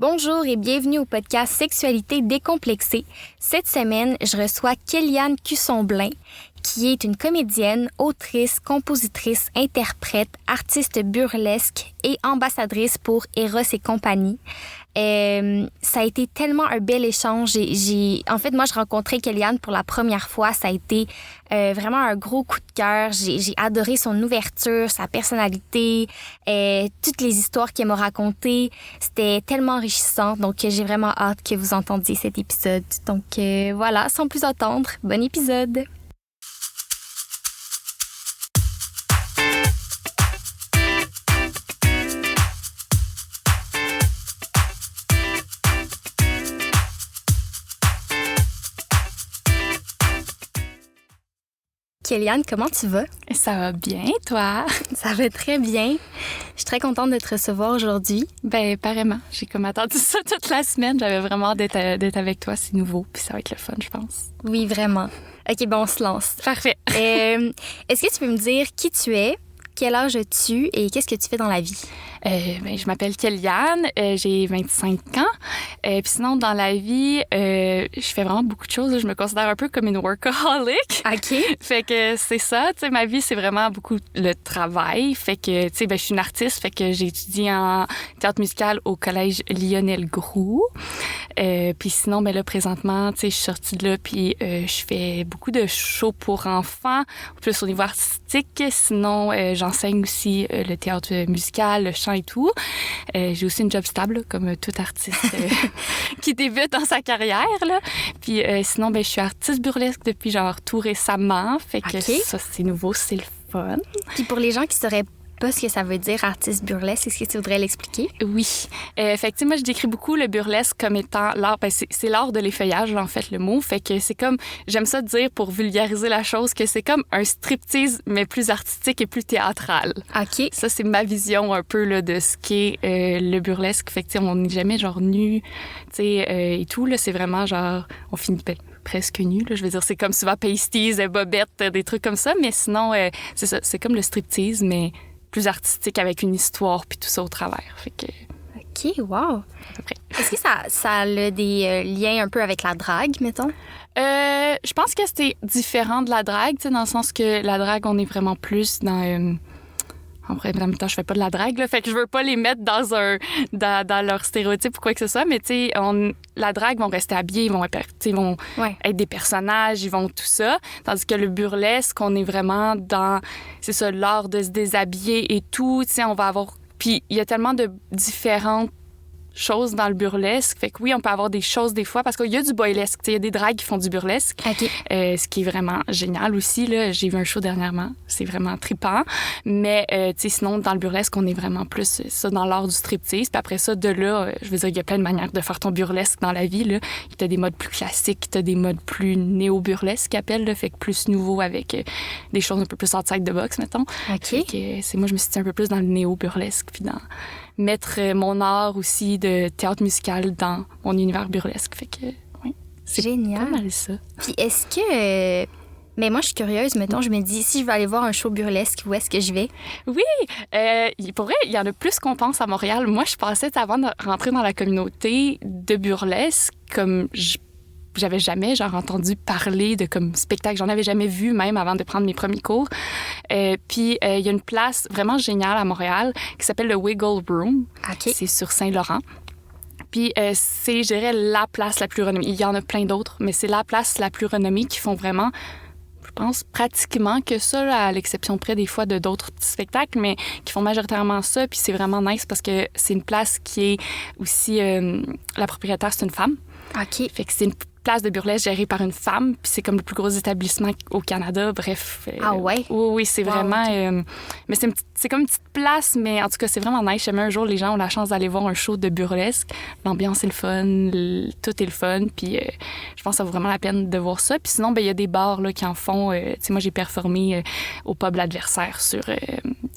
Bonjour et bienvenue au podcast Sexualité décomplexée. Cette semaine, je reçois Kéliane Cusson-Blain, qui est une comédienne, autrice, compositrice, interprète, artiste burlesque et ambassadrice pour Eros et compagnie. Ça a été tellement un bel échange. En fait, moi, je rencontrais Kéliane pour la première fois. Ça a été vraiment un gros coup de cœur. J'ai adoré son ouverture, sa personnalité, toutes les histoires qu'elle m'a racontées. C'était tellement enrichissant. Donc, j'ai vraiment hâte que vous entendiez cet épisode. Donc, voilà, sans plus attendre, bon épisode! Kéliane, comment tu vas? Ça va bien, toi? Ça va très bien. Je suis très contente de te recevoir aujourd'hui. Ben, pareillement. J'ai comme attendu ça toute la semaine. J'avais vraiment hâte d'être avec toi. C'est nouveau, puis ça va être le fun, je pense. Oui, vraiment. OK, bon, on se lance. Parfait. Est-ce que tu peux me dire qui tu es, quel âge as-tu et qu'est-ce que tu fais dans la vie? Je m'appelle Kéliane, j'ai 25 ans. Puis sinon, dans la vie, je fais vraiment beaucoup de choses. Je me considère un peu comme une workaholic. OK. Fait que c'est ça, tu sais, ma vie, c'est vraiment beaucoup le travail. Fait que, tu sais, je suis une artiste, fait que j'ai étudié en théâtre musical au collège Lionel Groulx. Puis sinon, là, présentement, tu sais, je suis sortie de là, puis je fais beaucoup de shows pour enfants, plus au niveau artistique. Sinon, j'enseigne aussi le théâtre musical, le chant et tout. J'ai aussi une job stable, là, comme tout artiste qui débute dans sa carrière, là. Puis sinon, je suis artiste burlesque depuis genre tout récemment. Fait que ça, c'est nouveau, c'est le fun. Puis pour les gens qui sauraient pas ce que ça veut dire artiste burlesque, est-ce que tu voudrais l'expliquer? Oui. Fait que, moi, je décris beaucoup le burlesque comme étant l'art, c'est l'art de l'effeuillage, en fait, le mot. Fait que c'est comme, j'aime ça dire pour vulgariser la chose, que c'est comme un striptease, mais plus artistique et plus théâtral. OK. Ça, c'est ma vision un peu là, de ce qu'est le burlesque. Fait que, on n'est jamais genre nu, tu sais, et tout, là, c'est vraiment genre, on finit presque nu, là. Je veux dire, c'est comme souvent pasties, bobettes, des trucs comme ça, mais sinon, c'est ça, c'est comme le striptease, mais plus artistique avec une histoire puis tout ça au travers. Fait que... OK, wow! À peu près. Est-ce que ça a des liens un peu avec la drague, mettons? Je pense que c'est différent de la drague, tu sais, dans le sens que la drague, on est vraiment plus dans... En même temps, je fais pas de la drague, là, fait que je veux pas les mettre dans leur stéréotype ou quoi que ce soit, mais tu sais, la drague vont rester habillés, ils vont être des personnages, ils vont tout ça, tandis que le burlesque, on est vraiment dans, c'est ça, l'art de se déshabiller et tout, tu sais, on va avoir... Puis il y a tellement de différentes choses dans le burlesque. Fait que oui, on peut avoir des choses des fois, parce qu'il y a du boylesque. Il y a des dragues qui font du burlesque, OK. Ce qui est vraiment génial aussi. Là. J'ai vu un show dernièrement. C'est vraiment trippant. Mais sinon, dans le burlesque, on est vraiment plus ça dans l'art du striptease. Puis après ça, de là, je veux dire, il y a plein de manières de faire ton burlesque dans la vie. Tu as des modes plus classiques, tu as des modes plus néo-burlesques qu'ils appellent, là, fait que plus nouveau avec des choses un peu plus outside the box, mettons. OK. Fait que, moi, je me suis dit un peu plus dans le néo-burlesque, puis dans mettre mon art aussi de théâtre musical dans mon univers burlesque. Fait que, oui, c'est génial. pas mal ça. Puis est-ce que... Mais moi, je suis curieuse. Mettons, je me dis, si je vais aller voir un show burlesque, où est-ce que je vais? Oui, pour vrai, il y en a plus qu'on pense à Montréal. Moi, je pensais, avant de rentrer dans la communauté de burlesque, comme j'avais jamais entendu parler de comme spectacle. J'en avais jamais vu même avant de prendre mes premiers cours. Puis il y a une place vraiment géniale à Montréal qui s'appelle le Wiggle Room. OK. C'est sur Saint-Laurent. Puis c'est, je dirais, la place la plus renommée. Il y en a plein d'autres, mais c'est la place la plus renommée qui font vraiment, je pense, pratiquement que ça, là, à l'exception près des fois de d'autres petits spectacles, mais qui font majoritairement ça. Puis c'est vraiment nice parce que c'est une place qui est aussi... la propriétaire, c'est une femme. OK. Fait que c'est une place de burlesque gérée par une femme, puis c'est comme le plus gros établissement au Canada. Bref. Ah ouais? Oui, c'est vraiment... Okay. Mais c'est comme une petite place, mais en tout cas, c'est vraiment nice. Jamais un jour, les gens ont la chance d'aller voir un show de burlesque. L'ambiance est le fun, tout est le fun, puis je pense que ça vaut vraiment la peine de voir ça. Puis sinon, il y a des bars là, qui en font. Tu sais, moi, j'ai performé au pub L'Adversaire sur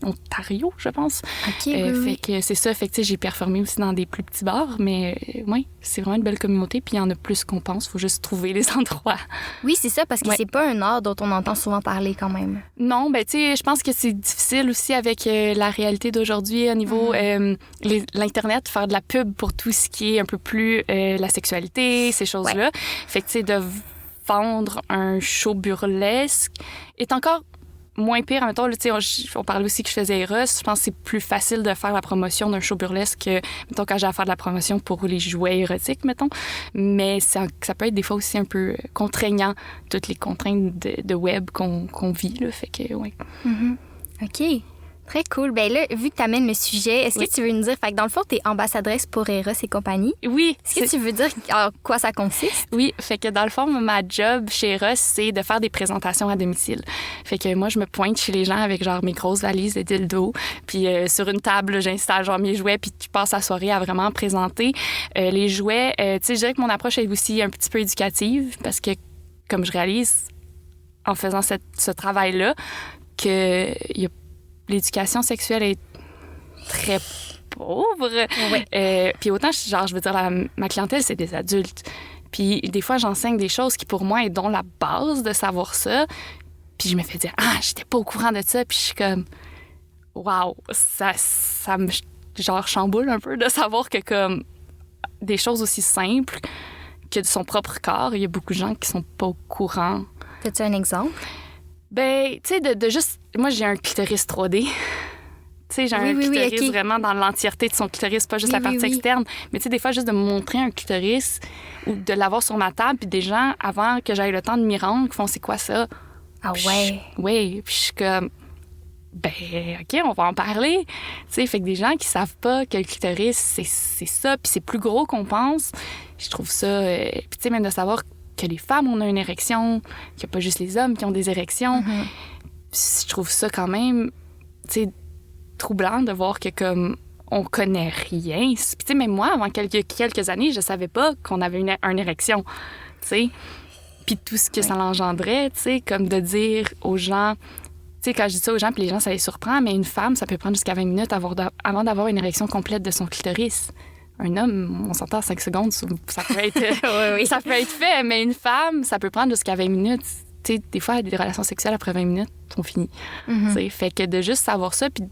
Ontario, je pense. OK, oui. Fait que c'est ça. Fait que j'ai performé aussi dans des plus petits bars, mais oui, c'est vraiment une belle communauté. Puis il y en a plus qu'on pense. Faut juste trouver les endroits. Oui, c'est ça, parce que c'est pas un art dont on entend souvent parler quand même. Non, ben tu sais, je pense que c'est difficile aussi avec la réalité d'aujourd'hui au niveau l'Internet, faire de la pub pour tout ce qui est un peu plus la sexualité, ces choses-là. Fait que tu sais, de vendre un show burlesque est encore moins pire. En même temps, on parlait aussi que je faisais Eros. Je pense que c'est plus facile de faire la promotion d'un show burlesque que, mettons, quand j'ai à faire de la promotion pour les jouets érotiques, mettons. Mais ça peut être des fois aussi un peu contraignant, toutes les contraintes de web qu'on vit, là. Fait que, oui. OK. Très cool. Ben là, vu que tu amènes le sujet, est-ce que tu veux nous dire, fait que dans le fond, tu es ambassadrice pour Eros et compagnie? Oui. Est-ce que tu veux dire en quoi ça consiste? Oui, fait que dans le fond, ma job chez Eros, c'est de faire des présentations à domicile. Fait que moi, je me pointe chez les gens avec genre mes grosses valises de dildo, puis sur une table, j'installe genre mes jouets, puis je passe la soirée à vraiment présenter les jouets. Tu sais, je dirais que mon approche est aussi un petit peu éducative, parce que comme je réalise en faisant ce travail-là, que l'éducation sexuelle est très pauvre. Oui. Puis autant, je veux dire, ma clientèle, c'est des adultes. Puis des fois, j'enseigne des choses qui, pour moi, est dans la base de savoir ça. Puis je me fais dire, j'étais pas au courant de ça. Puis je suis comme, waouh, ça me genre chamboule un peu de savoir que comme des choses aussi simples que de son propre corps, il y a beaucoup de gens qui sont pas au courant. As-tu un exemple? Ben, tu sais, de juste... Moi, j'ai un clitoris 3D. Tu sais, j'ai un clitoris vraiment dans l'entièreté de son clitoris, pas juste la partie externe. Mais tu sais, des fois, juste de me montrer un clitoris ou de l'avoir sur ma table, puis des gens, avant que j'aille le temps de m'y rendre, qui font « c'est quoi ça? » Ah ouais? Oui, puis je suis comme... Ben, OK, on va en parler. Tu sais, fait que des gens qui savent pas que le clitoris, c'est ça, puis c'est plus gros qu'on pense. Je trouve ça... Puis tu sais, même de savoir que les femmes, on a une érection, qu'il n'y a pas juste les hommes qui ont des érections. Je trouve ça quand même, tu sais, troublant de voir que comme on connaît rien. Puis tu sais, même moi, avant quelques années, je savais pas qu'on avait une érection, tu sais. Puis tout ce que ça l'engendrait, tu sais, comme de dire aux gens... Tu sais, quand je dis ça aux gens, puis les gens, ça les surprend, mais une femme, ça peut prendre jusqu'à 20 minutes avant d'avoir une érection complète de son clitoris. Un homme, on s'entend à 5 secondes, ça peut être, ça peut être fait, mais une femme, ça peut prendre jusqu'à 20 minutes. Tu sais, des fois, des relations sexuelles, après 20 minutes, sont finies. Fait que de juste savoir ça, puis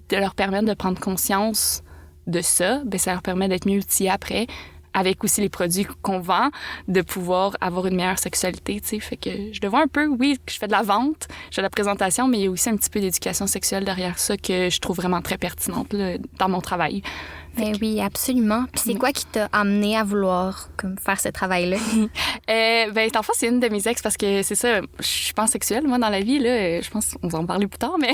de leur permettre de prendre conscience de ça, bien, ça leur permet d'être mieux outillés après, avec aussi les produits qu'on vend, de pouvoir avoir une meilleure sexualité, tu sais. Fait que je le vois un peu, oui, je fais de la vente, je fais de la présentation, mais il y a aussi un petit peu d'éducation sexuelle derrière ça que je trouve vraiment très pertinente là, dans mon travail. Ben oui, absolument. Puis c'est quoi qui t'a amené à vouloir comme, faire ce travail-là? Ben, en fait, c'est une de mes ex parce que c'est ça, je suis pansexuelle, moi, dans la vie. Là, je pense qu'on va en parler plus tard, mais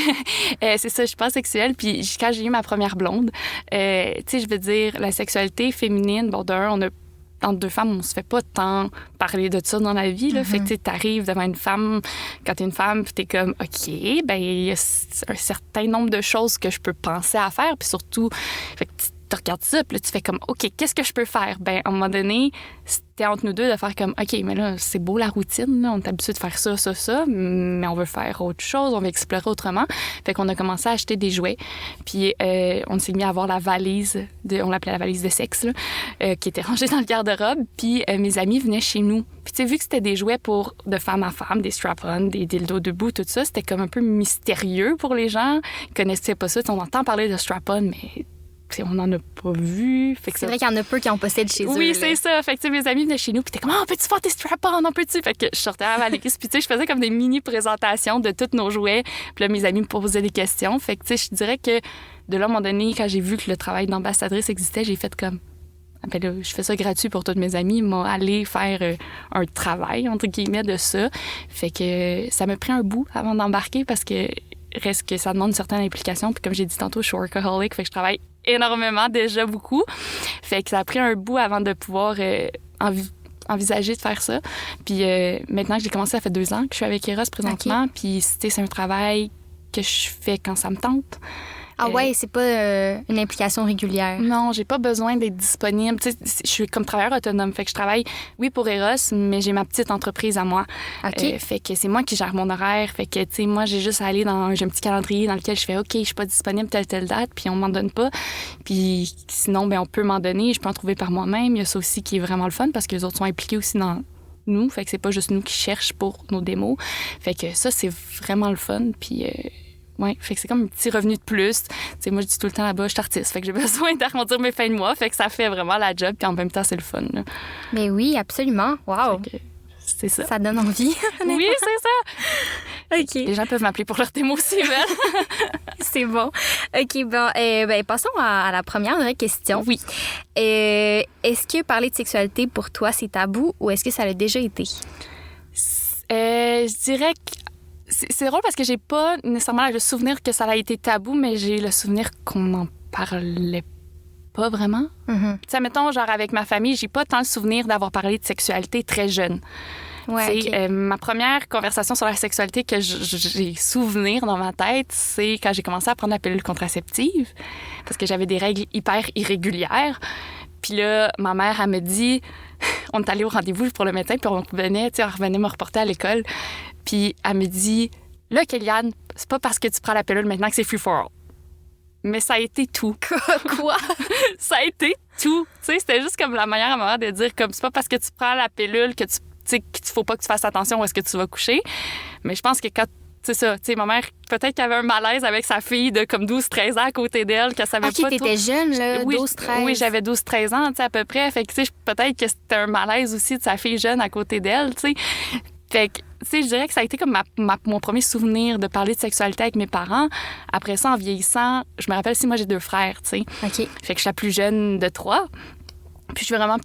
c'est ça, je suis pansexuelle. Puis quand j'ai eu ma première blonde, tu sais, je veux dire, la sexualité féminine, bon, entre deux femmes, on se fait pas tant parler de ça dans la vie. Là. Fait que tu arrives devant une femme, quand t'es une femme, puis t'es comme, OK, ben il y a un certain nombre de choses que je peux penser à faire. Puis surtout, fait que tu regardes ça, puis là, tu fais comme, OK, qu'est-ce que je peux faire? Ben à un moment donné, c'était entre nous deux de faire comme, OK, mais là, c'est beau la routine, là, on est habitué de faire ça, mais on veut faire autre chose, on veut explorer autrement. Fait qu'on a commencé à acheter des jouets, puis on s'est mis à avoir la valise, on l'appelait la valise de sexe, là, qui était rangée dans le garde-robe, puis mes amis venaient chez nous. Puis tu sais, vu que c'était des jouets de femme à femme, des strap-on, des dildos debout, tout ça, c'était comme un peu mystérieux pour les gens. Ils connaissaient pas ça. On entend parler de strap-on, mais... T'sais, on n'en a pas vu. C'est vrai qu'il y en a peu qui en possèdent chez eux. Oui, c'est ça. Fait que mes amis venaient chez nous, puis t'es comme, on peut-tu faire tes strap-on, on peut-tu? Fait que je sortais à ma valise, puis je faisais comme des mini-présentations de tous nos jouets. Puis là, mes amis me posaient des questions. Fait que je dirais que de là, à un moment donné, quand j'ai vu que le travail d'ambassadrice existait, j'ai fait comme, ben là, je fais ça gratuit pour tous mes amis. Ils m'ont allé faire un travail, entre guillemets, de ça. Fait que ça m'a pris un bout avant d'embarquer parce que reste que ça demande une certaine implication. Puis comme j'ai dit tantôt, je suis workaholic, fait que je travaille énormément, déjà beaucoup. Fait que ça a pris un bout avant de pouvoir envisager de faire ça. Puis maintenant que j'ai commencé, ça fait 2 ans que je suis avec Eros présentement. Okay. Puis c'est un travail que je fais quand ça me tente. Ah ouais, c'est pas une implication régulière. Non, j'ai pas besoin d'être disponible. Tu sais, je suis comme travailleur autonome. Fait que je travaille, oui, pour Eros, mais j'ai ma petite entreprise à moi. OK. Fait que c'est moi qui gère mon horaire. Fait que, tu sais, moi, j'ai juste à aller j'ai un petit calendrier dans lequel je fais OK, je suis pas disponible telle date, puis on m'en donne pas. Puis sinon, ben on peut m'en donner. Je peux en trouver par moi-même. Il y a ça aussi qui est vraiment le fun parce que les autres sont impliqués aussi dans nous. Fait que c'est pas juste nous qui cherchent pour nos démos. Fait que ça, c'est vraiment le fun. Puis... ouais, fait que c'est comme un petit revenu de plus. Tu sais, moi, je dis tout le temps là-bas, je suis artiste. Fait que j'ai besoin d'arrondir mes fins de mois. Fait que ça fait vraiment la job. Puis en même temps, c'est le fun. Là. Mais oui, absolument. Wow. C'est ça. Ça donne envie. Oui, c'est ça. OK. Les gens peuvent m'appeler pour leur démo aussi, C'est bon. OK, bon, passons à la première vraie question. Oui. Est-ce que parler de sexualité, pour toi, c'est tabou ou est-ce que ça l'a déjà été? Je dirais que c'est drôle parce que j'ai pas nécessairement le souvenir que ça a été tabou, mais j'ai le souvenir qu'on n'en parlait pas vraiment. Mm-hmm. Tu sais, mettons, genre avec ma famille, j'ai pas tant le souvenir d'avoir parlé de sexualité très jeune. Ouais, okay. Ma première conversation sur la sexualité que j'ai souvenir dans ma tête, c'est quand j'ai commencé à prendre la pilule contraceptive parce que j'avais des règles hyper irrégulières. Puis là, ma mère, elle me dit, on est allé au rendez-vous pour le médecin, puis on revenait me reporter à l'école. Puis elle me dit, là, Kéliane, c'est pas parce que tu prends la pilule maintenant que c'est free for all. Mais ça a été tout. Quoi? Ça a été tout. Tu sais, c'était juste comme la manière à ma mère de dire, comme c'est pas parce que tu prends la pilule que qu'il faut pas que tu fasses attention où est-ce que tu vas coucher. Mais je pense que quand c'est ça, tu sais, ma mère, peut-être qu'elle avait un malaise avec sa fille de comme 12-13 ans à côté d'elle, qu'elle savait pas. OK, t'étais jeune, là, oui, 12-13. Oui, j'avais 12-13 ans, tu sais, à peu près. Fait que, tu sais, peut-être que c'était un malaise aussi de sa fille jeune à côté d'elle, tu sais. Fait que, tu sais, je dirais que ça a été comme mon premier souvenir de parler de sexualité avec mes parents. Après ça, en vieillissant, je me rappelle si moi, j'ai 2 frères, tu sais. OK. Fait que je suis la plus jeune de 3. Puis je suis vraiment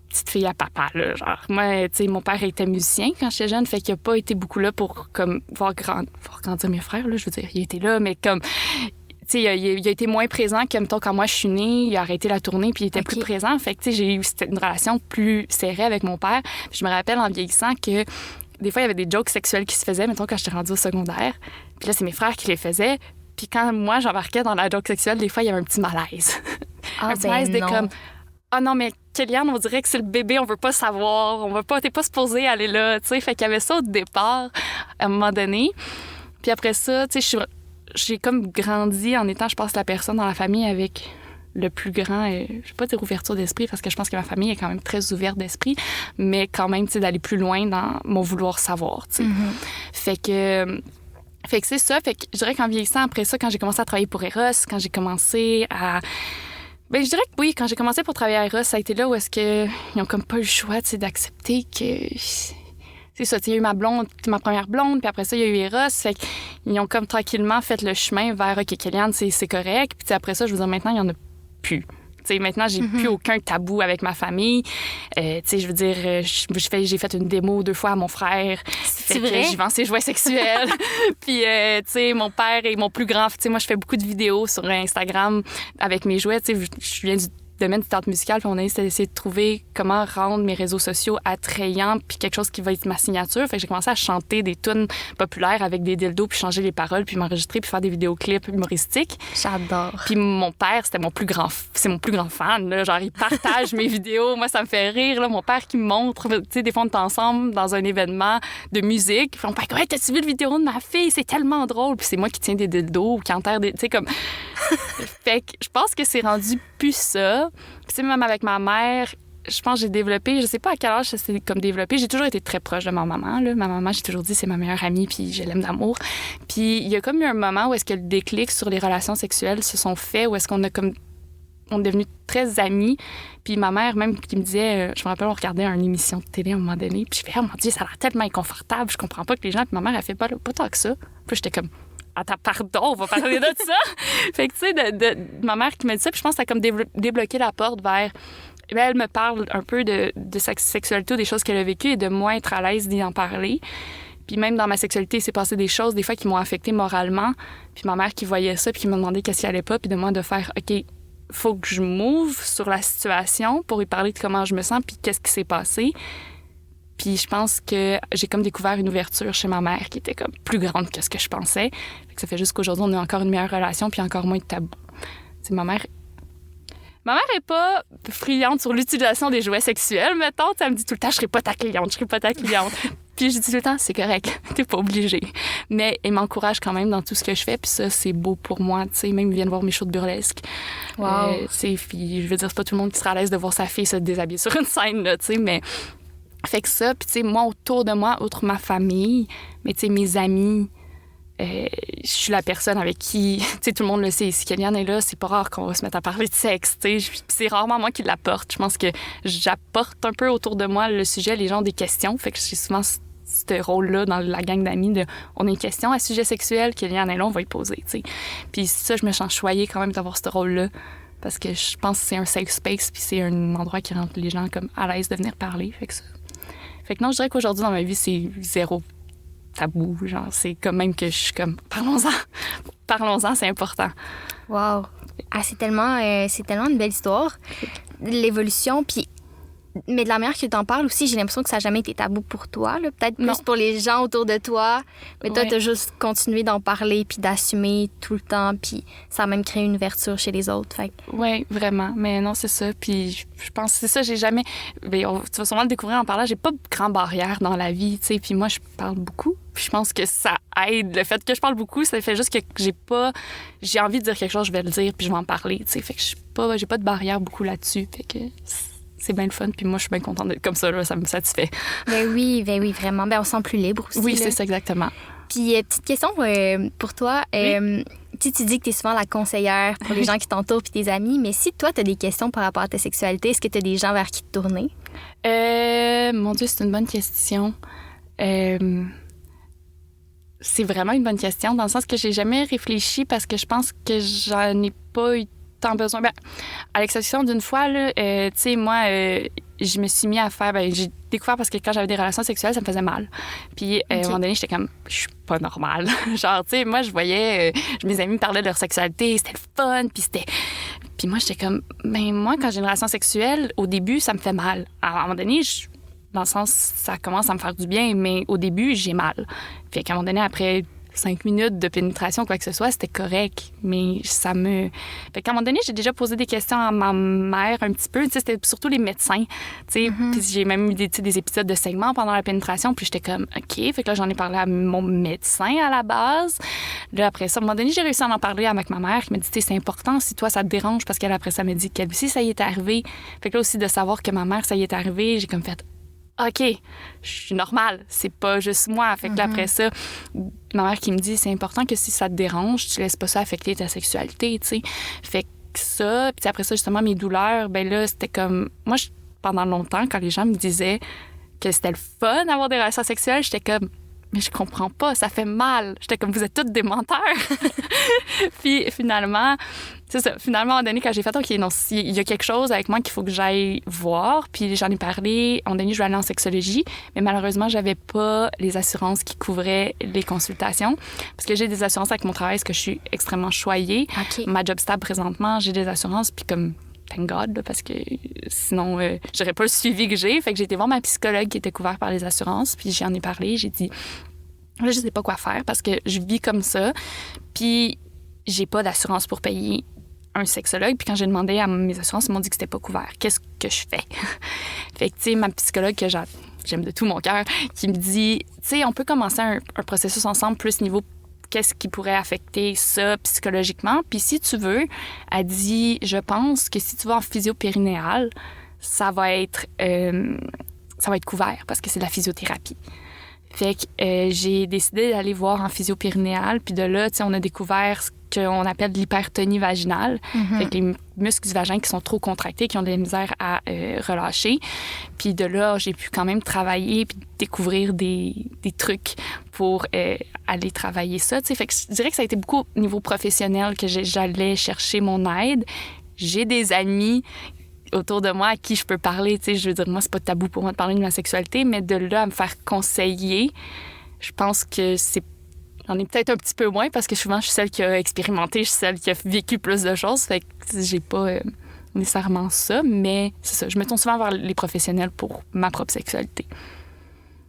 petite fille à papa, là, genre. Moi, tu sais, mon père était musicien quand j'étais jeune, fait qu'il a pas été beaucoup là pour, comme, voir grandir mes frères, là, je veux dire. Il était là, mais comme... Tu sais, il a été moins présent que, mettons, quand moi, je suis née, il a arrêté la tournée, puis il était plus présent. Fait que, tu sais, j'ai eu une relation plus serrée avec mon père. Puis je me rappelle, en vieillissant, que des fois, il y avait des jokes sexuels qui se faisaient, mettons, quand j'étais rendue au secondaire. Puis là, c'est mes frères qui les faisaient. Puis quand moi, j'embarquais dans la joke sexuelle, des fois, il y avait un petit malaise. Ah, un petit malaise de non. comme... Ah non, mais Kéliane, on dirait que c'est le bébé, on veut pas savoir, t'es pas supposée aller là, tu sais. Fait qu'il y avait ça au départ, à un moment donné. Puis après ça, tu sais, j'ai comme grandi en étant, je pense, la personne dans la famille avec le plus grand, je vais pas dire ouverture d'esprit, parce que je pense que ma famille est quand même très ouverte d'esprit, mais quand même, tu sais, d'aller plus loin dans mon vouloir savoir, tu sais. Mm-hmm. Fait que c'est ça. Fait que je dirais qu'en vieillissant, après ça, quand j'ai commencé à travailler pour Eros, quand j'ai commencé à... Ben, je dirais que oui, quand j'ai commencé pour travailler à Eros, ça a été là où est-ce qu'ils ont comme pas eu le choix, tu sais, d'accepter que... C'est ça, il y a eu ma première blonde, puis après ça, il y a eu Eros. Fait qu'ils ont comme tranquillement fait le chemin vers, OK, Kéliane, c'est correct. Puis après ça, je veux dire, maintenant, il y en a plus. Tu sais, maintenant, j'ai plus aucun tabou avec ma famille. Tu sais, je veux dire, j'ai fait une démo 2 fois à mon frère. C'est vrai? J'y vends ses jouets sexuels. Puis, tu sais, mon père et mon plus grand... Tu sais, moi, je fais beaucoup de vidéos sur Instagram avec mes jouets. Tu sais, je viens du domaine du théâtre musical, puis on a essayé de trouver comment rendre mes réseaux sociaux attrayants, puis quelque chose qui va être ma signature. Fait que j'ai commencé à chanter des tunes populaires avec des dildos, puis changer les paroles, puis m'enregistrer, puis faire des vidéoclips humoristiques. J'adore. Puis mon père, c'est mon plus grand fan, là. Genre, il partage mes vidéos. Moi, ça me fait rire, là. Mon père qui me montre, tu sais, des fois, on est ensemble dans un événement de musique. Puis mon père, ouais, t'as-tu vu le vidéo de ma fille? C'est tellement drôle. Puis c'est moi qui tiens des dildos ou qui enterre des... Tu sais, comme... Fait que je pense que c'est rendu plus ça. Puis, tu sais, même avec ma mère, je pense que j'ai développé, je sais pas à quel âge ça s'est comme développé. J'ai toujours été très proche de ma maman, là. Ma maman, j'ai toujours dit, c'est ma meilleure amie, puis je l'aime d'amour. Puis il y a comme eu un moment où est-ce que le déclic sur les relations sexuelles se sont faits, où est-ce qu'on est devenu très amis. Puis ma mère, même, qui me disait, je me rappelle, on regardait une émission de télé à un moment donné, puis je fais, oh mon Dieu, ça a l'air tellement inconfortable, je comprends pas que les gens. Puis ma mère, elle fait pas tant que ça. Puis j'étais comme, attends, pardon, on va parler de ça. Fait que, tu sais, de ma mère qui m'a dit ça, puis je pense que ça a comme débloqué la porte vers... Elle me parle un peu de sa sexualité ou des choses qu'elle a vécues et de moi être à l'aise d'y en parler. Puis même dans ma sexualité, il s'est passé des choses, des fois, qui m'ont affectée moralement. Puis ma mère qui voyait ça, puis qui m'a demandé qu'est-ce qui allait pas, puis de moi de faire, OK, faut que je m'ouvre sur la situation pour lui parler de comment je me sens, puis qu'est-ce qui s'est passé. Puis je pense que j'ai comme découvert une ouverture chez ma mère qui était comme plus grande que ce que je pensais. Fait que ça fait juste qu'aujourd'hui, on a encore une meilleure relation puis encore moins de tabous. T'sais, ma mère est pas friande sur l'utilisation des jouets sexuels, mettons. Elle me dit tout le temps, je serai pas ta cliente. Puis je dis tout le temps, c'est correct, t'es pas obligée. Mais elle m'encourage quand même dans tout ce que je fais, puis ça, c'est beau pour moi. Tu sais, même ils viennent voir mes shows de burlesque. Wow. Puis je veux dire, c'est pas tout le monde qui sera à l'aise de voir sa fille se déshabiller sur une scène, là, tu sais, mais... Fait que ça, puis tu sais, moi, autour de moi, outre ma famille, mais tu sais, mes amis... je suis la personne avec qui, tu sais, tout le monde le sait, si Kéliane est là, c'est pas rare qu'on va se mettre à parler de sexe, tu sais. C'est rarement moi qui l'apporte. Je pense que j'apporte un peu autour de moi le sujet, les gens ont des questions. Fait que j'ai souvent ce rôle-là dans la gang d'amis de on a une question à sujet sexuel, Kéliane est là, on va y poser, tu sais. Puis ça, je me sens choyée quand même d'avoir ce rôle-là parce que je pense que c'est un safe space puis c'est un endroit qui rend les gens comme à l'aise de venir parler. Fait que non, je dirais qu'aujourd'hui, dans ma vie, c'est zéro tabou. Genre, c'est quand même que je suis comme, parlons-en, c'est important. Wow. Ah, c'est tellement une belle histoire. L'évolution, puis... Mais de la manière que tu en parles aussi, j'ai l'impression que ça n'a jamais été tabou pour toi. Là. Peut-être plus pour les gens autour de toi. Mais toi, tu as juste continué d'en parler puis d'assumer tout le temps. Puis ça a même créé une ouverture chez les autres. Fait. Oui, vraiment. Mais non, c'est ça. Puis je pense que c'est ça, j'ai jamais... tu vas sûrement le découvrir en parlant. J'ai pas de grande barrière dans la vie, tu sais. Puis moi, je parle beaucoup. Puis je pense que ça aide. Le fait que je parle beaucoup, ça fait juste que j'ai envie de dire quelque chose, je vais le dire puis je vais en parler, tu sais. Fait que j'ai pas de barrière beaucoup là-dessus. Fait que... C'est bien le fun, puis moi, je suis bien contente d'être comme ça, là, ça me satisfait. Ben oui, vraiment. Ben on se sent plus libre aussi. Oui, là. c'est ça, exactement. Puis, petite question pour toi. Oui. Tu dis que tu es souvent la conseillère pour les gens qui t'entourent puis tes amis, mais si toi, tu as des questions par rapport à ta sexualité, est-ce que tu as des gens vers qui te tourner? Mon Dieu, c'est une bonne question. C'est vraiment une bonne question, dans le sens que j'ai jamais réfléchi parce que je pense que j'en ai pas eu tant besoin. Ben, à l'exception d'une fois, là, tu sais, moi, je me suis mis à faire... j'ai découvert parce que quand j'avais des relations sexuelles, ça me faisait mal. Puis, à un moment donné, j'étais comme, je suis pas normale. Genre, tu sais, moi, je voyais... mes amis me parlaient de leur sexualité, c'était le fun, puis c'était... Puis moi, j'étais comme, ben moi, quand j'ai une relation sexuelle, au début, ça me fait mal. À un moment donné, dans le sens, ça commence à me faire du bien, mais au début, j'ai mal. Puis à un moment donné, après 5 minutes de pénétration, quoi que ce soit, c'était correct. Mais ça me... Fait qu'à un moment donné, j'ai déjà posé des questions à ma mère un petit peu. Tu sais, c'était surtout les médecins. Tu sais, puis j'ai même eu des épisodes de saignement pendant la pénétration. Puis j'étais comme, OK. Fait que là, j'en ai parlé à mon médecin à la base. Là, après ça, à un moment donné, j'ai réussi à en parler avec ma mère qui me dit, tu sais, c'est important si toi, ça te dérange. Parce qu'elle, après ça, me dit qu'elle aussi, ça y est arrivé. Fait que là aussi, de savoir que ma mère, ça y est arrivé, j'ai comme fait... OK, je suis normale, c'est pas juste moi. Fait que là, après ça, ma mère qui me dit, c'est important que si ça te dérange, tu laisses pas ça affecter ta sexualité, tu sais. Fait que ça, puis après ça, justement, mes douleurs, ben là, c'était comme... Moi, pendant longtemps, quand les gens me disaient que c'était le fun d'avoir des relations sexuelles, j'étais comme... Mais je comprends pas, ça fait mal. J'étais comme, vous êtes toutes des menteurs. Puis finalement, c'est ça. Finalement, à un moment donné, quand j'ai fait, OK, non, il y a quelque chose avec moi qu'il faut que j'aille voir. Puis j'en ai parlé. À un moment donné, je vais aller en sexologie. Mais malheureusement, j'avais pas les assurances qui couvraient les consultations. Parce que j'ai des assurances avec mon travail, parce que je suis extrêmement choyée. Okay. Ma job stable présentement, j'ai des assurances. Puis comme... Thank God, là, parce que sinon, j'aurais pas le suivi que j'ai. Fait que j'ai été voir ma psychologue qui était couverte par les assurances, puis j'en ai parlé. J'ai dit, là, je sais pas quoi faire parce que je vis comme ça, puis j'ai pas d'assurance pour payer un sexologue. Puis quand j'ai demandé à mes assurances, ils m'ont dit que c'était pas couvert. Qu'est-ce que je fais? Fait que, tu sais, ma psychologue que j'aime de tout mon cœur, qui me dit, tu sais, on peut commencer un processus ensemble plus niveau qu'est-ce qui pourrait affecter ça psychologiquement. Puis si tu veux, elle dit, je pense que si tu vas en physio-périnéale, ça va être couvert parce que c'est de la physiothérapie. Fait que j'ai décidé d'aller voir en physio-périnéale. Puis de là, tu sais, on a découvert ce qu'on appelle l'hypertonie vaginale. Fait que les muscles du vagin qui sont trop contractés, qui ont de la misère à relâcher. Puis de là, j'ai pu quand même travailler puis découvrir des trucs pour aller travailler ça. Fait que je dirais que ça a été beaucoup au niveau professionnel que j'allais chercher mon aide. J'ai des amis autour de moi à qui je peux parler. Je veux dire, moi, c'est pas tabou pour moi de parler de ma sexualité, mais de là à me faire conseiller, je pense que j'en ai peut-être un petit peu moins parce que souvent, je suis celle qui a expérimenté, je suis celle qui a vécu plus de choses. Fait que j'ai pas nécessairement ça, mais c'est ça. Je me tourne souvent vers les professionnels pour ma propre sexualité.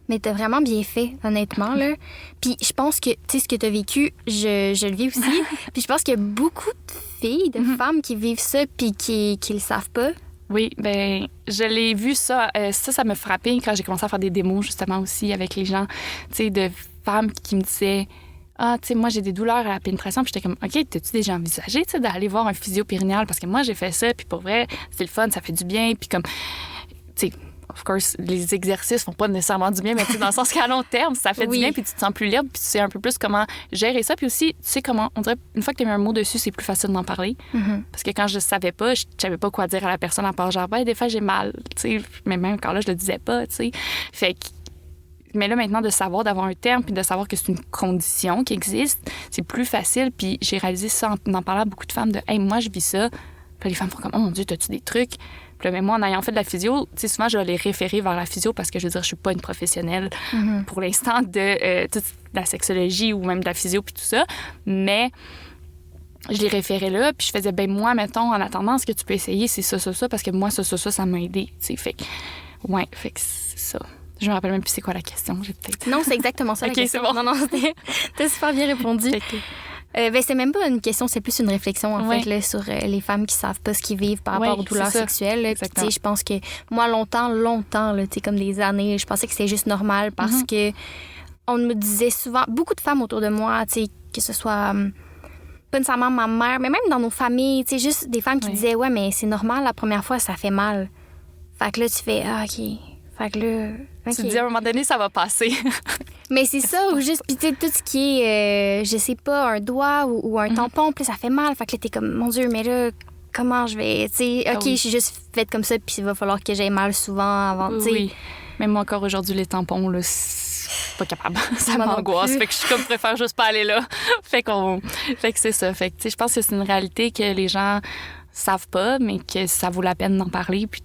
Mais t'as vraiment bien fait, honnêtement, là. Puis je pense que, tu sais, ce que t'as vécu, je le vis aussi. Puis je pense qu'il y a beaucoup de filles, de femmes qui vivent ça puis qui le savent pas. Oui, ben je l'ai vu ça. Ça m'a frappé quand j'ai commencé à faire des démos, justement, aussi avec les gens, tu sais, de femmes qui me disaient... Ah, tu sais, moi, j'ai des douleurs à la pénétration. Puis j'étais comme, OK, t'as-tu déjà envisagé, tu sais, d'aller voir un physio périnéal? Parce que moi, j'ai fait ça, puis pour vrai, c'est le fun, ça fait du bien. Puis comme, tu sais, of course, les exercices font pas nécessairement du bien, mais dans le sens qu'à long terme, ça fait du bien, puis tu te sens plus libre, puis tu sais un peu plus comment gérer ça. Puis aussi, tu sais comment, on dirait, une fois que tu as mis un mot dessus, c'est plus facile d'en parler. Parce que quand je savais pas, je savais pas quoi dire à la personne à part genre, ben, des fois, j'ai mal, tu sais. Mais même encore là, je le disais pas, tu sais. Fait que, mais là, maintenant, de savoir, d'avoir un terme, puis de savoir que c'est une condition qui existe, c'est plus facile. Puis j'ai réalisé ça en parlant à beaucoup de femmes de « Hey, moi, je vis ça. » Puis les femmes font comme « Oh mon Dieu, t'as-tu des trucs? » Puis là, mais moi, en ayant fait de la physio, tu sais, souvent, je vais les référer vers la physio parce que, je veux dire, je suis pas une professionnelle pour l'instant de la sexologie ou même de la physio puis tout ça. Mais je les référais là, puis je faisais « Ben moi, mettons, en attendant, ce que tu peux essayer, c'est ça, parce que moi, ça m'a aidé. » Tu sais, fait que c'est ça. Je me rappelle même plus c'est quoi la question. J'ai peut-être... Non, c'est exactement ça la question. C'est bon. Non, t'as super bien répondu. Ben, c'est même pas une question, c'est plus une réflexion, en fait, là, sur les femmes qui savent pas ce qu'ils vivent par rapport aux douleurs sexuelles. Puis, tu sais, je pense que moi, longtemps, là, tu sais, comme des années, je pensais que c'était juste normal parce que on me disait souvent, beaucoup de femmes autour de moi, tu sais, que ce soit pas nécessairement ma mère, mais même dans nos familles, tu sais, juste des femmes qui disaient, ouais, mais c'est normal, la première fois, ça fait mal. Fait que là, tu fais, ah, OK. Fait que là, tu te dis à un moment donné, ça va passer. Mais c'est ça, ou juste, puis tu sais, tout ce qui est, je sais pas, un doigt ou un tampon, puis ça fait mal. Fait que là, t'es comme, mon Dieu, mais là, comment je vais, tu sais, OK, je suis juste faite comme ça, puis il va falloir que j'aille mal souvent avant, tu sais. Oui. Même moi, encore aujourd'hui, les tampons, là, c'est pas capable. Ça m'angoisse. Fait que je suis comme, préfère juste pas aller là. Fait que c'est ça. Fait que, tu sais, je pense que c'est une réalité que les gens savent pas, mais que ça vaut la peine d'en parler, puis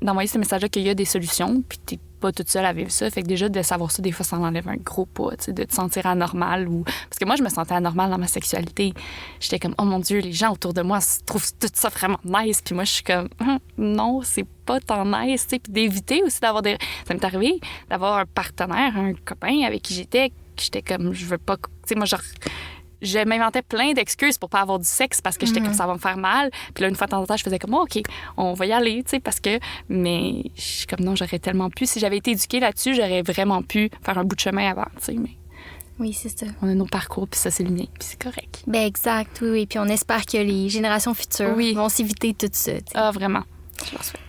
d'envoyer ce message-là qu'il y a des solutions, puis t'es pas toute seule à vivre ça. Fait que déjà, de savoir ça, des fois, ça enlève un gros poids, de te sentir anormal. Parce que moi, je me sentais anormale dans ma sexualité. J'étais comme, oh mon Dieu, les gens autour de moi trouvent tout ça vraiment nice. Puis moi, je suis comme, non, c'est pas tant nice. Puis d'éviter aussi d'avoir des... Ça m'est arrivé d'avoir un partenaire, un copain avec qui j'étais comme, je veux pas... Tu sais, moi, genre... Je m'inventais plein d'excuses pour pas avoir du sexe parce que j'étais comme ça va me faire mal. Puis là, une fois de temps en temps, je faisais comme, OK, on va y aller, tu sais, parce que... Mais je suis comme, non, j'aurais tellement pu... Si j'avais été éduquée là-dessus, j'aurais vraiment pu faire un bout de chemin avant, tu sais, mais... Oui, c'est ça. On a nos parcours, puis ça, c'est le mien, puis c'est correct. Ben exact, oui. Puis on espère que les générations futures vont s'éviter tout ça, t'sais. Ah, vraiment. Je leur souhaite.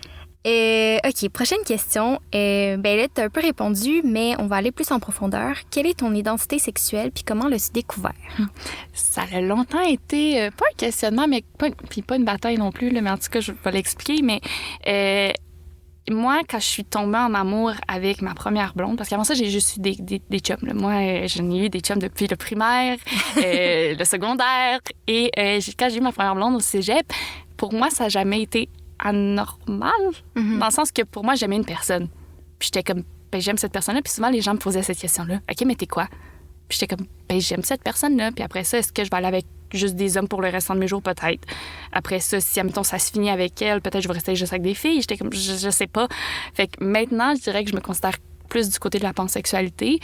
OK, prochaine question. Ben là, t'as un peu répondu, mais on va aller plus en profondeur. Quelle est ton identité sexuelle, puis comment l'as-tu découvert? Ça a longtemps été, pas un questionnement, mais pas une bataille non plus, là, mais en tout cas, je vais l'expliquer, mais moi, quand je suis tombée en amour avec ma première blonde, parce qu'avant ça, j'ai juste eu des chums. Là. Moi, j'en ai eu des chums depuis le primaire, le secondaire, et quand j'ai eu ma première blonde au cégep, pour moi, ça n'a jamais été anormal, dans le sens que pour moi, j'aimais une personne. Puis j'étais comme, ben j'aime cette personne-là. Puis souvent, les gens me posaient cette question-là. OK, mais t'es quoi? Puis j'étais comme, ben j'aime cette personne-là. Puis après ça, est-ce que je vais aller avec juste des hommes pour le restant de mes jours? Peut-être. Après ça, si, admettons, ça se finit avec elle, peut-être je vais rester juste avec des filles. J'étais comme, je sais pas. Fait que maintenant, je dirais que je me considère plus du côté de la pansexualité,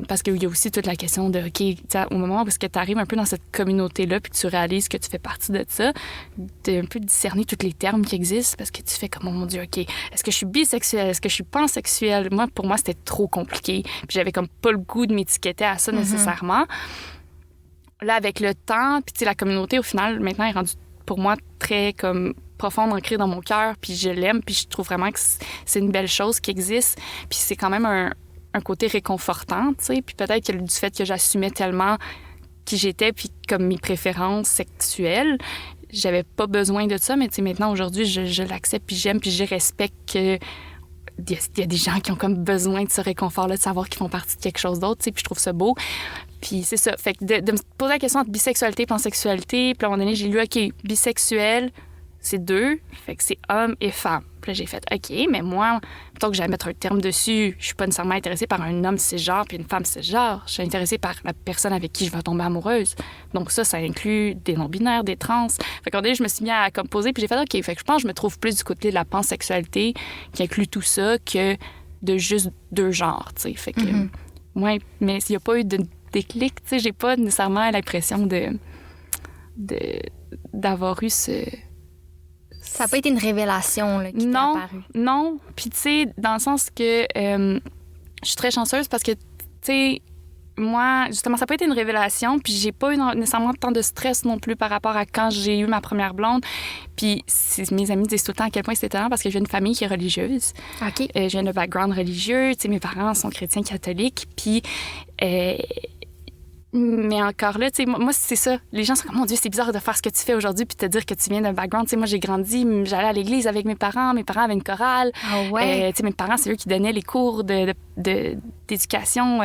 parce qu'il y a aussi toute la question de, OK, au moment où tu arrives un peu dans cette communauté-là puis que tu réalises que tu fais partie de ça, de un peu discerner tous les termes qui existent, parce que tu fais comme, oh mon Dieu, OK, est-ce que je suis bisexuelle? Est-ce que je suis pansexuelle? Moi, pour moi, c'était trop compliqué. Puis j'avais comme pas le goût de m'étiqueter à ça nécessairement. Là, avec le temps, puis la communauté, au final, maintenant, est rendue pour moi très comme profonde, ancrée dans mon cœur, puis je l'aime, puis je trouve vraiment que c'est une belle chose qui existe, puis c'est quand même un côté réconfortant, tu sais, puis peut-être que du fait que j'assumais tellement qui j'étais, puis comme mes préférences sexuelles, j'avais pas besoin de ça, mais tu sais, maintenant, aujourd'hui, je l'accepte, puis j'aime, puis je respecte que il y a des gens qui ont comme besoin de ce réconfort-là, de savoir qu'ils font partie de quelque chose d'autre, tu sais, puis je trouve ça beau. Puis c'est ça. Fait que de me poser la question entre bisexualité et pansexualité, puis à un moment donné, j'ai lu, OK, bisexuel, c'est deux, fait que c'est homme et femme. Puis là, j'ai fait, OK, mais moi, plutôt que j'allais mettre un terme dessus, je suis pas nécessairement intéressée par un homme cisgenre puis une femme cisgenre. Je suis intéressée par la personne avec qui je vais tomber amoureuse. Donc ça inclut des non-binaires, des trans. Fait qu'à un moment donné, je me suis mis à composer, puis j'ai fait, OK, fait que je pense que je me trouve plus du côté de la pansexualité qui inclut tout ça que de juste deux genres, tu sais. Fait que, ouais, mais il n'y a pas eu de déclic, tu sais, j'ai pas nécessairement l'impression d'avoir eu ce... Ça n'a pas été une révélation là, qui t'est apparue. Non. Puis, tu sais, dans le sens que je suis très chanceuse parce que, tu sais, moi, justement, ça n'a pas été une révélation. Puis, j'ai pas eu nécessairement tant de stress non plus par rapport à quand j'ai eu ma première blonde. Puis, mes amis disent tout le temps à quel point c'est étonnant parce que je viens d'une famille qui est religieuse. OK. Je viens d'un background religieux. Tu sais, mes parents sont chrétiens catholiques. Puis, mais encore là, tu sais, moi, c'est ça. Les gens sont comme, mon Dieu, c'est bizarre de faire ce que tu fais aujourd'hui puis te dire que tu viens d'un background. Tu sais, moi, j'ai grandi, j'allais à l'église avec mes parents. Mes parents avaient une chorale. Ah ouais? Tu sais, mes parents, c'est eux qui donnaient les cours d'éducation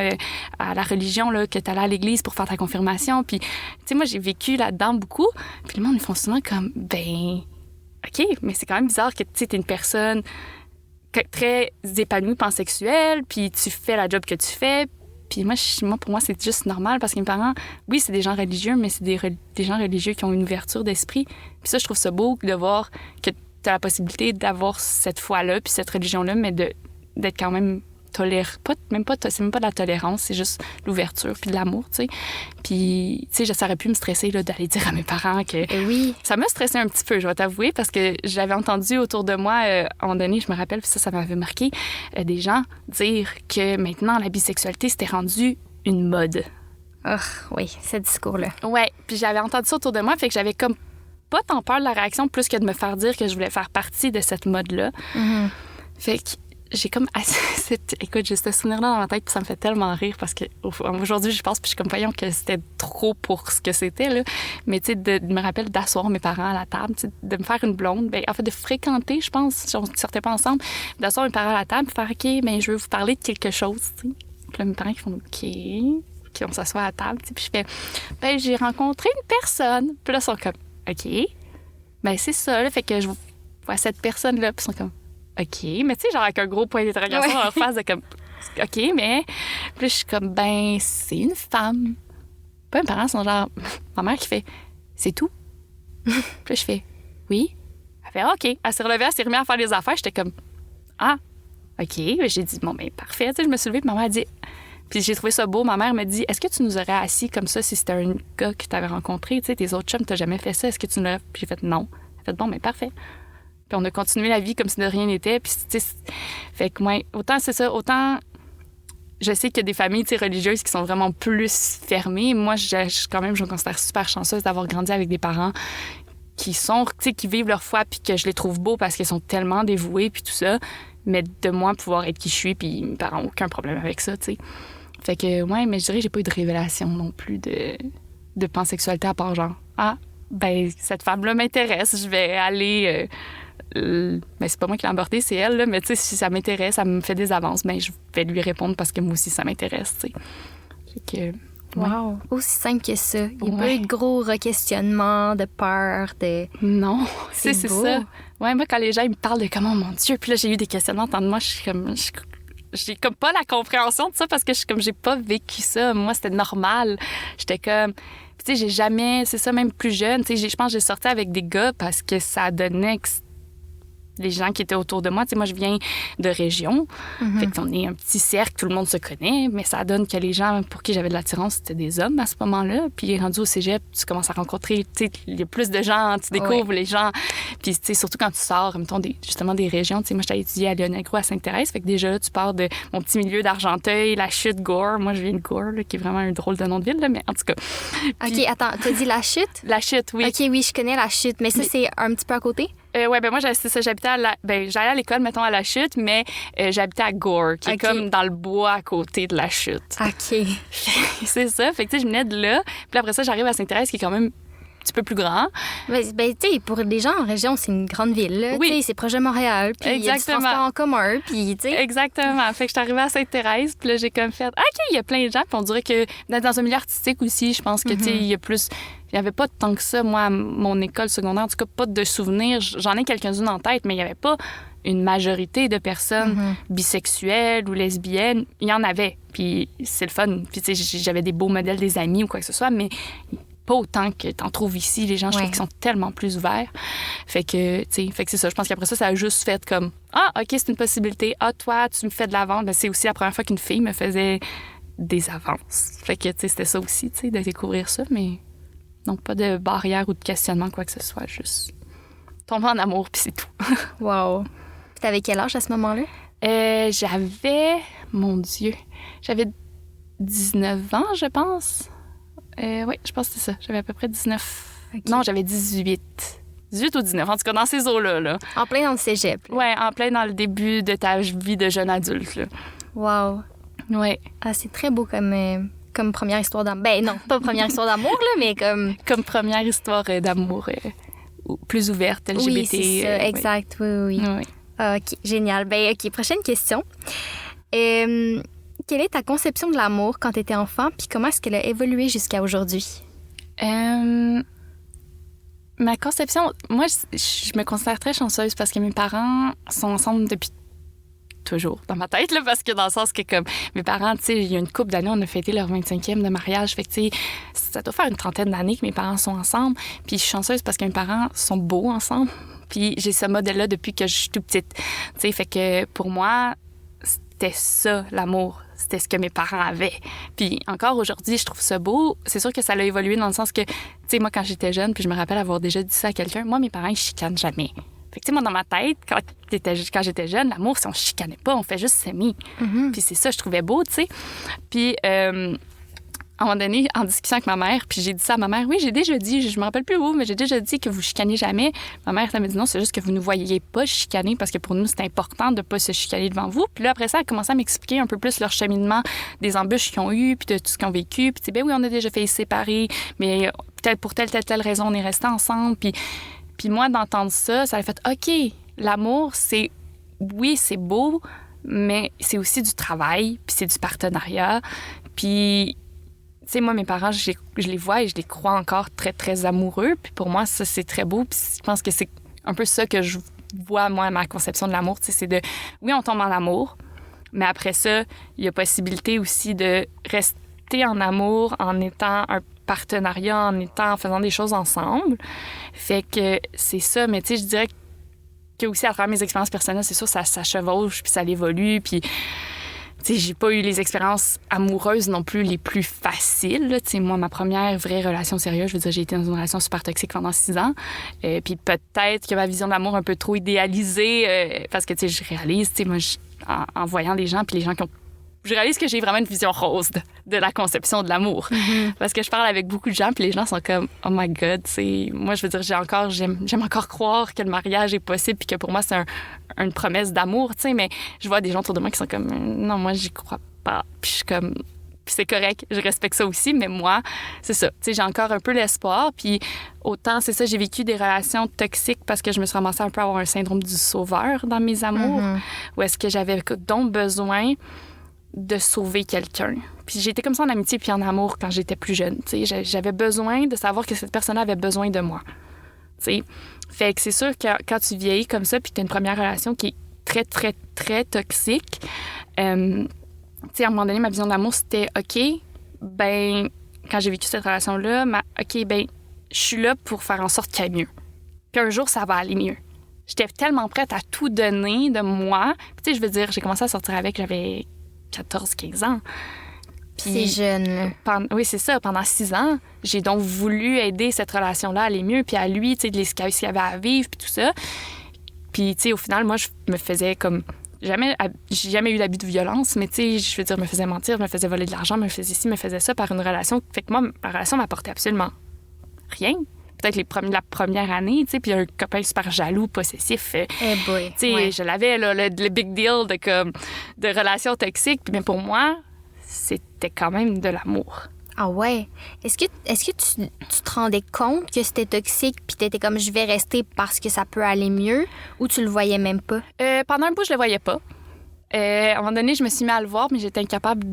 à la religion, là, que tu allais à l'église pour faire ta confirmation. Puis, tu sais, moi, j'ai vécu là-dedans beaucoup. Puis le monde, ils font souvent comme, ben, OK, mais c'est quand même bizarre que, tu sais, t'es une personne très épanouie pansexuelle, puis tu fais la job que tu fais. Puis moi, pour moi, c'est juste normal parce que mes parents, oui, c'est des gens religieux, mais c'est des gens religieux qui ont une ouverture d'esprit. Puis ça, je trouve ça beau de voir que tu as la possibilité d'avoir cette foi-là puis cette religion-là, mais d'être quand même tolérant. C'est même pas de la tolérance, c'est juste l'ouverture puis de l'amour, tu sais. Puis, tu sais, ça aurait pu me stresser là, d'aller dire à mes parents que... Oui. Ça m'a stressé un petit peu, je vais t'avouer, parce que j'avais entendu autour de moi, à un moment donné, je me rappelle, puis ça m'avait marqué, des gens dire que maintenant, la bisexualité, c'était rendu une mode. Oh, oui, ce discours-là. Ouais, puis j'avais entendu ça autour de moi, fait que j'avais comme pas tant peur de la réaction, plus que de me faire dire que je voulais faire partie de cette mode-là. Fait que j'ai comme... Écoute, j'ai ce souvenir-là dans ma tête, puis ça me fait tellement rire parce que aujourd'hui, je pense, puis je suis comme, voyons que c'était trop pour ce que c'était, là. Mais tu sais, de me rappeler d'asseoir mes parents à la table, de me faire une blonde, ben, en fait, de fréquenter, je pense, si on ne sortait pas ensemble, d'asseoir mes parents à la table, puis faire, OK, ben, je veux vous parler de quelque chose, tu sais. Puis là, mes parents qui font, OK, puis on s'assoit à la table, tu sais, puis je fais, ben, j'ai rencontré une personne. Puis là, ils sont comme, OK, ben, c'est ça, là, fait que je vois cette personne-là, puis ils sont comme, OK, mais tu sais, genre avec un gros point d'interrogation en face de comme, OK, mais... Puis là, je suis comme, ben, c'est une femme. Puis mes parents sont genre... Ma mère qui fait, c'est tout? Puis là, je fais, oui. Elle fait, OK. Elle s'est relevée, elle s'est remise à faire les affaires. J'étais comme, ah, OK. J'ai dit, bon, ben, parfait. Tu sais, je me suis levée, puis ma mère a dit... Puis j'ai trouvé ça beau. Ma mère me dit, est-ce que tu nous aurais assis comme ça si c'était un gars que tu avais rencontré? Tu sais, tes autres chums, t'as jamais fait ça. Est-ce que tu nous l'aurais... Puis j'ai fait, non. Elle a fait, bon, ben, parfait. Puis on a continué la vie comme si de rien n'était. Puis, tu sais, fait que moi, autant c'est ça, autant je sais qu'il y a des familles, tu sais, religieuses qui sont vraiment plus fermées. Moi, je me considère super chanceuse d'avoir grandi avec des parents qui sont, tu sais, qui vivent leur foi puis que je les trouve beaux parce qu'ils sont tellement dévoués puis tout ça. Mais de moi, pouvoir être qui je suis puis mes parents n'ont aucun problème avec ça, tu sais. Fait que, ouais, mais je dirais que j'ai pas eu de révélation non plus de pansexualité à part genre, ah, ben, cette femme-là m'intéresse, je vais aller... mais c'est pas moi qui l'ai abordé, c'est elle, là. Mais tu sais, si ça m'intéresse, ça me fait des avances, ben je vais lui répondre parce que moi aussi, ça m'intéresse, tu sais. Fait que... Wow! Aussi simple que ça. Il n'y a pas eu de gros re-questionnements, de peur, de... Non, c'est beau. ça. Ouais, moi, quand les gens ils me parlent de comment, mon Dieu, puis là, j'ai eu des questionnements, tant de moi, je suis comme... J'ai comme pas la compréhension de ça parce que j'ai pas vécu ça. Moi, c'était normal. J'étais comme... Tu sais, j'ai jamais... C'est ça, même plus jeune. Tu sais, je pense que j'ai sorti avec des gars parce que ça donnait... les gens qui étaient autour de moi. Tu sais, moi, je viens de région. Fait qu'on est un petit cercle, tout le monde se connaît, mais ça donne que les gens pour qui j'avais de l'attirance, c'était des hommes à ce moment-là. Puis, rendu au cégep, tu commences à rencontrer, tu sais, il y a plus de gens, tu découvres les gens. Puis, tu sais, surtout quand tu sors, mettons, justement, des régions. Tu sais, moi, j'étais étudiée à Lyon-Negro, à Sainte-Thérèse. Fait que déjà, là, tu pars de mon petit milieu d'Argenteuil, la Chute, Gore. Moi, je viens de Gore, là, qui est vraiment un drôle de nom de ville, là, mais en tout cas. Puis, OK, attends, t'as dit la Chute? La Chute, oui. OK, oui, je connais la Chute, mais ça, c'est un petit peu à côté? Ouais, ben moi, c'est ça, j'habitais j'allais à l'école, mettons, à la Chute, mais j'habitais à Gore, qui est comme dans le bois à côté de la Chute. OK. C'est ça. Fait que, tu sais, je venais de là. Puis après ça, j'arrive à Sainte-Thérèse, qui est quand même un petit peu plus grand. Ben tu sais, pour les gens en région, c'est une grande ville, là. Oui. Tu sais, c'est proche de Montréal, puis il y a du transport en commun, puis, tu sais... Exactement. Fait que je suis arrivée à Sainte-Thérèse, puis là, j'ai comme fait, OK, il y a plein de gens, puis on dirait que dans un milieu artistique aussi, je pense que, tu sais, il y a plus... Il n'y avait pas tant que ça, moi, à mon école secondaire, en tout cas, pas de souvenirs. J'en ai quelques-unes en tête, mais il n'y avait pas une majorité de personnes bisexuelles ou lesbiennes. Il y en avait, puis c'est le fun. Puis, tu sais, j'avais des beaux modèles, des amis ou quoi que ce soit, mais pas autant que t'en trouves ici. Les gens, je trouve qu'ils sont tellement plus ouverts. Fait que c'est ça. Je pense qu'après ça, ça a juste fait comme, ah, OK, c'est une possibilité. Ah, toi, tu me fais de la vente. Ben, c'est aussi la première fois qu'une fille me faisait des avances. Fait que, c'était ça aussi, de découvrir ça, mais non, pas de barrière ou de questionnement, quoi que ce soit. Juste tomber en amour, puis c'est tout. Wow. T'avais quel âge à ce moment-là? Mon Dieu, j'avais 19 ans, je pense. Oui, je pense que c'est ça. J'avais à peu près 19. Okay. Non, j'avais 18. 18 ou 19, en tout cas, dans ces eaux-là. Là. En plein dans le cégep. Oui, en plein dans le début de ta vie de jeune adulte. Là. Wow. Oui. Ah, c'est très beau comme première histoire d'amour. Ben non, pas première histoire d'amour, là, mais comme... Comme première histoire d'amour plus ouverte, LGBT. Oui, c'est ça, exact, oui. OK, génial. Ben OK, prochaine question. Quelle est ta conception de l'amour quand tu étais enfant, puis comment est-ce qu'elle a évolué jusqu'à aujourd'hui? Ma conception... Moi, je me considère très chanceuse parce que mes parents sont ensemble depuis toujours dans ma tête, là, parce que dans le sens que, comme, mes parents, tu sais, il y a une couple d'années, on a fêté leur 25e de mariage. Fait que, tu sais, ça doit faire une trentaine d'années que mes parents sont ensemble. Puis je suis chanceuse parce que mes parents sont beaux ensemble. Puis j'ai ce modèle-là depuis que je suis toute petite. Tu sais, fait que pour moi, c'était ça, l'amour. C'était ce que mes parents avaient. Puis encore aujourd'hui, je trouve ça beau. C'est sûr que ça a évolué dans le sens que, tu sais, moi, quand j'étais jeune, puis je me rappelle avoir déjà dit ça à quelqu'un, moi, mes parents, ils chicanent jamais. Fait que, tu sais, moi, dans ma tête, quand j'étais jeune, l'amour, si on chicanait pas, on fait juste s'aimer. Mm-hmm. Puis c'est ça, je trouvais beau, tu sais. Puis, à un moment donné, en discussion avec ma mère, puis j'ai dit ça à ma mère, oui, j'ai déjà dit, je me rappelle plus où, mais j'ai déjà dit que vous chicanez jamais. Ma mère, elle m'a dit non, c'est juste que vous ne voyez pas chicaner parce que pour nous, c'est important de pas se chicaner devant vous. Puis là, après ça, elle a commencé à m'expliquer un peu plus leur cheminement, des embûches qu'ils ont eues, puis de tout ce qu'ils ont vécu. Puis, tu sais, ben oui, on a déjà failli se séparer, mais peut-être pour telle raison, on est restés ensemble. Puis moi, d'entendre ça, ça a fait, OK, l'amour, oui, c'est beau, mais c'est aussi du travail, puis c'est du partenariat. Puis, tu sais, moi, mes parents, je les vois et je les crois encore très, très amoureux. Puis pour moi, ça, c'est très beau. Puis je pense que c'est un peu ça que je vois, moi, ma conception de l'amour. Tu sais, c'est de, oui, on tombe en amour, mais après ça, il y a possibilité aussi de rester en amour en étant un partenariat, en faisant des choses ensemble. Fait que c'est ça, mais tu sais, je dirais que aussi à travers mes expériences personnelles, c'est sûr, ça chevauche, puis ça évolue, puis tu sais, j'ai pas eu les expériences amoureuses non plus les plus faciles. Tu sais, moi, ma première vraie relation sérieuse, je veux dire, j'ai été dans une relation super toxique pendant 6 ans. Puis peut-être que ma vision de l'amour un peu trop idéalisée, parce que, tu sais, je réalise, tu sais, moi, en voyant les gens, puis les gens qui ont... Je réalise que j'ai vraiment une vision rose de la conception de l'amour. Mm-hmm. Parce que je parle avec beaucoup de gens, puis les gens sont comme « Oh my God! » Moi, je veux dire, j'aime encore croire que le mariage est possible, puis que pour moi, c'est une promesse d'amour, tu sais, mais je vois des gens autour de moi qui sont comme « Non, moi, j'y crois pas. » Puis je suis comme... Puis c'est correct, je respecte ça aussi, mais moi, c'est ça. Tu sais, j'ai encore un peu l'espoir, puis autant, c'est ça, j'ai vécu des relations toxiques parce que je me suis ramassée un peu à avoir un syndrome du sauveur dans mes amours, mm-hmm. Où est-ce que j'avais donc besoin de sauver quelqu'un. Puis j'étais comme ça en amitié puis en amour quand j'étais plus jeune. Tu sais, j'avais besoin de savoir que cette personne avait besoin de moi. Tu sais, fait que c'est sûr que quand tu vieillis comme ça puis que tu as une première relation qui est très, très, très toxique, tu sais, à un moment donné, ma vision de l'amour, c'était OK, ben, quand j'ai vécu cette relation-là, OK, ben, je suis là pour faire en sorte qu'il y ait mieux. Puis un jour, ça va aller mieux. J'étais tellement prête à tout donner de moi. Puis, tu sais, je veux dire, j'ai commencé à sortir avec, j'avais 14-15 ans. Puis, c'est jeune. Oui, c'est ça. Pendant 6 ans, j'ai donc voulu aider cette relation-là à aller mieux, puis à lui, tu sais, ce qu'il avait à vivre, puis tout ça. Puis, tu sais, au final, moi, je me faisais comme... J'ai jamais eu d'abus de violence, mais tu sais, je veux dire, me faisais mentir, me faisais voler de l'argent, me faisais ci, me faisait ça par une relation. Fait que moi, ma relation m'apportait absolument rien. Peut-être la première année, tu sais, puis un copain super jaloux, possessif. Tu sais, je l'avais, là, le big deal de relations toxiques. Mais pour moi, c'était quand même de l'amour. Ah ouais? Est-ce que tu te rendais compte que c'était toxique puis t'étais comme, je vais rester parce que ça peut aller mieux, ou tu le voyais même pas? Pendant un bout, je le voyais pas. À un moment donné, je me suis mis à le voir, mais j'étais incapable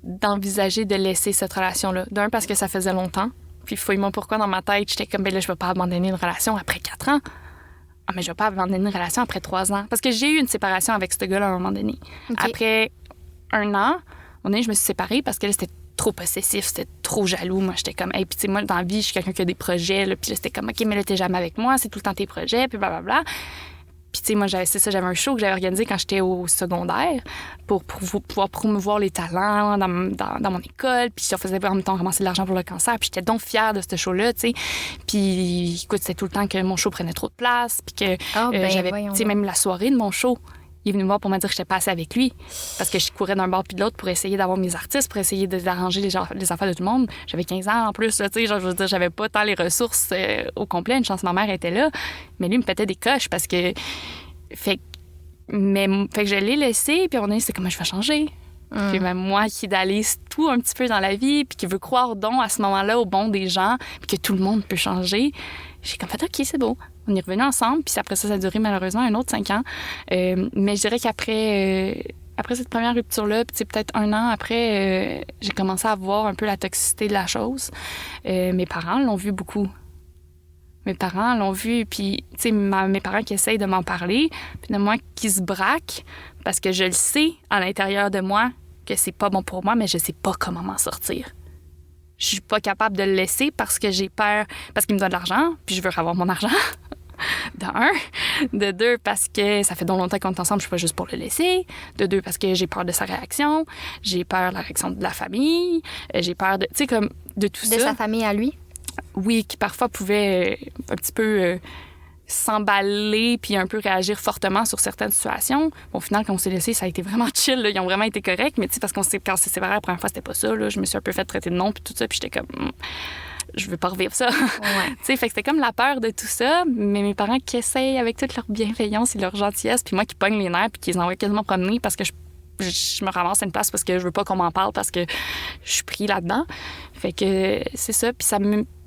d'envisager de laisser cette relation-là. D'un, parce que ça faisait longtemps. Puis fouille-moi pourquoi dans ma tête, j'étais comme, ben là, je vais pas abandonner une relation après 4 ans. Ah, mais je vais pas abandonner une relation après 3 ans. Parce que j'ai eu une séparation avec ce gars-là à un moment donné. Okay. Après 1 an, je me suis séparée parce que là, c'était trop possessif, c'était trop jaloux. Moi, j'étais comme, hey, puis tu sais, moi, dans la vie, je suis quelqu'un qui a des projets, là, puis là, c'était comme, OK, mais là, t'es jamais avec moi, c'est tout le temps tes projets, puis blablabla. Puis, tu sais, moi, j'avais un show que j'avais organisé quand j'étais au secondaire pour pouvoir promouvoir les talents dans mon école. Puis, je faisais en même temps ramasser de l'argent pour le cancer. Puis, j'étais donc fière de ce show-là, tu sais. Puis, écoute, c'était tout le temps que mon show prenait trop de place. Puis que j'avais, tu sais, même la soirée de mon show, il est venu me voir pour me dire que j'étais pas assez avec lui. Parce que je courais d'un bord puis de l'autre pour essayer d'avoir mes artistes, pour essayer d'arranger les affaires de tout le monde. J'avais 15 ans en plus, tu sais, genre, je veux dire, j'avais pas tant les ressources au complet. Une chance, ma mère était là. Mais lui, il me pétait des coches parce que... Fait que je l'ai laissé, puis on a dit, c'est comment je vais changer. Puis même moi qui idéalise tout un petit peu dans la vie, puis qui veut croire donc à ce moment-là au bon des gens, puis que tout le monde peut changer, j'ai comme fait, OK, c'est beau. On est revenus ensemble, puis après ça a duré malheureusement un autre 5 ans. Mais je dirais après cette première rupture-là, puis peut-être 1 an après, j'ai commencé à voir un peu la toxicité de la chose. Mes parents l'ont vu beaucoup. Mes parents l'ont vu, puis tu sais, mes parents qui essayent de m'en parler, puis de moi qui se braquent, parce que je le sais à l'intérieur de moi que c'est pas bon pour moi, mais je sais pas comment m'en sortir. Je suis pas capable de le laisser parce que j'ai peur, parce qu'il me donne de l'argent, puis je veux avoir mon argent. De 1. De 2, parce que ça fait donc longtemps qu'on est ensemble, je suis pas juste pour le laisser. De 2, parce que j'ai peur de sa réaction. J'ai peur de la réaction de la famille. J'ai peur de, tu sais, comme de tout ça. De sa famille à lui? Oui, qui parfois pouvait un petit peu s'emballer puis un peu réagir fortement sur certaines situations. Bon, au final, quand on s'est laissé, ça a été vraiment chill. Là. Ils ont vraiment été corrects, mais tu sais, parce quand on s'est séparés la première fois, c'était pas ça. Là. Je me suis un peu fait traiter de nom puis tout ça, puis j'étais comme... je veux pas revivre ça. Ouais. Tu sais, fait que c'était comme la peur de tout ça, mais mes parents qui essayent avec toute leur bienveillance et leur gentillesse, puis moi qui pogne les nerfs puis qui les envoie quasiment promener parce que je me ramasse à une place parce que je veux pas qu'on m'en parle parce que je suis pris là-dedans. Fait que c'est ça,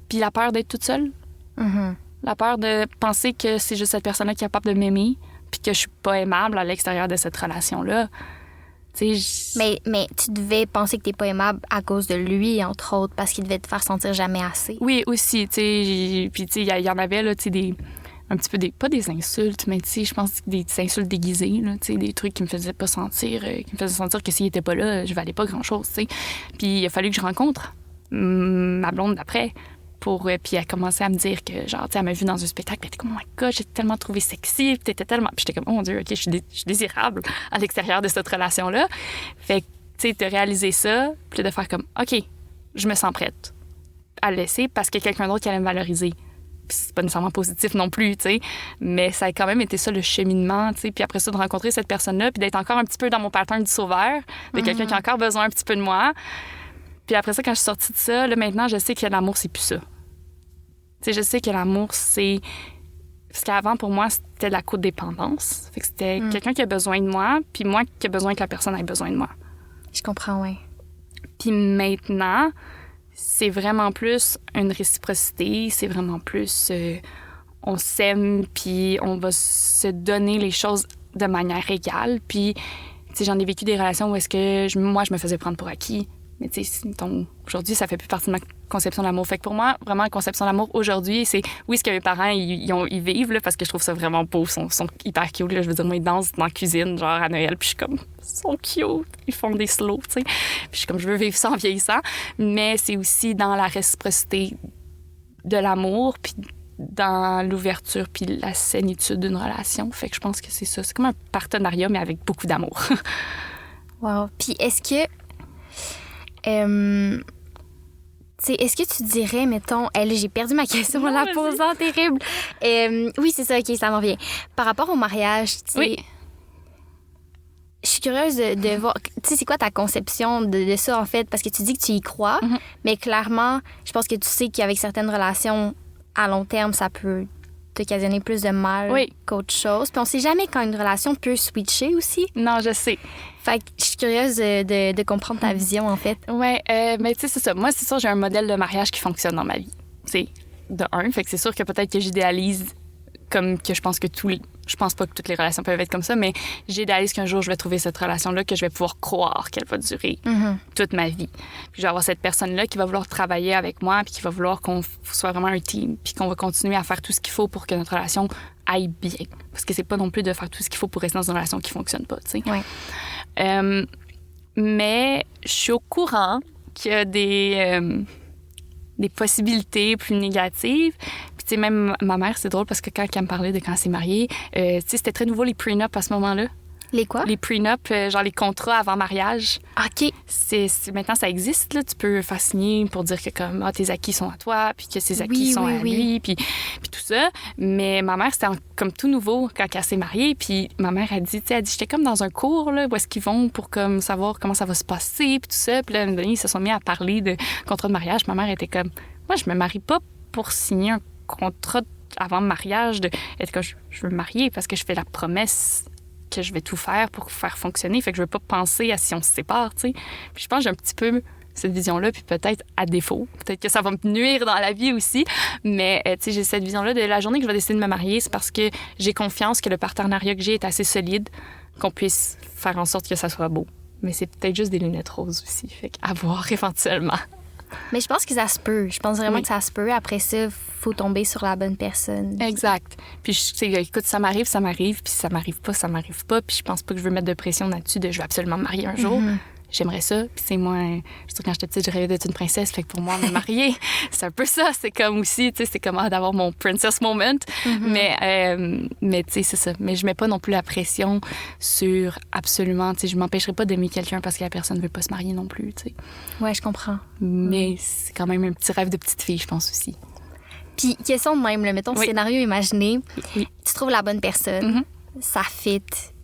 puis la peur d'être toute seule. Mm-hmm. La peur de penser que c'est juste cette personne-là qui est capable de m'aimer puis que je suis pas aimable à l'extérieur de cette relation-là. Mais tu devais penser que t'es pas aimable à cause de lui, entre autres, parce qu'il devait te faire sentir jamais assez. Oui, aussi, tu sais. Puis, tu sais, il y en avait, là, tu sais, un petit peu pas des insultes, mais tu sais, je pense des insultes déguisées, là, tu sais, des trucs qui me faisaient pas sentir, qui me faisaient sentir que s'il était pas là, je valais pas grand-chose, tu sais. Puis il a fallu que je rencontre ma blonde d'après. Puis elle a commencé à me dire que, genre, tu sais, elle m'a vue dans un spectacle, puis elle était comme, oh my God, j'ai tellement trouvé sexy, puis t'étais tellement. Puis j'étais comme, oh mon Dieu, OK, je suis désirable à l'extérieur de cette relation-là. Fait que, tu sais, de réaliser ça, puis de faire comme, OK, je me sens prête à le laisser parce qu'il y a quelqu'un d'autre qui allait me valoriser. Puis c'est pas nécessairement positif non plus, tu sais, mais ça a quand même été ça le cheminement, tu sais. Puis après ça, de rencontrer cette personne-là, puis d'être encore un petit peu dans mon pattern du sauveur, de quelqu'un qui a encore besoin un petit peu de moi. Puis après ça, quand je suis sortie de ça, là, maintenant, je sais que l'amour, c'est plus ça. Tu sais, je sais que l'amour, c'est... Parce qu'avant, pour moi, c'était de la codépendance. Fait que c'était quelqu'un qui a besoin de moi, puis moi qui a besoin que la personne ait besoin de moi. Je comprends, oui. Puis maintenant, c'est vraiment plus une réciprocité, c'est vraiment plus... on s'aime, puis on va se donner les choses de manière égale. Puis, tu sais, j'en ai vécu des relations où est-ce que moi, je me faisais prendre pour acquis. Mais tu sais, aujourd'hui, ça fait plus partie de ma conception de l'amour. Fait que pour moi, vraiment, la conception de l'amour aujourd'hui, c'est oui, ce que mes parents, ils vivent, là, parce que je trouve ça vraiment beau. Ils sont hyper cute, là. Je veux dire, moi, ils dansent dans la cuisine, genre à Noël, puis je suis comme, ils sont cute. Ils font des slows, tu sais. Puis je suis comme, je veux vivre ça en vieillissant. Mais c'est aussi dans la réciprocité de l'amour, puis dans l'ouverture, puis la sénitude d'une relation. Fait que je pense que c'est ça. C'est comme un partenariat, mais avec beaucoup d'amour. Wow. Puis est-ce que... est-ce que tu dirais, mettons, j'ai perdu ma question en la posant, terrible. Oui, c'est ça, OK, ça m'en vient. Par rapport au mariage, tu sais, oui. Je suis curieuse de voir, tu sais, c'est quoi ta conception de ça, en fait? Parce que tu dis que tu y crois, mais clairement, je pense que tu sais qu'avec certaines relations, à long terme, ça peut t'occasionner plus de mal qu'autre chose. Puis on sait jamais quand une relation peut switcher aussi. Non, je sais. Fait que je suis curieuse de comprendre ta vision, en fait. Ouais, mais tu sais, c'est ça. Moi, c'est sûr, j'ai un modèle de mariage qui fonctionne dans ma vie. C'est de un. Fait que c'est sûr que peut-être que j'idéalise comme que je pense que je pense pas que toutes les relations peuvent être comme ça, mais j'idéalise qu'un jour, je vais trouver cette relation-là que je vais pouvoir croire qu'elle va durer toute ma vie. Puis je vais avoir cette personne-là qui va vouloir travailler avec moi puis qui va vouloir qu'on soit vraiment un team puis qu'on va continuer à faire tout ce qu'il faut pour que notre relation aille bien. Parce que c'est pas non plus de faire tout ce qu'il faut pour rester dans une relation qui fonctionne pas, tu sais. Ouais. Mais je suis au courant qu'il y a des possibilités plus négatives. Puis, tu sais, même ma mère, c'est drôle parce que quand elle me parlait de quand elle s'est mariée, tu sais, c'était très nouveau les prenups à ce moment-là. Les quoi? Les prenups, genre les contrats avant mariage. OK. Maintenant, ça existe, là. Tu peux faire signer pour dire que comme, tes acquis sont à toi, puis que ses acquis sont à lui, puis tout ça. Mais ma mère, c'était comme tout nouveau quand elle s'est mariée. Puis ma mère a dit, j'étais comme dans un cours, là, où est-ce qu'ils vont pour comme savoir comment ça va se passer, puis tout ça. Puis là, ils se sont mis à parler de contrat de mariage. Ma mère était comme, moi, je me marie pas pour signer un contrat avant le mariage, je veux me marier parce que je fais la promesse que je vais tout faire pour faire fonctionner. Fait que je veux pas penser à si on se sépare, tu sais. Puis je pense que j'ai un petit peu cette vision-là, puis peut-être à défaut. Peut-être que ça va me nuire dans la vie aussi. Mais, tu sais, j'ai cette vision-là de la journée que je vais décider de me marier, c'est parce que j'ai confiance que le partenariat que j'ai est assez solide, qu'on puisse faire en sorte que ça soit beau. Mais c'est peut-être juste des lunettes roses aussi. Fait qu'à voir éventuellement. Mais je pense que ça se peut. Je pense vraiment que ça se peut. Après ça, faut tomber sur la bonne personne. Exact. Puis, tu sais, écoute, ça m'arrive. Puis ça m'arrive pas. Puis je pense pas que je veux mettre de pression là-dessus de je veux absolument me marier un jour. J'aimerais ça. Puis c'est moi, je sais, quand j'étais petite, je rêvais d'être une princesse. Fait que pour moi, me marier, c'est un peu ça. C'est comme aussi, tu sais, c'est comme d'avoir mon princess moment. Mais tu sais, c'est ça. Mais je mets pas non plus la pression sur absolument, tu sais, je m'empêcherai pas d'aimer quelqu'un parce que la personne veut pas se marier non plus, tu sais. Ouais, je comprends. Mais c'est quand même un petit rêve de petite fille, je pense aussi. Puis, question de même, là, mettons, scénario imaginé. Oui. Tu trouves la bonne personne, ça fit,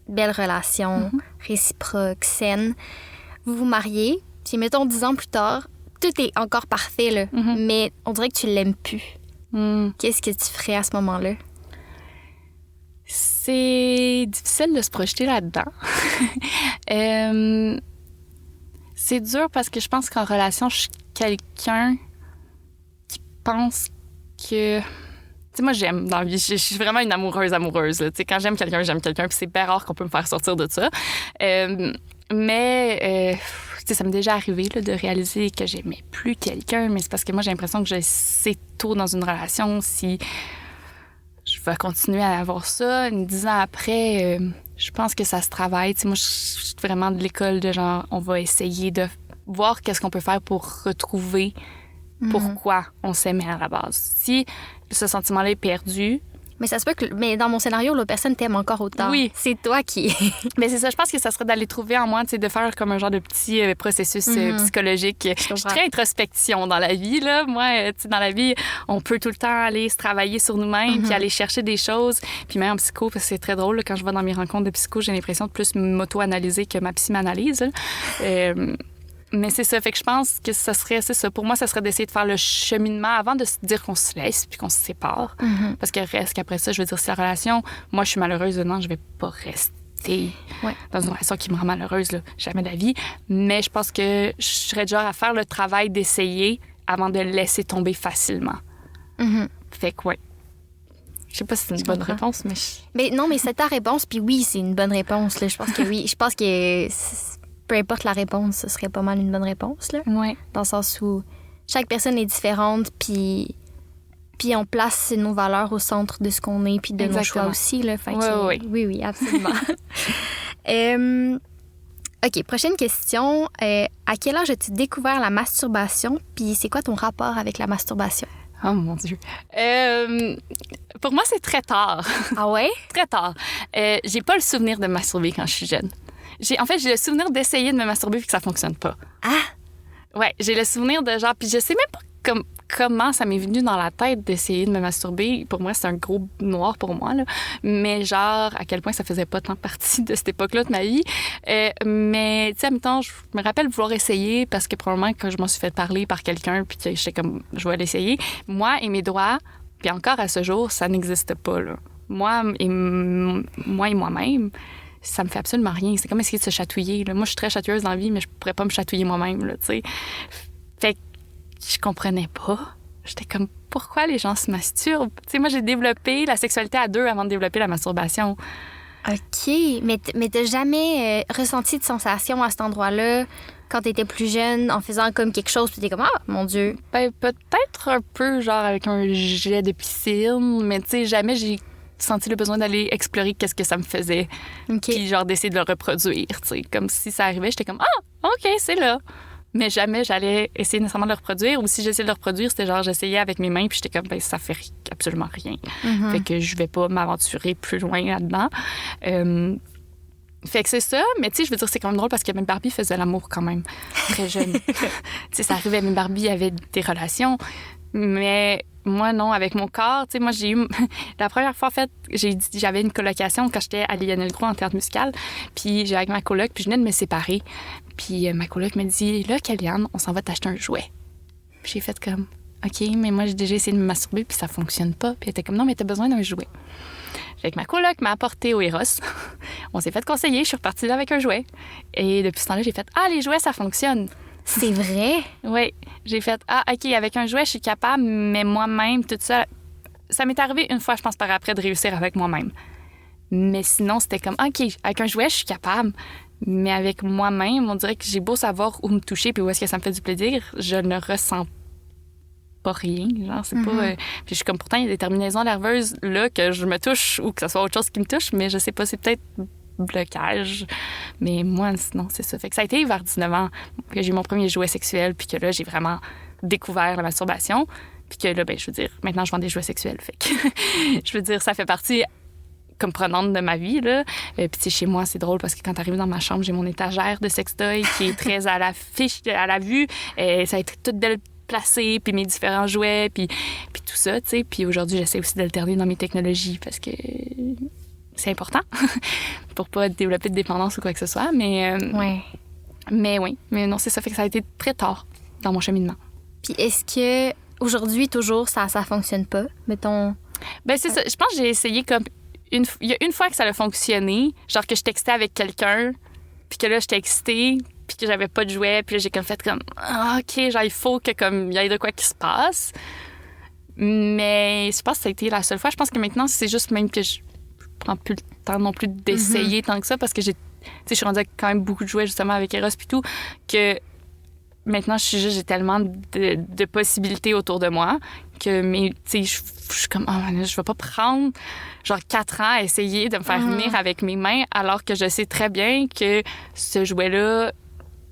belle relation, réciproque, saine. Vous vous mariez, puis mettons 10 ans plus tard, tout est encore parfait, là, mais on dirait que tu l'aimes plus. Qu'est-ce que tu ferais à ce moment-là? C'est difficile de se projeter là-dedans. C'est dur parce que je pense qu'en relation, je suis quelqu'un qui pense que... Tu sais, moi, j'aime dans la vie. Je suis vraiment une amoureuse. Là. Tu sais, quand j'aime quelqu'un, puis c'est bien rare qu'on peut me faire sortir de ça. Mais tu sais, ça m'est déjà arrivé là, de réaliser que j'aimais plus quelqu'un, mais c'est parce que moi, j'ai l'impression que je sais tôt dans une relation si je vais continuer à avoir ça. 10 ans après, je pense que ça se travaille. Tu sais, moi, je suis vraiment de l'école de genre, on va essayer de voir qu'est-ce qu'on peut faire pour retrouver pourquoi on s'aimait à la base. Si ce sentiment-là est perdu... Mais ça se peut que... Mais dans mon scénario, l'autre personne t'aime encore autant. Oui. C'est toi qui... Mais c'est ça, je pense que ça serait d'aller trouver en moi, tu sais, de faire comme un genre de petit processus psychologique. Je suis très introspection dans la vie, là. Moi, tu sais, dans la vie, on peut tout le temps aller se travailler sur nous-mêmes, puis aller chercher des choses. Puis même en psycho, parce que c'est très drôle, là, quand je vais dans mes rencontres de psycho, j'ai l'impression de plus m'auto-analyser que ma psy m'analyse. Mais c'est ça. Fait que je pense que ça serait, c'est ça. Pour moi, ça serait d'essayer de faire le cheminement avant de se dire qu'on se laisse puis qu'on se sépare. Parce que reste qu'après ça, je veux dire, si la relation, moi, je suis malheureuse dedans, je vais pas rester dans une relation qui me rend malheureuse, là. Jamais de la vie. Mais je pense que je serais du genre à faire le travail d'essayer avant de laisser tomber facilement. Fait que, ouais. Je sais pas si c'est une bonne réponse, mais... Mais non, mais c'est ta réponse, puis oui, c'est une bonne réponse, là. Je pense que oui. Je pense que... peu importe la réponse, ce serait pas mal une bonne réponse, là. Ouais. Dans le sens où chaque personne est différente, puis on place nos valeurs au centre de ce qu'on est, puis de nos choix aussi, là. Fait oui, absolument. OK, prochaine question. À quel âge as-tu découvert la masturbation, puis c'est quoi ton rapport avec la masturbation? Oh mon Dieu. Pour moi, c'est très tard. Ah ouais? Très tard. J'ai pas le souvenir de me masturber quand je suis jeune. J'ai le souvenir d'essayer de me masturber puis que ça fonctionne pas. Ah! Ouais, j'ai le souvenir de genre... Puis je sais même pas comment ça m'est venu dans la tête d'essayer de me masturber. Pour moi, c'est un gros noir pour moi, là. Mais genre, à quel point ça faisait pas tant partie de cette époque-là de ma vie. Mais, tu sais, en même temps, je me rappelle vouloir essayer parce que probablement que je m'en suis fait parler par quelqu'un puis que j'étais comme, je vais l'essayer. Moi et mes doigts, puis encore à ce jour, ça n'existe pas, là. Moi et moi-même... ça me fait absolument rien. C'est comme essayer de se chatouiller. Là. Moi, je suis très chatouilleuse dans la vie, mais je pourrais pas me chatouiller moi-même, là, tu sais. Fait que je comprenais pas. J'étais comme, pourquoi les gens se masturbent? Tu sais, moi, j'ai développé la sexualité à 2 avant de développer la masturbation. OK. Mais t'as jamais ressenti de sensation à cet endroit-là quand t'étais plus jeune en faisant comme quelque chose puis t'es comme, ah, mon Dieu. Ben, peut-être un peu, genre, avec un jet de piscine, mais tu sais, jamais j'ai senti le besoin d'aller explorer qu'est-ce que ça me faisait. Okay. Puis genre d'essayer de le reproduire, tu sais. Comme si ça arrivait, j'étais comme, ah, OK, c'est là. mais jamais j'allais essayer nécessairement de le reproduire. Ou si j'essayais de le reproduire, c'était genre j'essayais avec mes mains, puis j'étais comme, ben ça fait absolument rien. Fait que je vais pas m'aventurer plus loin là-dedans. Fait que c'est ça, mais tu sais, je veux dire, c'est quand même drôle parce que même Barbie faisait l'amour quand même, très jeune. Tu sais, ça arrivait, même Barbie avait des relations, mais moi, non, avec mon corps, tu sais, moi, j'ai eu... La première fois, en fait, j'avais une colocation quand j'étais à Lionel Gros en théâtre musical, puis j'étais avec ma coloc, puis je venais de me séparer. Puis ma coloc me dit, là, Kellyanne, on s'en va t'acheter un jouet. Puis j'ai fait comme, OK, mais moi, j'ai déjà essayé de me masturber, puis ça fonctionne pas. Puis elle était comme, non, mais t'as besoin d'un jouet. Fait que ma coloc m'a apporté au Eros. On s'est fait conseiller, je suis repartie là avec un jouet. Et depuis ce temps-là, j'ai fait, ah, les jouets, ça fonctionne. C'est vrai? Oui, j'ai fait, ah, OK, avec un jouet, je suis capable, mais moi-même, tout ça, ça m'est arrivé une fois, je pense, par après, de réussir avec moi-même. Mais sinon, c'était comme, OK, avec un jouet, je suis capable, mais avec moi-même, on dirait que j'ai beau savoir où me toucher puis où est-ce que ça me fait du plaisir, je ne ressens pas rien, genre, c'est pas... puis je suis comme, pourtant, il y a des terminaisons nerveuses, là, que je me touche ou que ce soit autre chose qui me touche, mais je sais pas, c'est peut-être blocage. Mais moi, sinon, c'est ça. Fait que ça a été vers 19 ans que j'ai eu mon premier jouet sexuel, puis que là, j'ai vraiment découvert la masturbation, puis que là, ben, je veux dire, maintenant, je vends des jouets sexuels. Fait que, je veux dire, ça fait partie comme prenante de ma vie, là. Puis, tu sais, chez moi, c'est drôle parce que quand t'arrives dans ma chambre, j'ai mon étagère de sextoy qui est très à la vue. Ça a été toute belle placée, puis mes différents jouets, puis tout ça, tu sais. Puis aujourd'hui, j'essaie aussi d'alterner dans mes technologies parce que c'est important pour pas développer de dépendance ou quoi que ce soit. Mais oui. Mais non, c'est ça. Fait que ça a été très tard dans mon cheminement. Puis est-ce que aujourd'hui, toujours, ça fonctionne pas? Mettons... Ben c'est ça. Je pense que j'ai essayé comme... Il y a une fois que ça a fonctionné, genre que je textais avec quelqu'un, puis que là, j'étais excitée, puis que j'avais pas de jouet, puis là, j'ai comme fait comme, ah, OK, genre, il faut que comme il y ait de quoi qui se passe. Mais je pense que ça a été la seule fois. Je pense que maintenant, c'est juste même que je prends plus le temps non plus d'essayer tant que ça, parce que je suis rendue avec quand même beaucoup de jouets, justement, avec Eros puis tout, que maintenant, j'ai tellement de possibilités autour de moi que je suis comme, oh, je vais pas prendre genre 4 ans à essayer de me faire venir avec mes mains, alors que je sais très bien que ce jouet-là,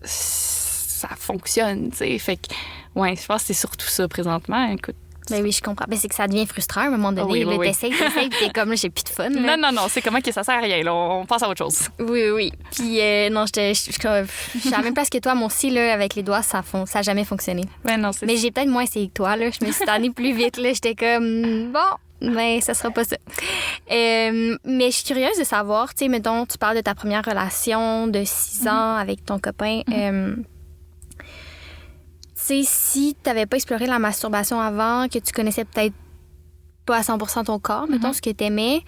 ça fonctionne, tu sais. Fait que, ouais, je pense que c'est surtout ça présentement. Écoute. Ben oui, je comprends. Ben c'est que ça devient frustrant à un moment donné. Oui. T'essayes, puis t'es comme, là, j'ai plus de fun. Là. Non, c'est comment que ça sert à rien. Là, on passe à autre chose. Oui. Puis non, je suis à la même place que toi. Moi aussi, là, avec les doigts, ça a jamais fonctionné. Ben non, c'est... Mais j'ai peut-être moins essayé que toi. Là. Je me suis tannée plus vite. Là. J'étais comme, bon, mais ça sera pas ça. Mais je suis curieuse de savoir, tu sais, mettons, tu parles de ta première relation de 6 ans avec ton copain. Tu sais, si tu n'avais pas exploré la masturbation avant, que tu connaissais peut-être pas à 100% ton corps, mettons, ce que tu aimais,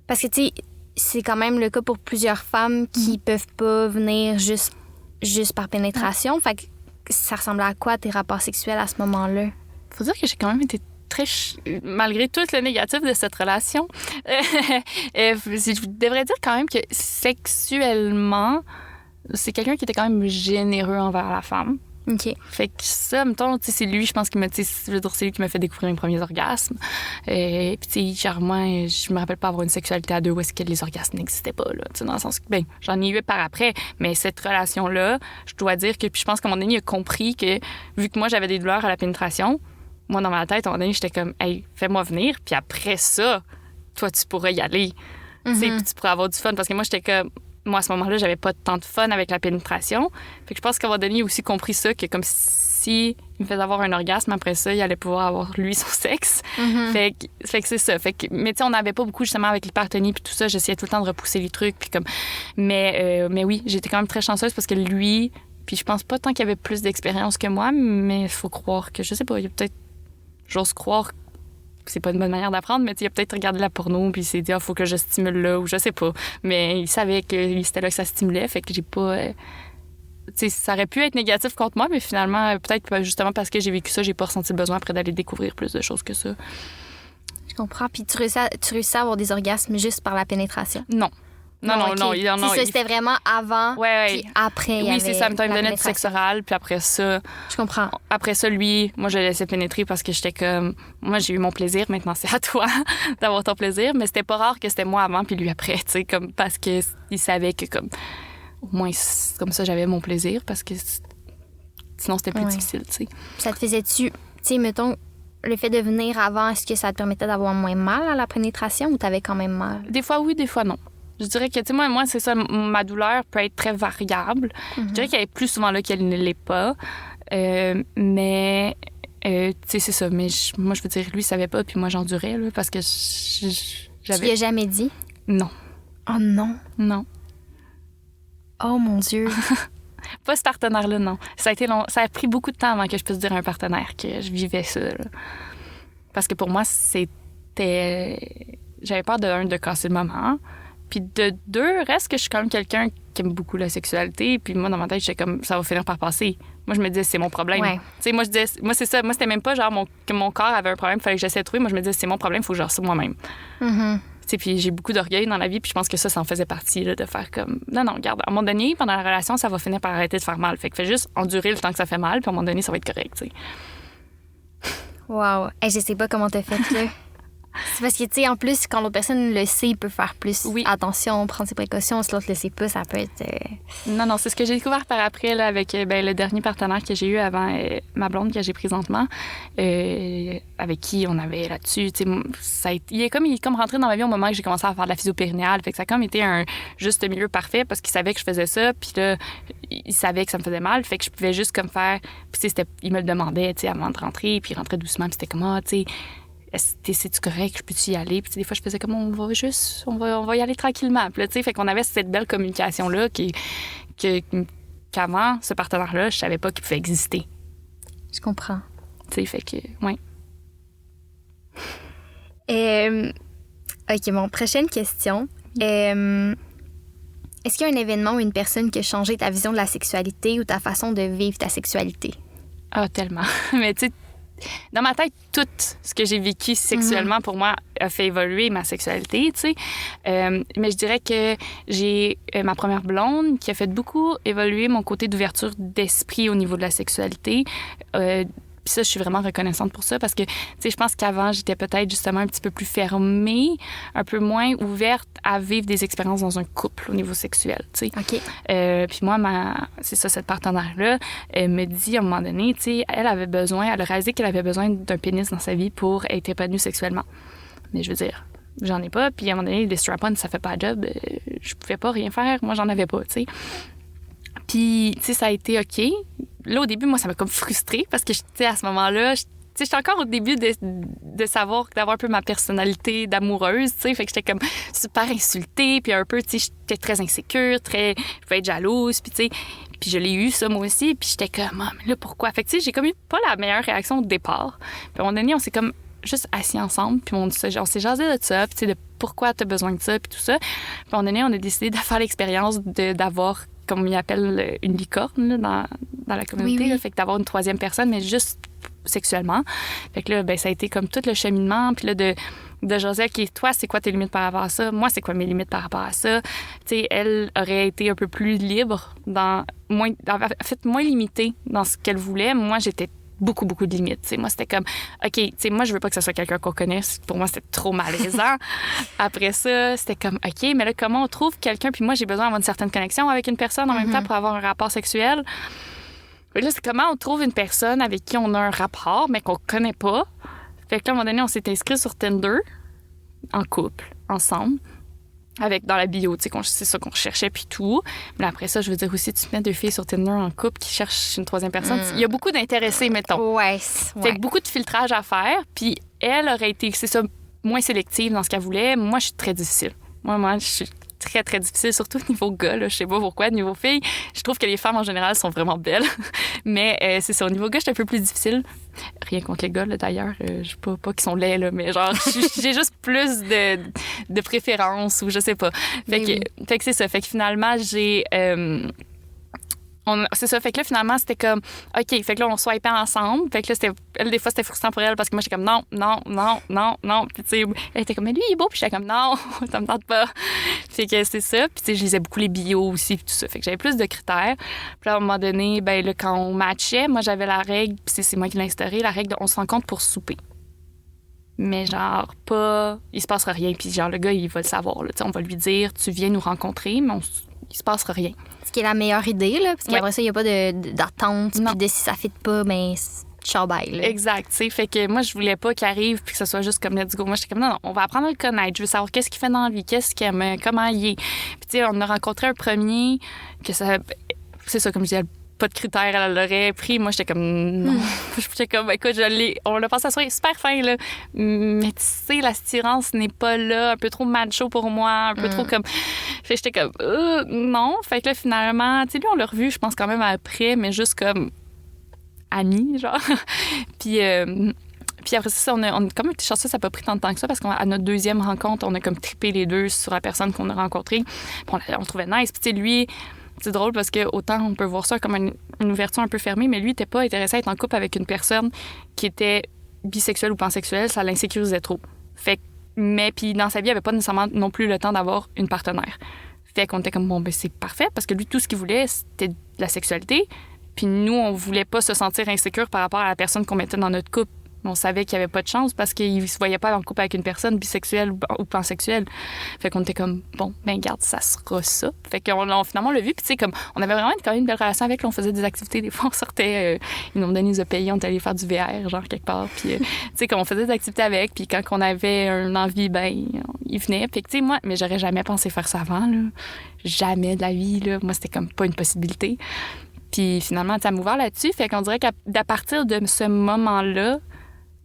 parce que, tu sais, c'est quand même le cas pour plusieurs femmes qui peuvent pas venir juste par pénétration. Fait que ça ressemblait à quoi tes rapports sexuels à ce moment-là? Faut dire que j'ai quand même été très... Malgré tout le négatif de cette relation, je devrais dire quand même que sexuellement, c'est quelqu'un qui était quand même généreux envers la femme. OK. Fait que ça, mettons, tu sais, c'est lui, je pense, c'est lui qui m'a fait découvrir mes premiers orgasmes. Puis, tu sais, genre, moi, je me rappelle pas avoir une sexualité à deux où est-ce que les orgasmes n'existaient pas, là. Tu sais, dans le sens que, ben, j'en ai eu par après, mais cette relation-là, je dois dire que, puis je pense qu'à un moment donné, il a compris que, vu que moi, j'avais des douleurs à la pénétration, moi, dans ma tête, à un moment donné, j'étais comme, hey, fais-moi venir, puis après ça, toi, tu pourras y aller. Tu sais, puis tu pourras avoir du fun. Parce que moi, j'étais comme, moi, à ce moment-là, j'avais pas tant de fun avec la pénétration. Fait que je pense qu'à un moment donné, il a aussi compris ça, que comme si il me faisait avoir un orgasme, après ça, il allait pouvoir avoir, lui, son sexe. Fait que c'est ça. Fait que, mais tu sais, on n'avait pas beaucoup, justement, avec l'hypertonie puis tout ça. J'essayais tout le temps de repousser les trucs. Puis comme... mais oui, j'étais quand même très chanceuse parce que lui... Puis je pense pas tant qu'il avait plus d'expérience que moi, mais il faut croire que... Je sais pas, il y a peut-être... J'ose croire c'est pas une bonne manière d'apprendre, mais il a peut-être regardé la porno puis il s'est dit faut que je stimule là, ou je sais pas. Mais il savait que c'était là que ça stimulait, fait que j'ai pas... ça aurait pu être négatif contre moi, mais finalement, peut-être justement parce que j'ai vécu ça, j'ai pas ressenti le besoin après d'aller découvrir plus de choses que ça. Je comprends. Puis tu réussis à avoir des orgasmes juste par la pénétration? Non. Non. C'était vraiment avant, puis après. Oui, c'est ça. Il me donnait du sexe oral, puis après ça... Je comprends. Après ça, lui, moi, je le laissais pénétrer parce que j'étais comme... Moi, j'ai eu mon plaisir, maintenant, c'est à toi d'avoir ton plaisir. Mais c'était pas rare que c'était moi avant, puis lui après, tu sais, comme parce qu'il savait que, comme... Au moins, comme ça, j'avais mon plaisir, parce que... sinon c'était plus difficile, tu sais. Ça te faisait-tu, tu sais, mettons, le fait de venir avant, est-ce que ça te permettait d'avoir moins mal à la pénétration ou t'avais quand même mal? Des fois oui, des fois non. Je dirais que, tu sais, moi c'est ça, ma douleur peut être très variable. Je dirais qu'elle est plus souvent là qu'elle ne l'est pas. Mais, tu sais, c'est ça. Mais moi, je veux dire, lui, il savait pas, puis moi, j'endurais, là, parce que j'avais... Tu lui as jamais dit? Non. Oh non? Non. Oh mon Dieu! Pas ce partenaire-là, non. Ça a pris beaucoup de temps avant que je puisse dire à un partenaire que je vivais ça, là. Parce que pour moi, c'était... J'avais peur de casser le moment. Puis de deux, reste que je suis quand même quelqu'un qui aime beaucoup la sexualité. Puis moi, dans ma tête, j'étais comme, ça va finir par passer. Moi, je me disais, c'est mon problème. Ouais. Tu sais, moi, je disais, moi, c'est ça. Moi, c'était même pas genre que mon corps avait un problème, il fallait que j'essaie de trouver. Moi, je me disais, c'est mon problème, il faut que je reçoive moi-même. Tu sais, puis j'ai beaucoup d'orgueil dans la vie, puis je pense que ça en faisait partie, là, de faire comme, non, regarde, à un moment donné, pendant la relation, ça va finir par arrêter de faire mal. Fait que fais juste endurer le temps que ça fait mal, puis à un moment donné, ça va être correct, tu sais. Wow. Hey, je sais pas comment t'as fait, là. C'est parce que, tu sais, en plus, quand l'autre personne le sait, il peut faire plus attention, prendre ses précautions. Si l'autre le sait pas, ça peut être... Non, c'est ce que j'ai découvert par après, là, avec le dernier partenaire que j'ai eu avant ma blonde que j'ai présentement, avec qui on avait là-dessus. Tu sais, il est comme rentré dans ma vie au moment que j'ai commencé à faire de la physio-périnéale. Fait que ça a comme été un juste milieu parfait parce qu'il savait que je faisais ça, puis là, il savait que ça me faisait mal. Fait que je pouvais juste comme faire... Puis, tu sais, il me le demandait, tu sais, avant de rentrer, puis il rentrait doucement, puis c'était comme, tu sais... C'est-tu correct? Je peux-tu y aller? Puis des fois, je faisais comme, on va y aller tranquillement. Puis là, tu sais, fait qu'on avait cette belle communication-là qu'avant, ce partenaire-là, je savais pas qu'il pouvait exister. Je comprends. Tu sais, fait que, ouais. OK, bon, prochaine question. Est-ce qu'il y a un événement ou une personne qui a changé ta vision de la sexualité ou ta façon de vivre ta sexualité? Ah, tellement. Mais tu sais, dans ma tête, tout ce que j'ai vécu sexuellement, pour moi, a fait évoluer ma sexualité, tu sais. Mais je dirais que j'ai ma première blonde qui a fait beaucoup évoluer mon côté d'ouverture d'esprit au niveau de la sexualité. Puis ça, je suis vraiment reconnaissante pour ça parce que, tu sais, je pense qu'avant, j'étais peut-être justement un petit peu plus fermée, un peu moins ouverte à vivre des expériences dans un couple au niveau sexuel, tu sais. OK. Puis moi, c'est ça, cette partenaire-là, elle me dit à un moment donné, tu sais, elle a réalisé qu'elle avait besoin d'un pénis dans sa vie pour être épanouie sexuellement. Mais je veux dire, j'en ai pas. Puis à un moment donné, les strap-on, ça fait pas de job. Je pouvais pas rien faire. Moi, j'en avais pas, tu sais. Puis, tu sais, ça a été OK. Là, au début, moi, ça m'a comme frustrée parce que, tu sais, à ce moment-là, j'étais encore au début de savoir, d'avoir un peu ma personnalité d'amoureuse, tu sais. Fait que j'étais comme super insultée, puis un peu, tu sais, j'étais très insécure, je pouvais être jalouse, puis tu sais. Puis je l'ai eu, ça, moi aussi. Puis j'étais comme, ah, mais là, pourquoi? Fait que, tu sais, j'ai comme eu pas la meilleure réaction au départ. Puis à un moment donné, on s'est comme juste assis ensemble, puis on s'est jasé de ça, puis tu sais, de pourquoi t'as besoin de ça, puis tout ça. Puis à un moment donné, on a décidé de faire l'expérience d'avoir, comme ils appellent, une licorne là, dans la communauté. Oui. Là, fait que d'avoir une troisième personne, mais juste sexuellement. Fait que là, ben, ça a été comme tout le cheminement. Puis là, de jaser, OK, toi, c'est quoi tes limites par rapport à ça? Moi, c'est quoi mes limites par rapport à ça? Tu sais, elle aurait été un peu plus libre, moins limitée dans ce qu'elle voulait. Moi, j'étais beaucoup de limites. T'sais, moi, c'était comme, OK, t'sais, moi, je veux pas que ce soit quelqu'un qu'on connaisse. Pour moi, c'était trop malaisant. Après ça, c'était comme, OK, mais là, comment on trouve quelqu'un? Puis moi, j'ai besoin d'avoir une certaine connexion avec une personne en même temps pour avoir un rapport sexuel. Puis là, c'est comment on trouve une personne avec qui on a un rapport, mais qu'on connaît pas. Fait que là, à un moment donné, on s'est inscrit sur Tinder, en couple, ensemble. Avec dans la bio, tu sais, c'est ça qu'on cherchait puis tout. Mais après ça, je veux dire aussi, tu mets deux filles sur Tinder en couple qui cherchent une troisième personne. Il y a beaucoup d'intéressés, mettons. Ouais. Fait que beaucoup de filtrage à faire. Puis elle aurait été, c'est ça, moins sélective dans ce qu'elle voulait. Moi, je suis très difficile. Moi, je suis très difficile, surtout au niveau gars, là. Je sais pas pourquoi. Au niveau filles, je trouve que les femmes, en général, sont vraiment belles. Mais c'est ça, au niveau gars, je suis un peu plus difficile. Rien contre les gars, là, d'ailleurs. Je sais pas qu'ils sont laids, là, mais genre, j'ai juste plus de préférence ou je sais pas. Fait que c'est ça. Fait que finalement, c'est ça. Fait que là, finalement, c'était comme, OK, fait que là, on swipait ensemble. Fait que là, des fois, c'était frustrant pour elle parce que moi, j'étais comme, non. Puis, tu sais, elle était comme, mais lui, il est beau. Puis, j'étais comme, non, ça me tente pas. Fait que c'est ça. Puis, tu sais, je lisais beaucoup les bios aussi, puis tout ça. Fait que j'avais plus de critères. Puis, là, à un moment donné, ben là, quand on matchait, moi, j'avais la règle, puis c'est moi qui l'ai instaurée, la règle de on se rencontre pour souper. Mais genre, pas, il se passera rien. Puis, genre, le gars, il va le savoir, là. Tu sais, on va lui dire, tu viens nous rencontrer, mais il se passera rien. Ce qui est la meilleure idée, là, parce qu'après ça, il n'y a pas d'attente, puis de si ça ne fit pas, ben ciao, bye. Là. Exact, tu sais. Fait que moi, je voulais pas qu'il arrive puis que ce soit juste comme let's go. Moi, j'étais comme non, on va apprendre à le connaître. Je veux savoir qu'est-ce qu'il fait dans la vie, qu'est-ce qu'il aime, comment il est. Puis, tu sais, on a rencontré un premier que ça. C'est ça, comme je disais, pas de critères, elle l'aurait pris. Moi, j'étais comme non. J'étais comme écoute, on l'a passé à soirée super fin, là. Mais tu sais, l'attirance n'est pas là, un peu trop macho pour moi, un peu trop comme. Fait que j'étais comme non. Fait que là, finalement, tu sais, lui, on l'a revu, je pense, quand même après, mais juste comme. Amis, genre. puis après ça, on a comme été chanceux, ça n'a pas pris tant de temps que ça parce qu'à notre deuxième rencontre, on a comme trippé les deux sur la personne qu'on a rencontrée. Puis on le trouvait nice. Puis tu sais, lui, c'est drôle parce que autant on peut voir ça comme une ouverture un peu fermée, mais lui, il n'était pas intéressé à être en couple avec une personne qui était bisexuelle ou pansexuelle. Ça l'insécurisait trop. Mais puis dans sa vie, il n'avait pas nécessairement non plus le temps d'avoir une partenaire. Fait qu'on était comme, bon, ben c'est parfait parce que lui, tout ce qu'il voulait, c'était de la sexualité. Puis nous, on voulait pas se sentir insécure par rapport à la personne qu'on mettait dans notre couple. On savait qu'il y avait pas de chance parce qu'il se voyait pas en couple avec une personne bisexuelle ou pansexuelle. Fait qu'on était comme, bon, ben garde, ça sera ça. Fait qu'on finalement, on l'a vu. Puis tu sais, comme, on avait vraiment quand même une belle relation avec. Là, on faisait des activités. Des fois, on sortait, ils nous donnaient, ils nous payaient, on était allés faire du VR, genre quelque part. Puis tu sais, comme on faisait des activités avec. Puis quand on avait une envie, ben, il venait. Puis tu sais, moi, mais j'aurais jamais pensé faire ça avant, là. Jamais de la vie, là. Moi, c'était comme pas une possibilité. Puis finalement, ça m'a ouvert là-dessus. Fait qu'on dirait qu'à partir de ce moment-là,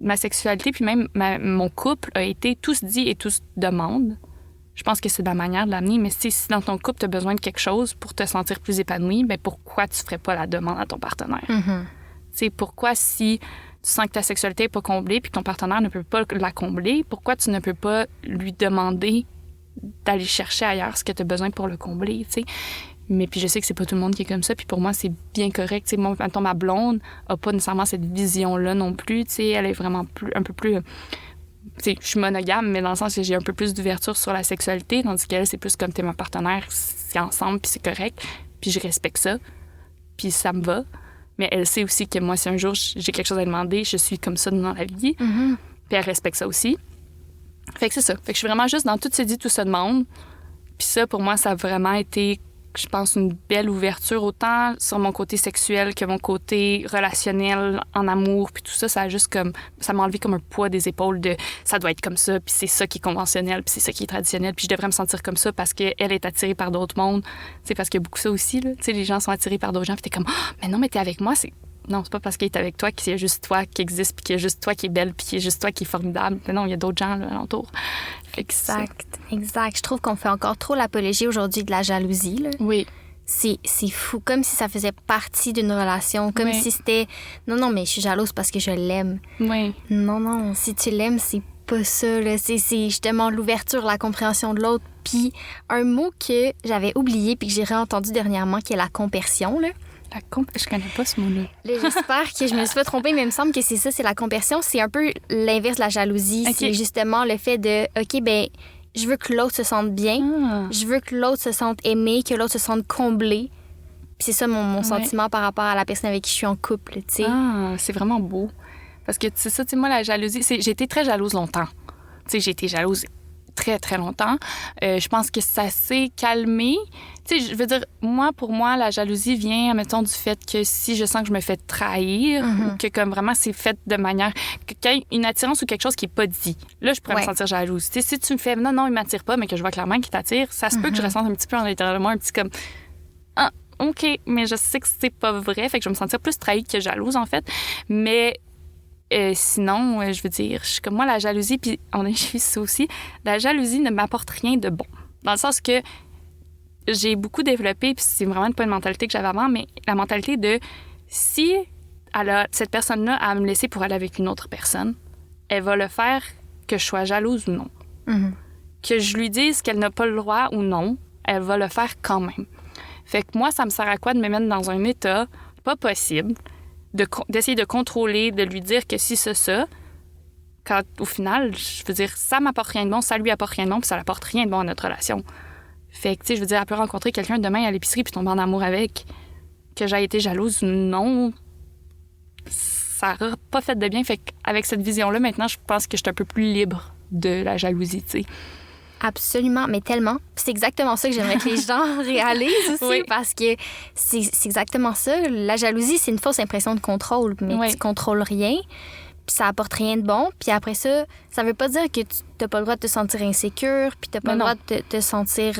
ma sexualité puis même mon couple a été tous dit et tous demande. Je pense que c'est la manière de l'amener. Mais si dans ton couple, tu as besoin de quelque chose pour te sentir plus épanoui, bien pourquoi tu ferais pas la demande à ton partenaire? Tu sais, pourquoi si tu sens que ta sexualité n'est pas comblée puis que ton partenaire ne peut pas la combler, pourquoi tu ne peux pas lui demander d'aller chercher ailleurs ce que tu as besoin pour le combler, tu sais? Mais puis je sais que c'est pas tout le monde qui est comme ça. Puis pour moi, c'est bien correct. T'sais, moi, mettons, ma blonde a pas nécessairement cette vision-là non plus. T'sais, elle est vraiment un peu plus... Je suis monogame, mais dans le sens que j'ai un peu plus d'ouverture sur la sexualité, tandis qu'elle, c'est plus comme t'es ma partenaire, c'est ensemble, puis c'est correct. Puis je respecte ça. Puis ça me va. Mais elle sait aussi que moi, si un jour j'ai quelque chose à demander, je suis comme ça dans la vie. Puis elle respecte ça aussi. Fait que c'est ça. Fait que je suis vraiment juste dans tout se dit, tout se demande. Puis ça, pour moi, ça a vraiment été... je pense, une belle ouverture, autant sur mon côté sexuel que mon côté relationnel, en amour, puis tout ça, ça a juste comme... ça m'a enlevé comme un poids des épaules de ça doit être comme ça, puis c'est ça qui est conventionnel, puis c'est ça qui est traditionnel, puis je devrais me sentir comme ça parce qu'elle est attirée par d'autres mondes. Tu sais, parce qu'il y a beaucoup ça aussi, là. Tu sais, les gens sont attirés par d'autres gens, puis t'es comme « mais non, mais t'es avec moi, c'est... » Non, c'est pas parce qu'il est avec toi qu'il y a juste toi qui existe, puis qu'il y a juste toi qui est belle, puis qu'il y a juste toi qui est formidable. Mais non, il y a d'autres gens là, alentour. Exact. Je trouve qu'on fait encore trop l'apologie aujourd'hui de la jalousie. Là. Oui. C'est fou, comme si ça faisait partie d'une relation, comme si c'était... Non, mais je suis jalouse parce que je l'aime. Oui. Non, si tu l'aimes, c'est pas ça. Là. C'est justement l'ouverture, la compréhension de l'autre. Puis un mot que j'avais oublié puis que j'ai réentendu dernièrement, qui est la compersion, là. Je connais pas ce mot-là. J'espère que je me suis pas trompée, mais il me semble que c'est ça, c'est la compersion. C'est un peu l'inverse de la jalousie. Okay. C'est justement le fait de, OK, ben je veux que l'autre se sente bien. Je veux que l'autre se sente aimé, que l'autre se sente comblé. Puis c'est ça mon sentiment par rapport à la personne avec qui je suis en couple, tu sais. Ah, c'est vraiment beau. Parce que, c'est ça, tu sais, moi, la jalousie, j'ai été très jalouse longtemps. Tu sais, j'ai été jalouse très, très longtemps. Je pense que ça s'est calmé. Tu sais, je veux dire, pour moi, la jalousie vient, mettons, du fait que si je sens que je me fais trahir ou que comme vraiment c'est fait de manière... qu'il y a une attirance ou quelque chose qui n'est pas dit, là, je pourrais me sentir jalouse. Tu sais, si tu me fais « non, il m'attire pas », mais que je vois clairement qu'il t'attire, ça se peut que je ressente un petit peu en l'intérieur de moi, un petit comme « ah, OK, mais je sais que c'est pas vrai », fait que je vais me sentir plus trahie que jalouse, en fait. Mais... sinon, je veux dire, je suis comme moi, la jalousie, puis on a vu ça aussi, la jalousie ne m'apporte rien de bon. Dans le sens que j'ai beaucoup développé, puis c'est vraiment pas une mentalité que j'avais avant, mais la mentalité de si cette personne-là a à me laisser pour aller avec une autre personne, elle va le faire que je sois jalouse ou non. Que je lui dise qu'elle n'a pas le droit ou non, elle va le faire quand même. Fait que moi, ça me sert à quoi de me mettre dans un état pas possible, d'essayer de contrôler, de lui dire que si c'est ça, quand au final, je veux dire, ça m'apporte rien de bon, ça lui apporte rien de bon, puis ça n'apporte rien de bon à notre relation. Fait que, tu sais, je veux dire, elle peut rencontrer quelqu'un demain à l'épicerie puis tomber en amour avec. Que j'ai été jalouse, non. Ça n'a pas fait de bien. Fait qu'avec cette vision-là, maintenant, je pense que je suis un peu plus libre de la jalousie, tu sais. Absolument, mais tellement. C'est exactement ça que j'aimerais que les gens réalisent aussi, Oui. parce que c'est exactement ça. La jalousie, c'est une fausse impression de contrôle, mais Oui. tu contrôles rien, puis ça apporte rien de bon. Puis après ça veut pas dire que tu n'as pas le droit de te sentir insécure, puis tu n'as pas Mais le non. droit de te sentir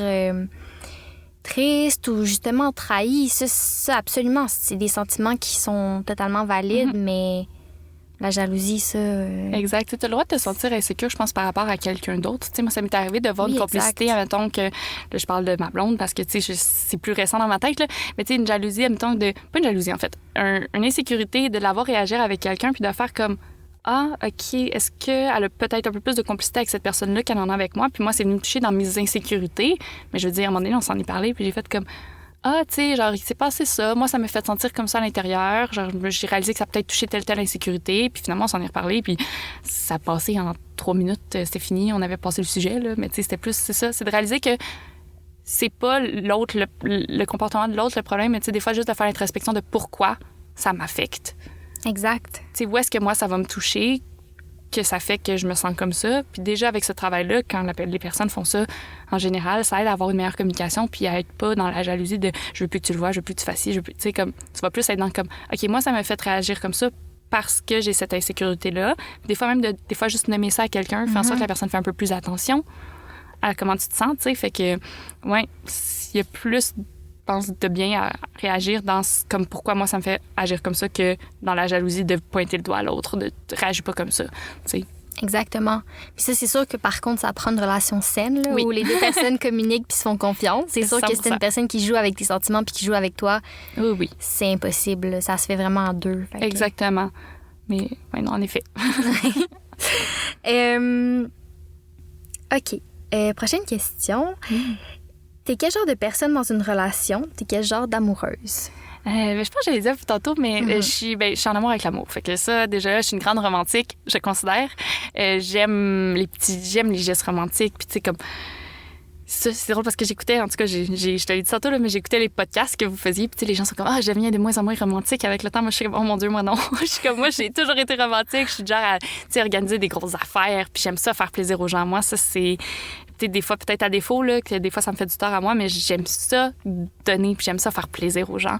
triste ou justement trahi. Ça, absolument, c'est des sentiments qui sont totalement valides, mais la jalousie, ça... Exact. Tu as le droit de te sentir insécure, je pense, par rapport à quelqu'un d'autre. Tu sais, moi, ça m'est arrivé de voir Oui, une complicité, exact. admettons que... Là, je parle de ma blonde parce que, tu sais, c'est plus récent dans ma tête, là. Mais tu sais, une jalousie, admettons de... Pas une jalousie, en fait. Une insécurité de l'avoir réagir avec quelqu'un puis de faire comme... Ah, OK, est-ce qu'elle a peut-être un peu plus de complicité avec cette personne-là qu'elle en a avec moi? Puis moi, c'est venu me toucher dans mes insécurités. Mais je veux dire, à un moment donné, on s'en est parlé, puis j'ai fait comme... Ah, tu sais, genre, il s'est passé ça. Moi, ça m'a fait sentir comme ça à l'intérieur. Genre, j'ai réalisé que ça a peut-être touché telle insécurité. Puis finalement, on s'en est reparlé. Puis ça a passé en 3 minutes. C'était fini. On avait passé le sujet, là. Mais tu sais, c'était plus, c'est ça. C'est de réaliser que c'est pas l'autre, le comportement de l'autre, le problème. Mais tu sais, des fois, juste de faire l'introspection de pourquoi ça m'affecte. Exact. Tu sais, où est-ce que moi, ça va me toucher, que ça fait que je me sens comme ça. Puis déjà, avec ce travail-là, quand les personnes font ça, en général, ça aide à avoir une meilleure communication puis à être pas dans la jalousie de « je veux plus que tu le vois, je veux plus que tu fasses ci, je veux plus... » Tu sais, comme, tu vas plus être dans comme « OK, moi, ça m'a fait réagir comme ça parce que j'ai cette insécurité-là. » Des fois, même, des fois, juste nommer ça à quelqu'un, faire en sorte que la personne fait un peu plus attention à comment tu te sens, tu sais. Fait que, ouais, il y a plus... Je pense de bien à réagir dans comme pourquoi moi ça me fait agir comme ça que dans la jalousie de pointer le doigt à l'autre, de réagir pas comme ça, tu sais. Exactement. Puis ça, c'est sûr que par contre, ça prend une relation saine, là, Oui. où les deux personnes communiquent puis se font confiance. C'est sûr que 100%. c'est une personne qui joue avec tes sentiments puis qui joue avec toi. Oui, oui. C'est impossible. Ça se fait vraiment à deux. Fait que- Exactement. Mais, oui, non, en effet. OK. Prochaine question. T'es quel genre de personne dans une relation? T'es quel genre d'amoureuse? Je pense que j'allais dire tantôt, mais je suis en amour avec l'amour. Fait que ça, déjà, je suis une grande romantique, je considère. J'aime les gestes romantiques. Puis tu sais, comme... Ça, c'est drôle parce que j'écoutais, en tout cas, je te l'ai dit tantôt, là, mais j'écoutais les podcasts que vous faisiez. Puis tu sais, les gens sont comme « Ah, je deviens de moins en moins romantique avec le temps. » Moi, je suis comme « Oh mon Dieu, moi non. » Je suis comme « Moi, j'ai toujours été romantique. Je suis du genre à, tu sais, organiser des grosses affaires. Puis j'aime ça faire plaisir aux gens. Moi, ça, c'est... Des fois, peut-être à défaut, là, que des fois, ça me fait du tort à moi, mais j'aime ça donner, puis j'aime ça faire plaisir aux gens.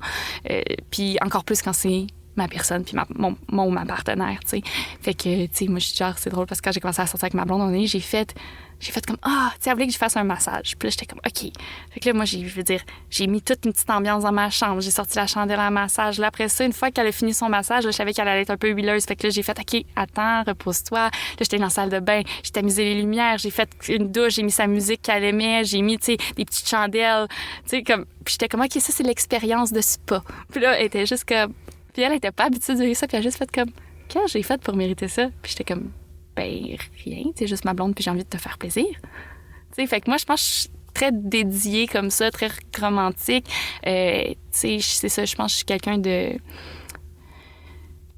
Puis encore plus quand c'est ma personne, puis ma partenaire, tu sais. Fait que, tu sais, moi, je suis genre, c'est drôle parce que quand j'ai commencé à sortir avec ma blonde, j'ai fait comme, tu sais, elle voulait que je fasse un massage. Puis là, j'étais comme, OK. Fait que là, moi, j'ai mis toute une petite ambiance dans ma chambre. J'ai sorti la chandelle à massage. Là, après ça, une fois qu'elle a fini son massage, là, je savais qu'elle allait être un peu huileuse. Fait que là, j'ai fait, OK, attends, repose-toi. Là, j'étais dans la salle de bain. J'ai tamisé les lumières. J'ai fait une douche. J'ai mis sa musique qu'elle aimait. J'ai mis, tu sais, des petites chandelles. Tu sais, comme, puis j'étais comme, OK, ça, c'est l'expérience de spa. Puis là, elle était juste comme, puis elle était pas habituée de vivre ça. Puis elle a juste fait comme, qu'est-ce que j'ai fait pour mériter ça? Puis j'étais comme, ben, rien, c'est juste ma blonde, puis j'ai envie de te faire plaisir. Tu sais, fait que moi, je pense que je suis très dédiée comme ça, très romantique. Tu sais, c'est ça, je pense que je suis quelqu'un de...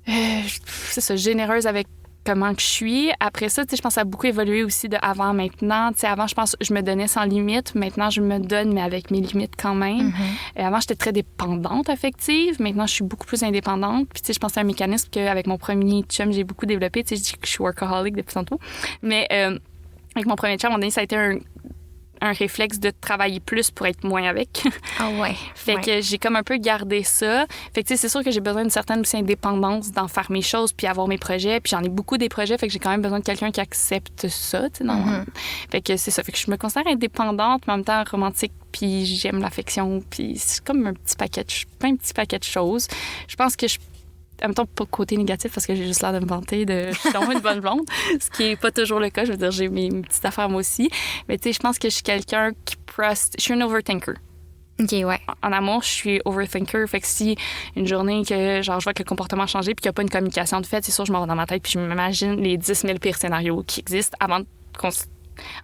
c'est ça, généreuse avec comment que je suis. Après ça, tu sais, je pense que ça a beaucoup évolué aussi de avant maintenant. Tu sais, avant, je pense que je me donnais sans limite. Maintenant, je me donne, mais avec mes limites quand même. Avant, j'étais très dépendante affective. Maintenant, je suis beaucoup plus indépendante. Puis, tu sais, je pense que c'est un mécanisme qu'avec mon premier chum, j'ai beaucoup développé. Tu sais, je dis que je suis workaholic depuis tantôt. Mais avec mon premier chum, à un moment donné, ça a été un réflexe de travailler plus pour être moins avec. Ah ouais. Fait que j'ai comme un peu gardé ça. Fait que tu sais, c'est sûr que j'ai besoin d'une certaine aussi indépendance d'en faire mes choses puis avoir mes projets. Puis j'en ai beaucoup des projets, fait que j'ai quand même besoin de quelqu'un qui accepte ça, tu sais. Fait que c'est ça. Fait que je me considère indépendante, mais en même temps romantique, puis j'aime l'affection. Puis c'est comme un petit paquet de choses. Je pense que en même temps, pas côté négatif, parce que j'ai juste l'air de me vanter de je suis vraiment une bonne blonde, ce qui est pas toujours le cas. Je veux dire, j'ai mes petites affaires moi aussi. Mais tu sais, je pense que je suis quelqu'un qui je suis une overthinker. OK, ouais. En amour, je suis overthinker. Fait que si une journée que genre, je vois que le comportement a changé puis qu'il n'y a pas une communication de fait, c'est sûr, je m'en vais dans ma tête puis je m'imagine les 10 000 pires scénarios qui existent avant qu'on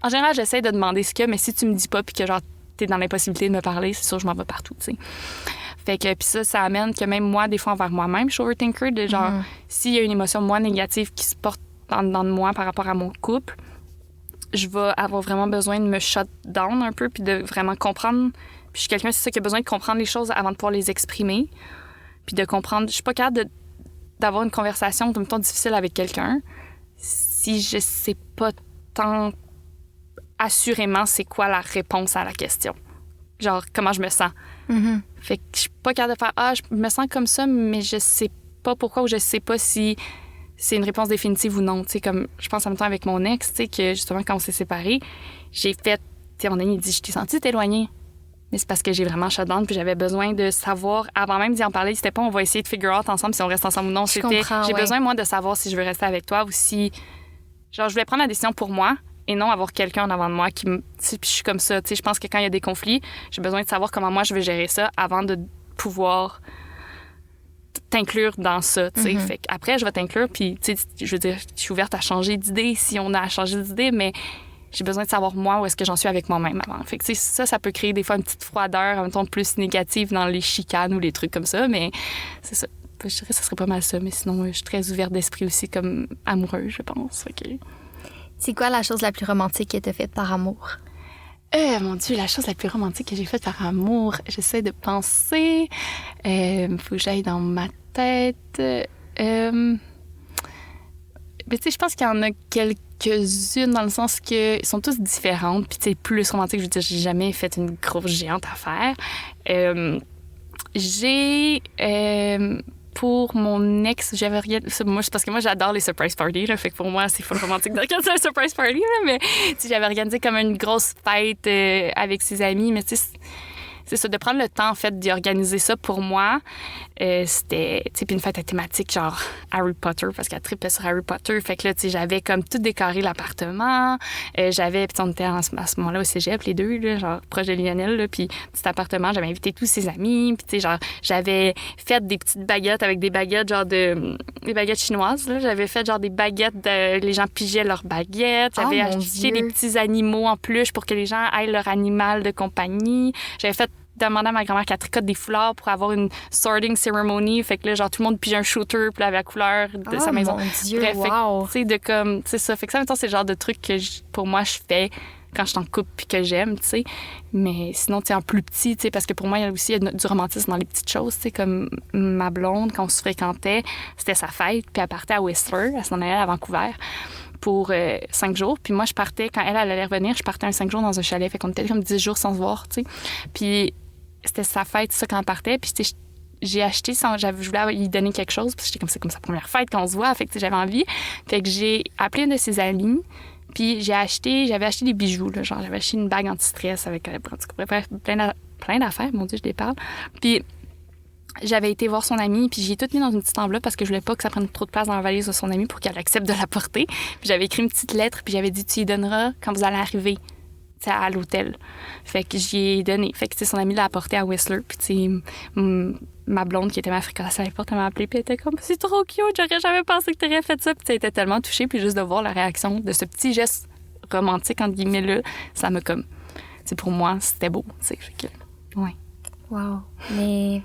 En général, j'essaie de demander ce qu'il y a, mais si tu me dis pas puis que genre t'es dans l'impossibilité de me parler, c'est sûr, je m'en vais partout, tu sais. Fait que puis ça amène que même moi, des fois, envers moi-même, je suis overthinker de genre, s'il y a une émotion, moi, négative qui se porte dans de moi par rapport à mon couple, je vais avoir vraiment besoin de me shut down un peu puis de vraiment comprendre. Puis je suis quelqu'un, c'est ça, qui a besoin de comprendre les choses avant de pouvoir les exprimer. Puis de comprendre. Je suis pas capable d'avoir une conversation en même temps difficile avec quelqu'un si je sais pas tant assurément c'est quoi la réponse à la question. Genre, comment je me sens. Fait que je suis pas capable de faire « Ah, je me sens comme ça, mais je sais pas pourquoi ou je sais pas si c'est une réponse définitive ou non. » Tu sais, comme je pense en même temps avec mon ex, tu sais, que justement, quand on s'est séparés, j'ai fait... Tu sais, mon ami dit « Je t'ai senti t'éloigner. » Mais c'est parce que j'ai vraiment shut down puis j'avais besoin de savoir, avant même d'y en parler, c'était pas on va essayer de figure out ensemble si on reste ensemble ou non. C'était j'ai besoin, moi, de savoir si je veux rester avec toi ou si... Genre, je voulais prendre la décision pour moi et non avoir quelqu'un en avant de moi qui me... Puis je suis comme ça, tu sais, je pense que quand il y a des conflits, j'ai besoin de savoir comment moi je veux gérer ça avant de pouvoir t'inclure dans ça, tu sais. Fait qu'après, je vais t'inclure puis, tu sais, je veux dire, je suis ouverte à changer d'idée si on a à changer d'idée, mais... J'ai besoin de savoir, moi, où est-ce que j'en suis avec moi-même avant. Fait que, tu sais, ça peut créer des fois une petite froideur, en même temps plus négative dans les chicanes ou les trucs comme ça, mais c'est ça. Je dirais que ça serait pas mal ça, mais sinon, je suis très ouverte d'esprit aussi comme amoureuse, je pense. Okay. C'est quoi la chose la plus romantique que t'as faite par amour? Mon Dieu, la chose la plus romantique que j'ai faite par amour, j'essaie de penser. Faut que j'aille dans ma tête. Mais tu sais, je pense qu'il y en a quelques-unes dans le sens que ils sont tous différentes. Puis tu sais, plus romantique, je veux dire, j'ai jamais fait une grosse géante affaire. Pour mon ex, j'avais rien... Moi, c'est parce que moi, j'adore les surprise parties, là, fait que pour moi, c'est full romantique d'organiser un surprise party, là, mais j'avais organisé comme une grosse fête avec ses amis, mais tu sais, c'est ça, de prendre le temps, en fait, d'y organiser ça pour moi. C'était, tu sais, puis une fête à thématique, genre Harry Potter, parce qu'elle trippait sur Harry Potter. Fait que là, tu sais, j'avais comme tout décoré l'appartement. J'avais, puis on était à ce moment-là au cégep, les deux, là, genre proche de Lionel, là, puis petit appartement, j'avais invité tous ses amis. Puis, tu sais, genre, j'avais fait des petites baguettes avec des baguettes, genre des baguettes chinoises, là. J'avais fait, genre, des baguettes, les gens pigeaient leurs baguettes. J'avais acheté des petits animaux en peluche pour que les gens aillent leur animal de compagnie. J'avais fait demander à ma grand-mère qu'elle tricote des foulards pour avoir une sorting ceremony. Fait que là, genre, tout le monde pige un shooter, puis là, avec la couleur de sa maison. Mon Dieu, bref, wow! Tu sais, de comme, c'est ça. Fait que ça, maintenant, c'est le genre de truc que, pour moi, je fais quand je suis en couple puis que j'aime, tu sais. Mais sinon, tu sais, en plus petit, tu sais, parce que pour moi, il y a aussi du romantisme dans les petites choses, tu sais, comme ma blonde, quand on se fréquentait, c'était sa fête, puis elle partait à Whistler, elle s'en allait à Vancouver pour 5 jours. Puis moi, je partais, quand elle allait revenir, je partais un 5 jours dans un chalet. Fait qu'on était comme 10 jours sans se voir, tu sais. Puis c'était sa fête, ça, quand elle partait. Puis j'ai acheté, je voulais lui donner quelque chose. Puis j'étais comme, c'est comme sa première fête qu'on se voit. Fait que j'avais envie. Fait que j'ai appelé une de ses amies. Puis j'avais acheté des bijoux, là. Genre, j'avais acheté une bague anti-stress avec, bref, plein d'affaires. Mon Dieu, je les parle. Puis j'avais été voir son amie, puis j'ai tout mis dans une petite enveloppe parce que je voulais pas que ça prenne trop de place dans la valise de son amie pour qu'elle accepte de la porter. Puis j'avais écrit une petite lettre, puis j'avais dit, tu y donneras quand vous allez arriver à l'hôtel. Fait que j'y ai donné. Fait que son amie l'a apporté à Whistler. Puis tu sais, ma blonde qui était ma fréquence à l'époque, elle m'a appelée, puis elle était comme, c'est trop cute, j'aurais jamais pensé que t'aurais fait ça. Puis elle était tellement touchée, puis juste de voir la réaction de ce petit geste romantique, entre guillemets, là, ça m'a comme, tu sais, pour moi, c'était beau. Fait que, ouais. Wow. Mais,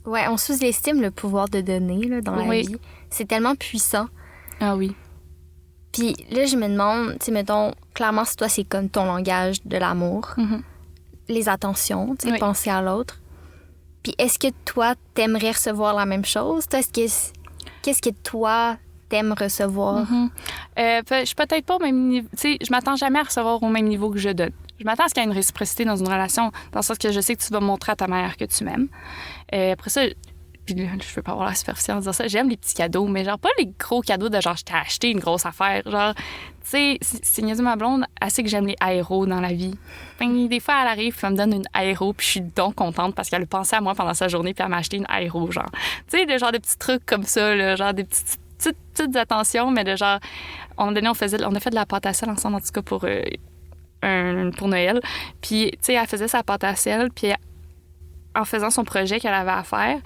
ouais, on sous-estime le pouvoir de donner, là, dans la vie. C'est tellement puissant. Ah oui. Puis là, je me demande, tu sais, mettons, clairement, si toi, c'est comme ton langage de l'amour, les attentions, tu sais, penser à l'autre. Puis est-ce que toi, t'aimerais recevoir la même chose? Toi, qu'est-ce que toi, t'aimes recevoir? Je suis peut-être pas au même niveau. Tu sais, je m'attends jamais à recevoir au même niveau que je donne. Je m'attends à ce qu'il y ait une réciprocité dans une relation, dans le sens que je sais que tu vas montrer à ta mère que tu m'aimes. Après ça, puis là, je veux pas avoir la superficielle en disant ça, j'aime les petits cadeaux, mais genre pas les gros cadeaux de genre je t'ai acheté une grosse affaire. Genre, tu sais, c'est niaiseux ma blonde, elle sait que j'aime les aéros dans la vie. Enfin, des fois, elle arrive, puis elle me donne une aéro, puis je suis donc contente parce qu'elle a pensé à moi pendant sa journée, puis elle m'a acheté une aéro, genre. Tu sais, le genre de petits trucs comme ça, là, genre des petites attentions, mais de genre, à un moment donné, on a fait de la pâte à sel ensemble, en tout cas, pour Noël. Puis, tu sais, elle faisait sa pâte à sel, puis en faisant son projet qu'elle avait à faire,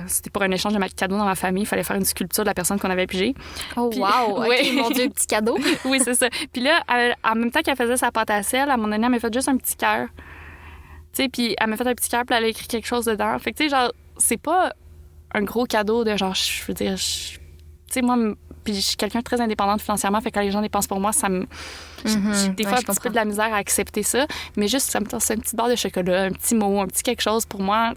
c'était pour un échange de cadeaux dans ma famille. Il fallait faire une sculpture de la personne qu'on avait pigée. Oh, puis, wow! OK, mon Dieu, petit cadeau. Oui, c'est ça. Puis là, en même temps qu'elle faisait sa pâte à sel, à un moment donné, elle m'a fait juste un petit cœur. Tu sais, puis elle m'a fait un petit cœur, puis elle a écrit quelque chose dedans. Fait que, tu sais, genre, c'est pas un gros cadeau de genre, je veux dire, tu sais, moi, puis je suis quelqu'un de très indépendante financièrement, fait que quand les gens dépensent pour moi, ça me... J'ai des fois un petit peu de la misère à accepter ça, mais juste, ça me c'est une petite barre de chocolat, un petit mot, un petit quelque chose, pour moi,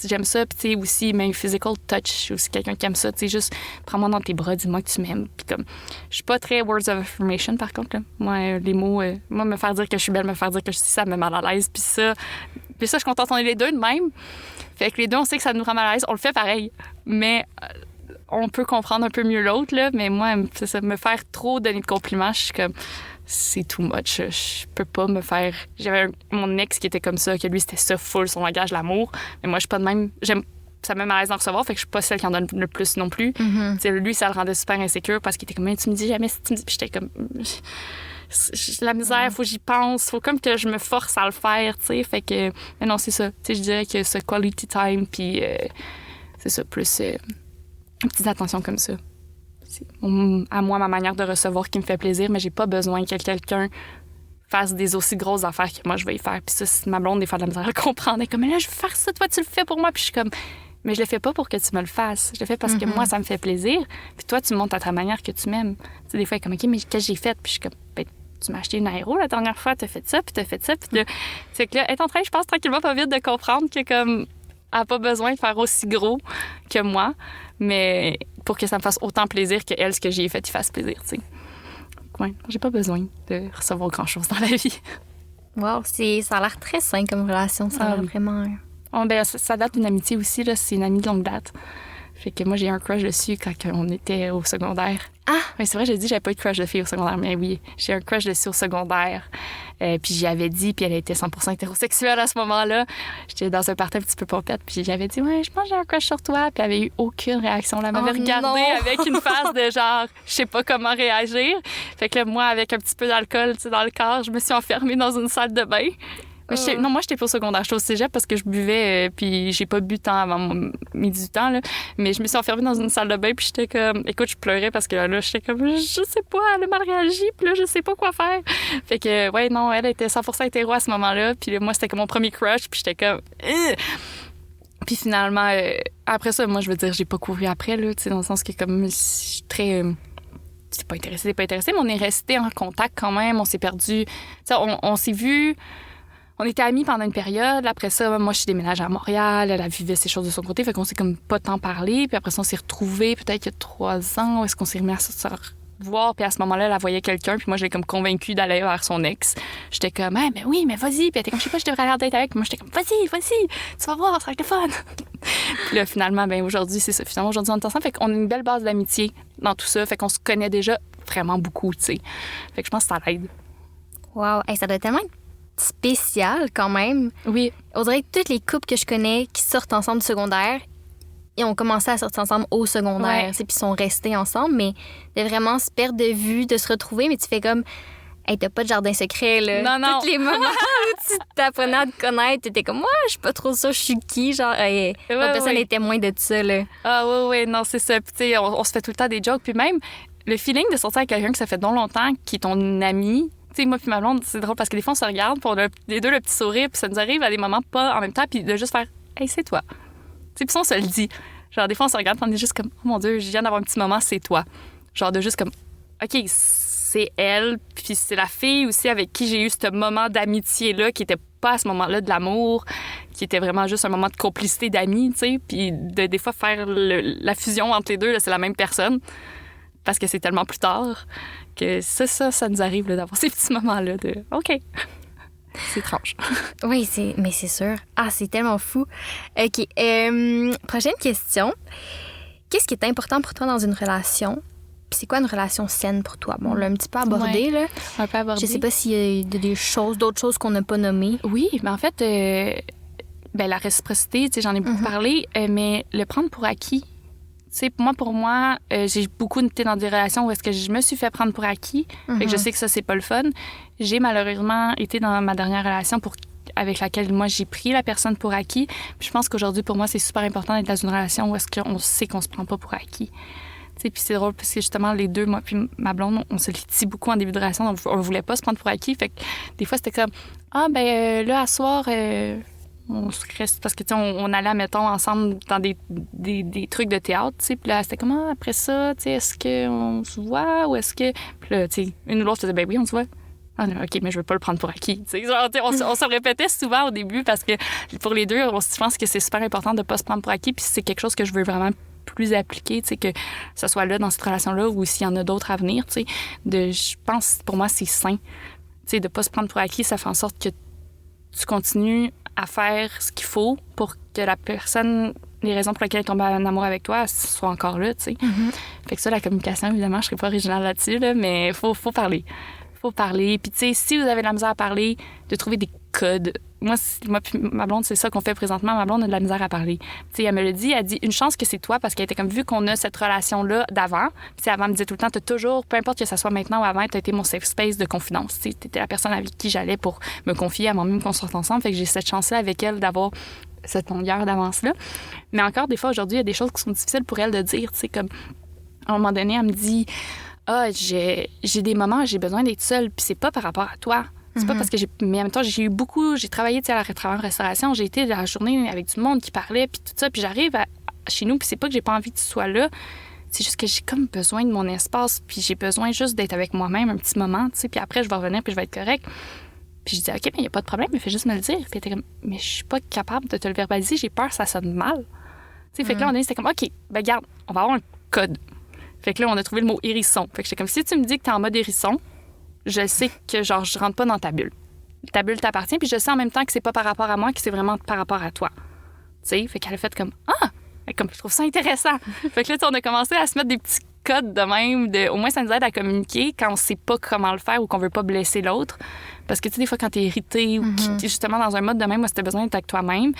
j'aime ça. Puis, tu sais, aussi, même physical touch, je suis aussi quelqu'un qui aime ça. Tu sais, juste, prends-moi dans tes bras, dis-moi que tu m'aimes. Puis, comme, je suis pas très words of affirmation, par contre, là. Moi, les mots, moi, me faire dire que je suis belle, me faire dire que je suis ça me met mal à l'aise. Puis ça, je suis contente, on est les deux de même. Fait que les deux, on sait que ça nous rend mal à l'aise. On le fait pareil. Mais on peut comprendre un peu mieux l'autre, là. Mais moi, c'est ça, me faire trop donner de compliments, je suis comme... C'est too much. Je peux pas me faire... J'avais mon ex qui était comme ça, que lui, c'était ça, full, son langage, l'amour. Mais moi, je suis pas de même... Ça me met mal à l'aise d'en recevoir, fait que je suis pas celle qui en donne le plus non plus. Lui, ça le rendait super insécure parce qu'il était comme, tu me dis jamais si tu me dis... Puis j'étais comme... La misère, faut que j'y pense. Faut comme que je me force à le faire, tu sais. Fait que... Mais non, c'est ça. Tu sais, je dirais que ce quality time, puis c'est ça, plus petites attentions comme ça. C'est à moi, ma manière de recevoir qui me fait plaisir, mais j'ai pas besoin que quelqu'un fasse des aussi grosses affaires que moi, je vais y faire. Puis ça, ma blonde, des fois, de la misère à comprendre. Elle est comme, mais là, je veux faire ça, toi, tu le fais pour moi. Puis je suis comme, mais je le fais pas pour que tu me le fasses. Je le fais parce que moi, ça me fait plaisir. Puis toi, tu me montres à ta manière que tu m'aimes. Tu sais, des fois, elle est comme, OK, mais qu'est-ce que j'ai fait? Puis je suis comme, ben, tu m'as acheté une aéro la dernière fois, t'as fait ça, puis t'as fait ça. Puis là, c'est que là, elle est en train, je pense, tranquillement, pas vite de comprendre que, comme, elle n'a pas besoin de faire aussi gros que moi, mais pour que ça me fasse autant plaisir que elle, ce que j'ai fait, il fasse plaisir, tu sais. Ouais, j'ai pas besoin de recevoir grand-chose dans la vie. Wow, ça a l'air très sain comme relation, ça a l'air vraiment... Oh, ben, ça date d'une amitié aussi, là, c'est une amie de longue date. Fait que moi, j'ai un crush dessus quand on était au secondaire. Ah! Oui, c'est vrai, j'ai dit que j'avais pas eu de crush de fille au secondaire, mais oui, j'ai un crush dessus au secondaire. Puis j'y avais dit, puis elle était 100% hétérosexuelle à ce moment-là. J'étais dans un party un petit peu pompette, puis j'avais dit, ouais, je pense que j'ai un crush sur toi. Puis elle avait eu aucune réaction. Elle m'avait regardée avec une face de genre, je sais pas comment réagir. Fait que là, moi, avec un petit peu d'alcool dans le corps, je me suis enfermée dans une salle de bain. Non, moi, j'étais pas au secondaire. J'étais au cégep parce que je buvais, puis j'ai pas bu tant avant mes 18 ans, là. Mais je me suis enfermée dans une salle de bain, puis j'étais comme... Écoute, je pleurais parce que là, j'étais comme... Je sais pas, elle a mal réagi, puis là, je sais pas quoi faire. Fait que, ouais, non, elle était 100% hétéro à ce moment-là, puis là, moi, c'était comme mon premier crush, puis j'étais comme... Puis finalement, après ça, moi, je veux dire, j'ai pas couru après, là, tu sais, dans le sens que comme je suis très... t'es pas intéressé, mais on est resté en contact quand même, on s'est perdu... Tu sais, on s'est vu... On était amis pendant une période. Après ça, moi, je suis déménagée à Montréal. Elle vivait ses choses de son côté. Fait qu'on s'est comme pas tant parlé. Puis après ça, on s'est retrouvés peut-être il y a 3 ans. Où est-ce qu'on s'est remis à se revoir? Puis à ce moment-là, elle voyait quelqu'un. Puis moi, je l'ai comme convaincue d'aller vers son ex. J'étais comme, hey, mais oui, mais vas-y. Puis elle était comme, je sais pas, je devrais aller en date avec. Puis moi, j'étais comme, vas-y. Tu vas voir, ça va être le fun. Puis là, finalement, ben aujourd'hui, c'est ça. Finalement, aujourd'hui, on est ensemble. Fait qu'on a une belle base d'amitié dans tout ça. Fait qu'on se connaît déjà vraiment beaucoup, tu sais. Fait que je pense que ça l'aide. Wow. Hey, ça doit tellement être spécial quand même. Oui. On dirait que toutes les couples que je connais qui sortent ensemble du secondaire, ils ont commencé à sortir ensemble au secondaire, puis ils sont restés ensemble, mais de vraiment se perdre de vue, de se retrouver, mais tu fais comme, hey, t'as pas de jardin secret, là. Non. Tous les moments où tu t'apprenais à te connaître, t'étais comme, moi, je suis pas trop ça, je suis qui, genre, hey, personne n'est témoin de ça, là. Ah oui, non, c'est ça. Puis tu sais, on se fait tout le temps des jokes, puis même le feeling de sortir avec quelqu'un que ça fait donc longtemps, qui est ton ami. Tu sais, moi puis ma blonde, c'est drôle parce que des fois, on se regarde, puis on a les deux le petit sourire, puis ça nous arrive à des moments pas en même temps, puis de juste faire « Hey, c'est toi ». Tu sais, puis ça, on se le dit. Genre, des fois, on se regarde, puis on est juste comme « Oh mon Dieu, je viens d'avoir un petit moment, c'est toi ». Genre, de juste comme « OK, c'est elle », puis c'est la fille aussi avec qui j'ai eu ce moment d'amitié-là, qui était pas à ce moment-là de l'amour, qui était vraiment juste un moment de complicité d'amis, tu sais, puis des fois, faire la fusion entre les deux, là, c'est la même personne, parce que c'est tellement plus tard que ça nous arrive là, d'avoir ces petits moments-là de « OK ». C'est étrange. Oui, mais c'est sûr. Ah, c'est tellement fou. OK. Prochaine question. Qu'est-ce qui est important pour toi dans une relation? Puis c'est quoi une relation saine pour toi? Bon, on l'a un petit peu abordé, là. Un peu abordé. Je sais pas s'il y a d'autres choses qu'on n'a pas nommées. Oui, mais en fait, la réciprocité, tu sais, j'en ai beaucoup parlé, mais le prendre pour acquis, tu sais, pour moi, j'ai beaucoup été dans des relations où est-ce que je me suis fait prendre pour acquis. Fait que je sais que ça, c'est pas le fun. J'ai malheureusement été dans ma dernière relation avec laquelle moi, j'ai pris la personne pour acquis. Puis je pense qu'aujourd'hui, pour moi, c'est super important d'être dans une relation où est-ce qu'on sait qu'on se prend pas pour acquis. Tu sais, puis c'est drôle parce que justement, les deux, moi puis ma blonde, on se litie beaucoup en début de relation. Donc, on voulait pas se prendre pour acquis. Fait que des fois, c'était comme, là, à soir... on se reste parce que tu sais on allait mettons ensemble dans des trucs de théâtre, tu sais, puis là c'était comment après ça, tu sais, est-ce que on se voit ou est-ce que puis là tu sais une ou l'autre faisait ben oui on se voit, Ah, non, OK, mais je veux pas le prendre pour acquis. Tu sais, genre, on se le répétait souvent au début parce que pour les deux, je pense que c'est super important de pas se prendre pour acquis. Puis c'est quelque chose que je veux vraiment plus appliquer, tu sais, que ce soit là, dans cette relation-là, ou s'il y en a d'autres à venir, tu sais. Je pense, pour moi, c'est sain. Tu sais, de pas se prendre pour acquis, ça fait en sorte que tu continues à faire ce qu'il faut pour que la personne, les raisons pour lesquelles elle tombe en amour avec toi, soient encore là, tu sais. Fait que ça, la communication, évidemment, je serais pas originale là-dessus, là, mais faut parler. Faut parler. Puis, tu sais, si vous avez de la misère à parler, de trouver des codes. Moi puis ma blonde, c'est ça qu'on fait présentement. Ma blonde a de la misère à parler. Tu sais, elle me le dit, elle dit une chance que c'est toi, parce qu'elle était comme, vu qu'on a cette relation-là d'avant, puis avant, elle me disait tout le temps, t'as toujours, peu importe que ça soit maintenant ou avant, t'as été mon safe space de confidence. Tu sais, t'étais la personne avec qui j'allais pour me confier avant même qu'on sorte ensemble. Fait que j'ai cette chance-là avec elle d'avoir cette longueur d'avance-là. Mais encore, des fois, aujourd'hui, il y a des choses qui sont difficiles pour elle de dire. Tu sais, comme, à un moment donné, elle me dit, j'ai des moments où j'ai besoin d'être seule, puis c'est pas par rapport à toi. C'est pas parce que mais en même temps, j'ai travaillé, tu sais, à la travail en restauration, j'ai été la journée avec du monde qui parlait, puis tout ça, puis j'arrive chez nous, puis c'est pas que j'ai pas envie que tu sois là, c'est juste que j'ai comme besoin de mon espace, puis j'ai besoin juste d'être avec moi-même un petit moment, tu sais, puis après, je vais revenir, puis je vais être correcte. Puis je dis, OK, mais il y a pas de problème, mais fais juste me le dire. Puis elle était comme, mais je suis pas capable de te le verbaliser, j'ai peur, ça sonne mal. Tu sais, fait que là, on est, c'était comme, OK, ben garde, on va avoir un code. Fait que là, on a trouvé le mot hérisson. Fait que j'étais comme, si tu me dis que t'es en mode hérisson, je sais que, genre, je rentre pas dans ta bulle. Ta bulle t'appartient, puis je sais en même temps que c'est pas par rapport à moi, que c'est vraiment par rapport à toi. Tu sais, fait qu'elle a fait comme, comme, je trouve ça intéressant. Fait que là, on a commencé à se mettre des petits codes de même, au moins ça nous aide à communiquer quand on sait pas comment le faire ou qu'on veut pas blesser l'autre. Parce que, tu sais, des fois, quand t'es irrité ou que t'es justement dans un mode de même où t'as besoin d'être avec toi-même,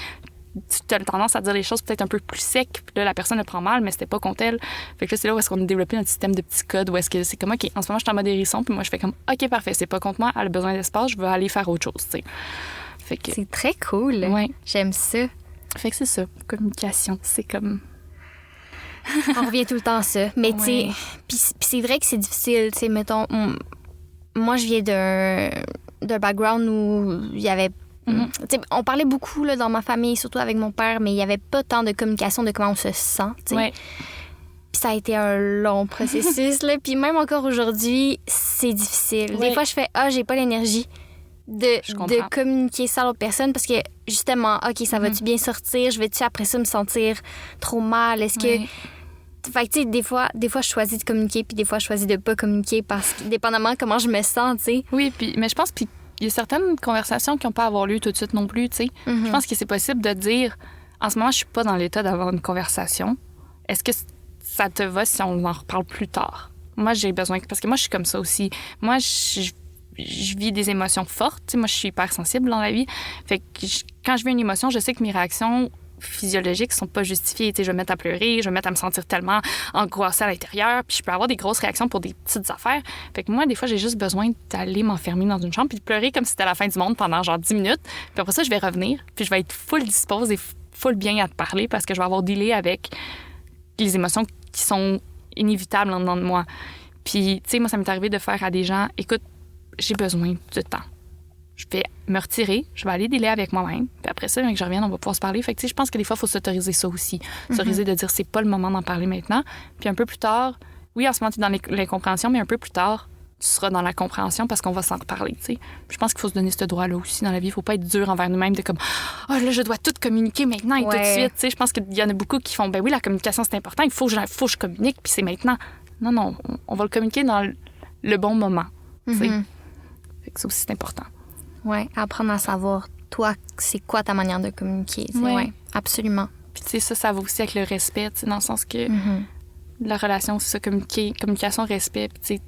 tu as tendance à dire les choses peut-être un peu plus sec, puis là, la personne le prend mal, mais c'était pas contre elle. Fait que là, c'est là où est-ce qu'on a développé notre système de petits codes, où est-ce que c'est comme, OK, en ce moment, je suis en mode hérisson, puis moi, je fais comme, OK, parfait, c'est pas contre moi, elle a besoin d'espace, je veux aller faire autre chose, tu sais. Fait que... C'est très cool. Ouais. J'aime ça. Fait que c'est ça, communication, c'est comme... On revient tout le temps à ça. Mais tu sais, puis c'est vrai que c'est difficile, tu sais, mettons, moi, je viens d'un background où il y avait... On parlait beaucoup là, dans ma famille, surtout avec mon père, mais il n'y avait pas tant de communication de comment on se sent. Puis ça a été un long processus. Là. Puis même encore aujourd'hui, c'est difficile. Des fois, je fais j'ai pas l'énergie de communiquer ça à l'autre personne parce que justement, OK, ça va-tu bien sortir? Je vais-tu après ça me sentir trop mal? Est-ce que... Fait que, tu sais, des fois, je choisis de communiquer, puis des fois, je choisis de pas communiquer parce que, dépendamment comment je me sens, tu sais. Oui, puis, mais je pense qu'il y a certaines conversations qui n'ont pas à avoir lieu tout de suite non plus, tu sais. Je pense que c'est possible de dire, en ce moment, je suis pas dans l'état d'avoir une conversation. Est-ce que ça te va si on en reparle plus tard? Moi, j'ai besoin... Parce que moi, je suis comme ça aussi. Moi, je vis des émotions fortes. Tu sais, moi, je suis hyper sensible dans la vie. Fait que quand je vis une émotion, je sais que mes réactions physiologiques sont pas justifiées. Tu sais, je vais me mettre à pleurer, je vais me mettre à me sentir tellement angoissée à l'intérieur, puis je peux avoir des grosses réactions pour des petites affaires. Fait que moi, des fois, j'ai juste besoin d'aller m'enfermer dans une chambre puis de pleurer comme si c'était la fin du monde pendant genre 10 minutes. Puis après ça, je vais revenir, puis je vais être full dispose et full bien à te parler parce que je vais avoir dealé avec les émotions qui sont inévitables en dedans de moi. Puis, tu sais, moi, ça m'est arrivé de faire à des gens, écoute, j'ai besoin de temps. Je vais me retirer, je vais aller dealer avec moi-même. Puis après ça, quand je revienne, on va pouvoir se parler. Fait que, tu sais, je pense que des fois, il faut s'autoriser ça aussi. S'autoriser de dire, c'est pas le moment d'en parler maintenant. Puis un peu plus tard, oui, en ce moment, tu es dans l'incompréhension, mais un peu plus tard, tu seras dans la compréhension parce qu'on va s'en reparler, tu sais. Je pense qu'il faut se donner ce droit-là aussi dans la vie. Il faut pas être dur envers nous-mêmes de comme, là, je dois tout communiquer maintenant et tout de suite, tu sais. Je pense qu'il y en a beaucoup qui font, ben oui, la communication, c'est important. Il faut que je communique, puis c'est maintenant. Non, on va le communiquer dans le bon moment, tu sais. Fait que ça aussi, c'est important. Oui, apprendre à savoir, toi, c'est quoi ta manière de communiquer. Oui, absolument. Puis, tu sais, ça va aussi avec le respect, tu sais, dans le sens que la relation, c'est ça, communication, respect, puis, tu sais,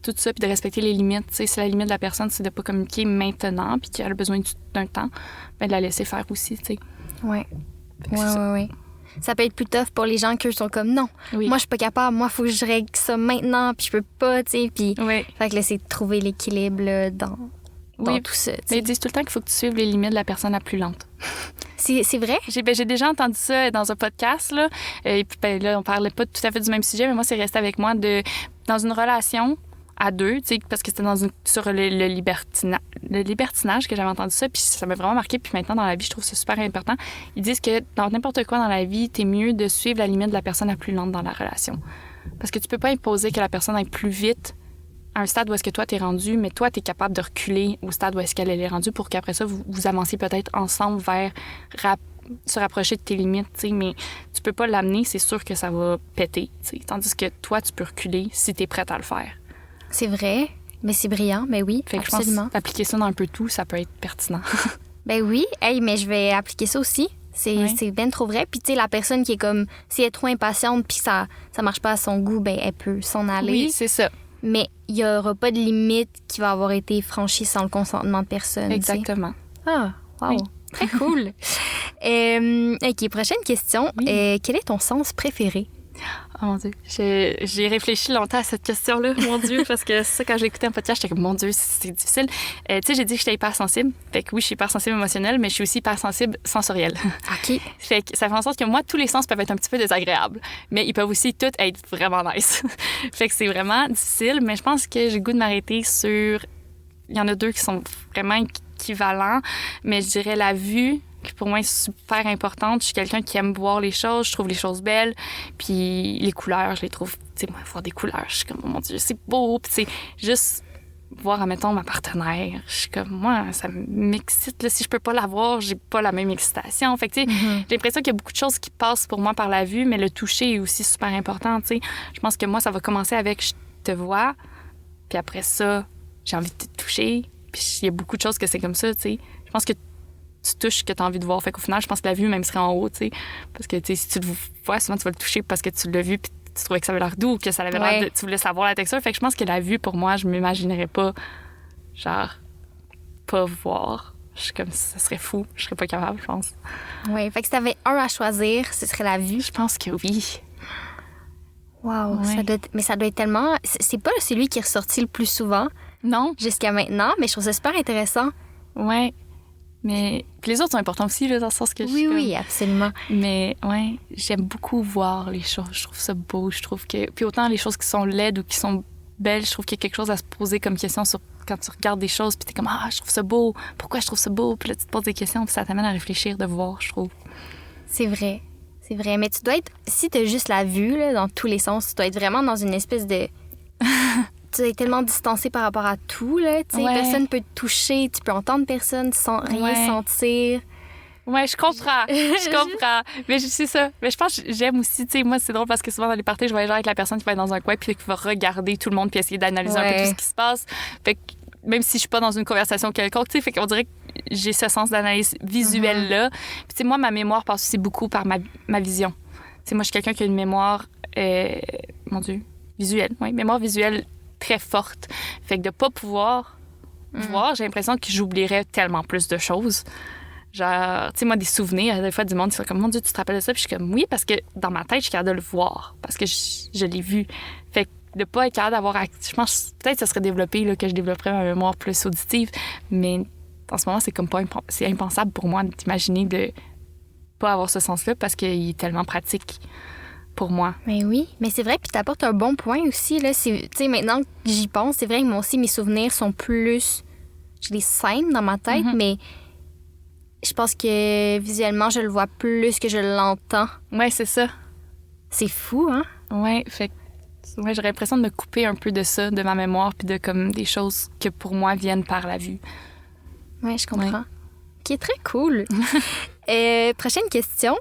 tout ça, puis de respecter les limites. Tu sais, si la limite de la personne, c'est de pas communiquer maintenant, puis qu'elle a besoin d'un temps, ben de la laisser faire aussi, tu sais. Oui. Ça peut être plus tough pour les gens qui sont comme non. Moi, je suis pas capable. Moi, il faut que je règle ça maintenant, puis je peux pas, tu sais. Puis, fait que là, c'est de trouver l'équilibre là, dans tout ça. T'sais. Mais ils disent tout le temps qu'il faut que tu suives les limites de la personne la plus lente. C'est vrai? J'ai déjà entendu ça dans un podcast, là. Et puis, ben, là, on parlait pas tout à fait du même sujet, mais moi, c'est resté avec moi dans une relation à deux, tu sais, parce que c'était sur le libertinage que j'avais entendu ça, puis ça m'a vraiment marqué, puis maintenant, dans la vie, je trouve ça super important. Ils disent que dans n'importe quoi dans la vie, t'es mieux de suivre la limite de la personne la plus lente dans la relation. Parce que tu peux pas imposer que la personne aille plus vite à un stade où est-ce que toi, t'es rendu, mais toi, t'es capable de reculer au stade où est-ce qu'elle est rendue pour qu'après ça, vous avanciez peut-être ensemble vers se rapprocher de tes limites, tu sais, mais tu peux pas l'amener, c'est sûr que ça va péter, tu sais. Tandis que toi, tu peux reculer si t'es prête à le faire. C'est vrai, mais c'est brillant, mais oui, Fait que absolument. je pense appliquer ça dans un peu tout, ça peut être pertinent. Ben oui, hey, mais je vais appliquer ça aussi. C'est bien trop vrai. Puis tu sais, la personne qui est comme, si elle est trop impatiente puis ça marche pas à son goût, ben elle peut s'en aller. Oui, c'est ça. Mais il y aura pas de limite qui va avoir été franchie sans le consentement de personne. Exactement. T'sais. Ah, wow. Oui. Très cool. OK, prochaine question. Oui. Quel est ton sens préféré? Oh mon Dieu. J'ai réfléchi longtemps à cette question-là, mon Dieu, parce que ça, quand j'ai écouté un podcast, j'étais comme, mon Dieu, c'est difficile. Tu sais, j'ai dit que j'étais hypersensible. Fait que oui, je suis hypersensible émotionnelle, mais je suis aussi hypersensible sensorielle. OK. Fait que ça fait en sorte que moi, tous les sens peuvent être un petit peu désagréables, mais ils peuvent aussi tous être vraiment nice. Fait que c'est vraiment difficile, mais je pense que j'ai le goût de m'arrêter sur... Il y en a deux qui sont vraiment équivalents, mais je dirais la vue, qui pour moi est super importante. Je suis quelqu'un qui aime voir les choses, je trouve les choses belles, puis les couleurs, je les trouve, tu sais, moi, voir des couleurs, je suis comme, oh mon Dieu, c'est beau, puis c'est juste voir, admettons, ma partenaire, je suis comme, moi, ça m'excite, là, si je peux pas la voir, j'ai pas la même excitation. Fait que, tu sais, j'ai l'impression qu'il y a beaucoup de choses qui passent pour moi par la vue, mais le toucher est aussi super important, tu sais. Je pense que moi, ça va commencer avec, je te vois, puis après ça, j'ai envie de te toucher, puis il y a beaucoup de choses que c'est comme ça, tu sais. Je pense que tu touches ce que tu as envie de voir. Fait qu'au final, je pense que la vue même serait en haut, tu sais. Parce que, tu sais, si tu le vois, souvent, tu vas le toucher parce que tu l'as vu puis tu trouvais que ça avait l'air doux ou que ça avait l'air de... Tu voulais savoir la texture. Fait que je pense que la vue, pour moi, je m'imaginerais pas, genre, pas voir. Je suis comme, ça serait fou. Je serais pas capable, je pense. Oui, fait que si t'avais un à choisir, ce serait la vue. Je pense que oui. Wow, mais ça doit être tellement... C'est pas celui qui est ressorti le plus souvent. Non. Jusqu'à maintenant, mais je trouve ça super intéressant. Ouais. Mais puis les autres sont importants aussi, là, dans le sens que oui, absolument. Mais ouais, j'aime beaucoup voir les choses. Je trouve ça beau. Je trouve que... Puis autant les choses qui sont laides ou qui sont belles, je trouve qu'il y a quelque chose à se poser comme question sur quand tu regardes des choses, puis t'es comme, ah, je trouve ça beau. Pourquoi je trouve ça beau? Puis là, tu te poses des questions, puis ça t'amène à réfléchir, de voir, je trouve. C'est vrai. C'est vrai. Mais tu dois être... Si t'as juste la vue, là, dans tous les sens, tu dois être vraiment dans une espèce de... Tu es tellement distancé par rapport à tout, là. Tu sais, personne peut te toucher, tu peux entendre personne sans rien sentir. Ouais, je comprends. Je comprends. Mais c'est ça. Mais je pense que j'aime aussi, tu sais, moi, c'est drôle parce que souvent dans les parties, je voyage avec la personne qui va être dans un coin puis qui va regarder tout le monde puis essayer d'analyser un peu tout ce qui se passe. Fait que même si je suis pas dans une conversation quelconque, tu sais, fait qu'on dirait que j'ai ce sens d'analyse visuelle-là. Puis, tu sais, moi, ma mémoire passe aussi beaucoup par ma vision. Tu sais, moi, je suis quelqu'un qui a une mémoire, mon Dieu, visuelle. Oui, mémoire visuelle très forte. Fait que de pas pouvoir voir, j'ai l'impression que j'oublierais tellement plus de choses. Genre, tu sais, moi, des souvenirs, des fois, du monde, ils sont comme, mon Dieu, tu te rappelles de ça? Puis je suis comme, oui, parce que dans ma tête, je suis capable de le voir, parce que je l'ai vu. Fait que de pas être capable d'avoir... Je pense, peut-être que ça serait développé, là, que je développerais ma mémoire plus auditive, mais en ce moment, c'est comme pas... C'est impensable pour moi d'imaginer de pas avoir ce sens-là, parce qu'il est tellement pratique pour moi. Mais oui, mais c'est vrai, puis t'apportes un bon point aussi, là. Tu sais, maintenant que j'y pense, c'est vrai que moi aussi, mes souvenirs sont plus... Je les scène dans ma tête, mais je pense que visuellement, je le vois plus que je l'entends. Ouais, c'est ça. C'est fou, hein? Ouais, fait que j'aurais l'impression de me couper un peu de ça, de ma mémoire, puis de comme des choses que pour moi viennent par la vue. Ouais, je comprends. Qui est très cool. Prochaine question.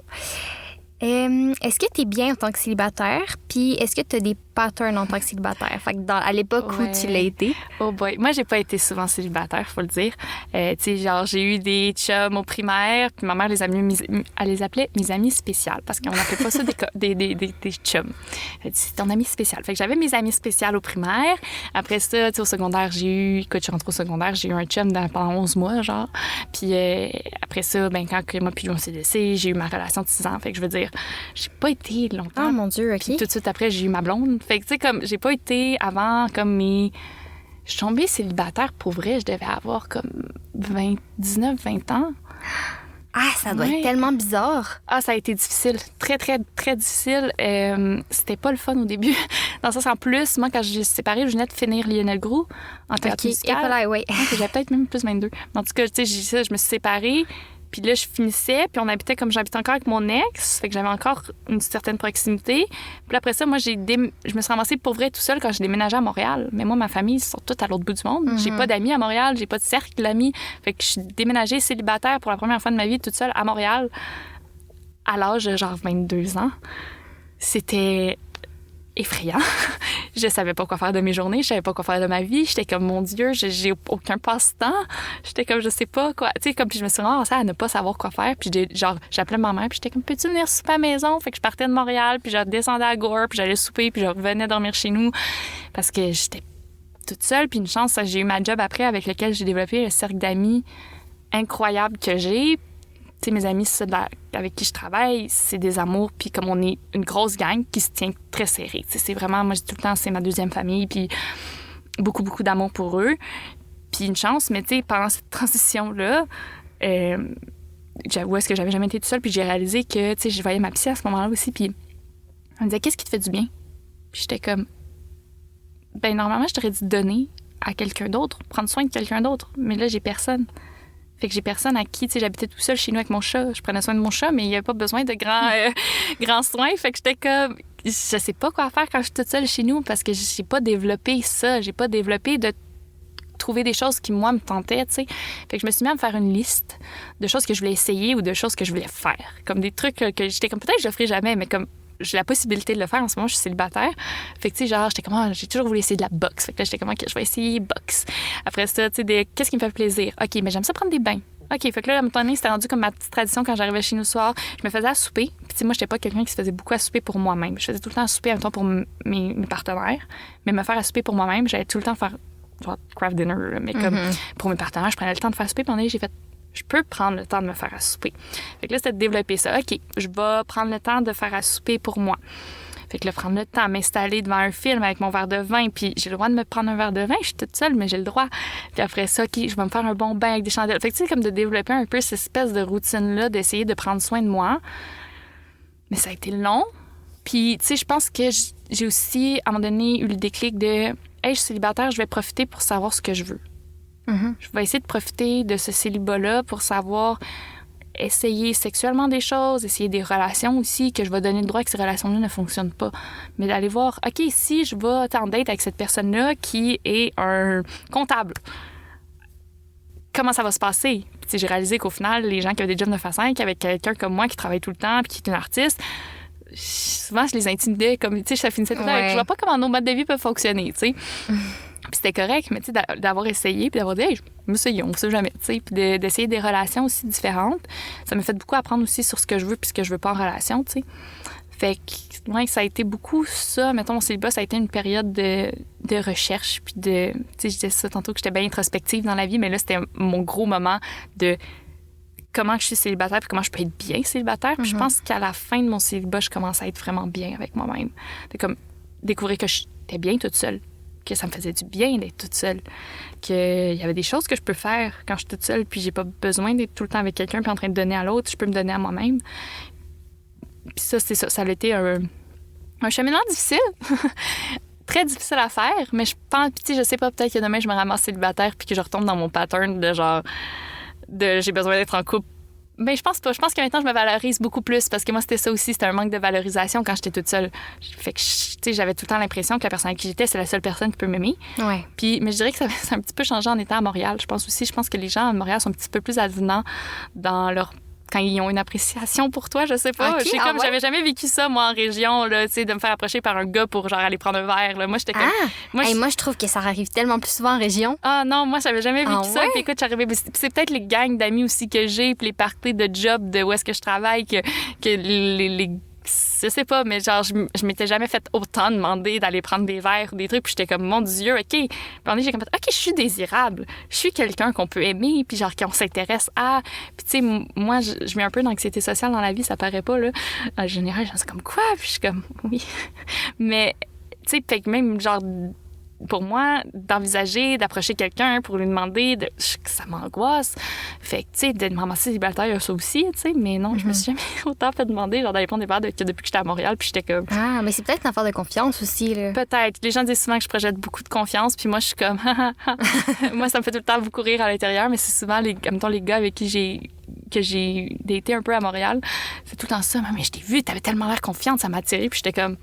Est-ce que tu es bien en tant que célibataire? Puis est-ce que tu as des patterns en tant que célibataire? Fait que à l'époque où tu l'as été. Oh boy. Moi, j'ai pas été souvent célibataire, faut le dire. Tu sais, genre, j'ai eu des chums au primaire, puis ma mère elle les appelait mes amis spéciales, parce qu'on n'appelait pas ça des chums. C'est ton ami spécial. Fait que j'avais mes amis spéciales au primaire. Après ça, tu sais, au secondaire, quand je suis rentrée au secondaire, j'ai eu un chum pendant 11 mois, genre. Puis après ça, ben quand moi puis lui, on s'est laissés, j'ai eu ma relation de 6 ans. Fait que je veux dire, j'ai pas été longtemps. Oh mon Dieu, OK. Puis tout de suite après, j'ai eu ma blonde. Fait que, tu sais, comme, j'ai pas été avant, comme Je suis tombée célibataire, pour vrai, je devais avoir comme 19, 20 ans. Ah, ça doit être tellement bizarre. Ah, ça a été difficile. Très, très, très difficile. C'était pas le fun au début. Dans le sens, en plus, moi, quand je suis séparée, je venais de finir Lionel Groulx en théâtre musical. Ouais. J'avais peut-être même plus 22. Mais en tout cas, tu sais, je me suis séparée. Puis là, je finissais, puis on habitait comme j'habitais encore avec mon ex, fait que j'avais encore une certaine proximité. Puis après ça, moi, je me suis ramassée pour vrai tout seul quand j'ai déménagé à Montréal. Mais moi, ma famille, ils sont tous à l'autre bout du monde. J'ai pas d'amis à Montréal, j'ai pas de cercle d'amis. Fait que je suis déménagée célibataire pour la première fois de ma vie toute seule à Montréal à l'âge de genre 22 ans. C'était effrayant. Je savais pas quoi faire de mes journées, je savais pas quoi faire de ma vie. J'étais comme, mon Dieu, j'ai aucun passe-temps. J'étais comme, je sais pas quoi. Tu sais, comme, puis je me suis ramassée à ne pas savoir quoi faire. Puis j'appelais ma mère, puis j'étais comme, peux-tu venir souper à la maison? Fait que je partais de Montréal, puis je descendais à Gore, puis j'allais souper, puis je revenais dormir chez nous parce que j'étais toute seule. Puis une chance, j'ai eu ma job après avec lequel j'ai développé le cercle d'amis incroyable que j'ai. Tu sais, mes amis, avec qui je travaille, c'est des amours. Puis comme on est une grosse gang qui se tient très serrée. Tu sais, c'est vraiment, moi, je dis tout le temps, c'est ma deuxième famille. Puis beaucoup, beaucoup d'amour pour eux. Puis une chance, mais tu sais, pendant cette transition-là, j'avoue, est-ce que j'avais jamais été toute seule. Puis j'ai réalisé que, tu sais, je voyais ma psy à ce moment-là aussi. Puis elle me disait, qu'est-ce qui te fait du bien? Puis j'étais comme, ben normalement, je t'aurais dit donner à quelqu'un d'autre, prendre soin de quelqu'un d'autre. Mais là, j'ai personne. Fait que j'ai personne à qui, tu sais, j'habitais tout seul chez nous avec mon chat. Je prenais soin de mon chat, mais il n'y avait pas besoin de grands soins. Fait que j'étais comme, je sais pas quoi faire quand je suis toute seule chez nous parce que j'ai pas développé ça. J'ai pas développé de trouver des choses qui, moi, me tentaient, tu sais. Fait que je me suis mis à me faire une liste de choses que je voulais essayer ou de choses que je voulais faire. Comme des trucs que j'étais comme, peut-être que je le ferai jamais, mais comme j'ai la possibilité de le faire. En ce moment, je suis célibataire. Fait que, tu sais, genre, j'étais comme, j'ai toujours voulu essayer de la boxe. Fait que là, j'étais comme, OK, je vais essayer boxe. Après ça, tu sais, qu'est-ce qui me fait plaisir? OK, mais j'aime ça prendre des bains. OK, fait que là, à un moment donné, c'était rendu comme ma petite tradition quand j'arrivais chez nous le soir. Je me faisais à souper. Puis, tu sais, moi, j'étais pas quelqu'un qui se faisait beaucoup à souper pour moi-même. Je faisais tout le temps à souper, en même temps, pour mes partenaires. Mais me faire à souper pour moi-même, j'allais tout le temps faire, genre, craft dinner. Mais comme pour mes partenaires, je prenais le temps de faire souper. Puis, à un moment donné, j'ai fait, je peux prendre le temps de me faire à souper. Fait que là, c'était de développer ça. OK, je vais prendre le temps de faire à souper pour moi. Fait que là, prendre le temps, m'installer devant un film avec mon verre de vin, puis j'ai le droit de me prendre un verre de vin, je suis toute seule, mais j'ai le droit. Puis après ça, OK, je vais me faire un bon bain avec des chandelles. Fait que tu sais, comme de développer un peu cette espèce de routine-là, d'essayer de prendre soin de moi. Mais ça a été long. Puis, tu sais, je pense que j'ai aussi, à un moment donné, eu le déclic de « Hey, je suis célibataire, je vais profiter pour savoir ce que je veux. Je vais essayer de profiter de ce célibat-là pour savoir... essayer sexuellement des choses, essayer des relations aussi, que je vais donner le droit que ces relations-là ne fonctionnent pas. Mais d'aller voir, OK, si je vais en date avec cette personne-là qui est un comptable, comment ça va se passer? Puis j'ai réalisé qu'au final, les gens qui avaient des jobs 9 à 5, avec quelqu'un comme moi qui travaille tout le temps puis qui est une artiste, souvent, je les intimidais. Comme, tu sais, ça finissait tout le temps avec, je vois pas comment nos modes de vie peuvent fonctionner, tu sais. Puis c'était correct, mais tu sais, d'avoir essayé, puis d'avoir dit, hey, essayons, on sait jamais, tu sais, puis d'essayer des relations aussi différentes. Ça m'a fait beaucoup apprendre aussi sur ce que je veux puis ce que je veux pas en relation, tu sais. Fait que, ouais, ça a été beaucoup ça. Mettons, mon célibat, ça a été une période de recherche, puis tu sais, je disais ça tantôt que j'étais bien introspective dans la vie, mais là, c'était mon gros moment de comment je suis célibataire puis comment je peux être bien célibataire. Puis je pense qu'à la fin de mon célibat, je commence à être vraiment bien avec moi-même. C'est comme découvrir que j'étais bien toute seule, que ça me faisait du bien d'être toute seule, qu'il y avait des choses que je peux faire quand je suis toute seule, puis j'ai pas besoin d'être tout le temps avec quelqu'un puis en train de donner à l'autre, je peux me donner à moi-même. Puis ça, c'est ça. Ça a été un cheminement difficile, très difficile à faire, mais je pense, puis tu sais, je sais pas, peut-être que demain, je me ramasse célibataire puis que je retombe dans mon pattern de genre, j'ai besoin d'être en couple. Mais je pense pas. Je pense que maintenant, je me valorise beaucoup plus parce que moi, c'était ça aussi. C'était un manque de valorisation quand j'étais toute seule. Fait que, tu sais, j'avais tout le temps l'impression que la personne avec qui j'étais, c'est la seule personne qui peut m'aimer. Ouais. Puis, mais je dirais que ça a un petit peu changé en étant à Montréal. Je pense que les gens à Montréal sont un petit peu plus avenants dans leur... quand ils ont une appréciation pour toi, je sais pas. Okay, comme j'avais jamais vécu ça, moi, en région, là, tu sais, de me faire approcher par un gars pour, genre, aller prendre un verre, là. Moi, j'étais comme... Moi, je trouve que ça arrive tellement plus souvent en région. Ah non, moi, j'avais jamais vécu ça. Ouais? Puis écoute, j'arrivais... Puis c'est peut-être les gangs d'amis aussi que j'ai, puis les parties de job de où est-ce que je travaille, que les je sais pas, mais genre, je m'étais jamais fait autant demander d'aller prendre des verres ou des trucs, puis j'étais comme, mon Dieu, OK. Puis j'ai comme fait, OK, je suis désirable. Je suis quelqu'un qu'on peut aimer, puis genre, qu'on s'intéresse à. Puis tu sais, moi, je mets un peu d'anxiété sociale dans la vie, ça paraît pas, là. En général, j'en sais comme, quoi? Puis je suis comme, oui. Mais, tu sais, fait que même, genre, pour moi, d'envisager d'approcher quelqu'un pour lui demander, ça m'angoisse. Fait que, tu sais, de me ramasser célibataire, il y a ça aussi, tu sais, mais non, je me suis jamais autant fait demander, genre, d'aller prendre des verres depuis que j'étais à Montréal, puis j'étais comme... Ah, mais c'est peut-être une affaire de confiance aussi, là. Peut-être. Les gens disent souvent que je projette beaucoup de confiance, puis moi, je suis comme... moi, ça me fait tout le temps beaucoup rire à l'intérieur, mais c'est souvent, mettons, les gars avec qui que j'ai daté un peu à Montréal, c'est tout le temps ça. Mais je t'ai vu, t'avais tellement l'air confiante, ça m'a attirée. Puis j'étais comme,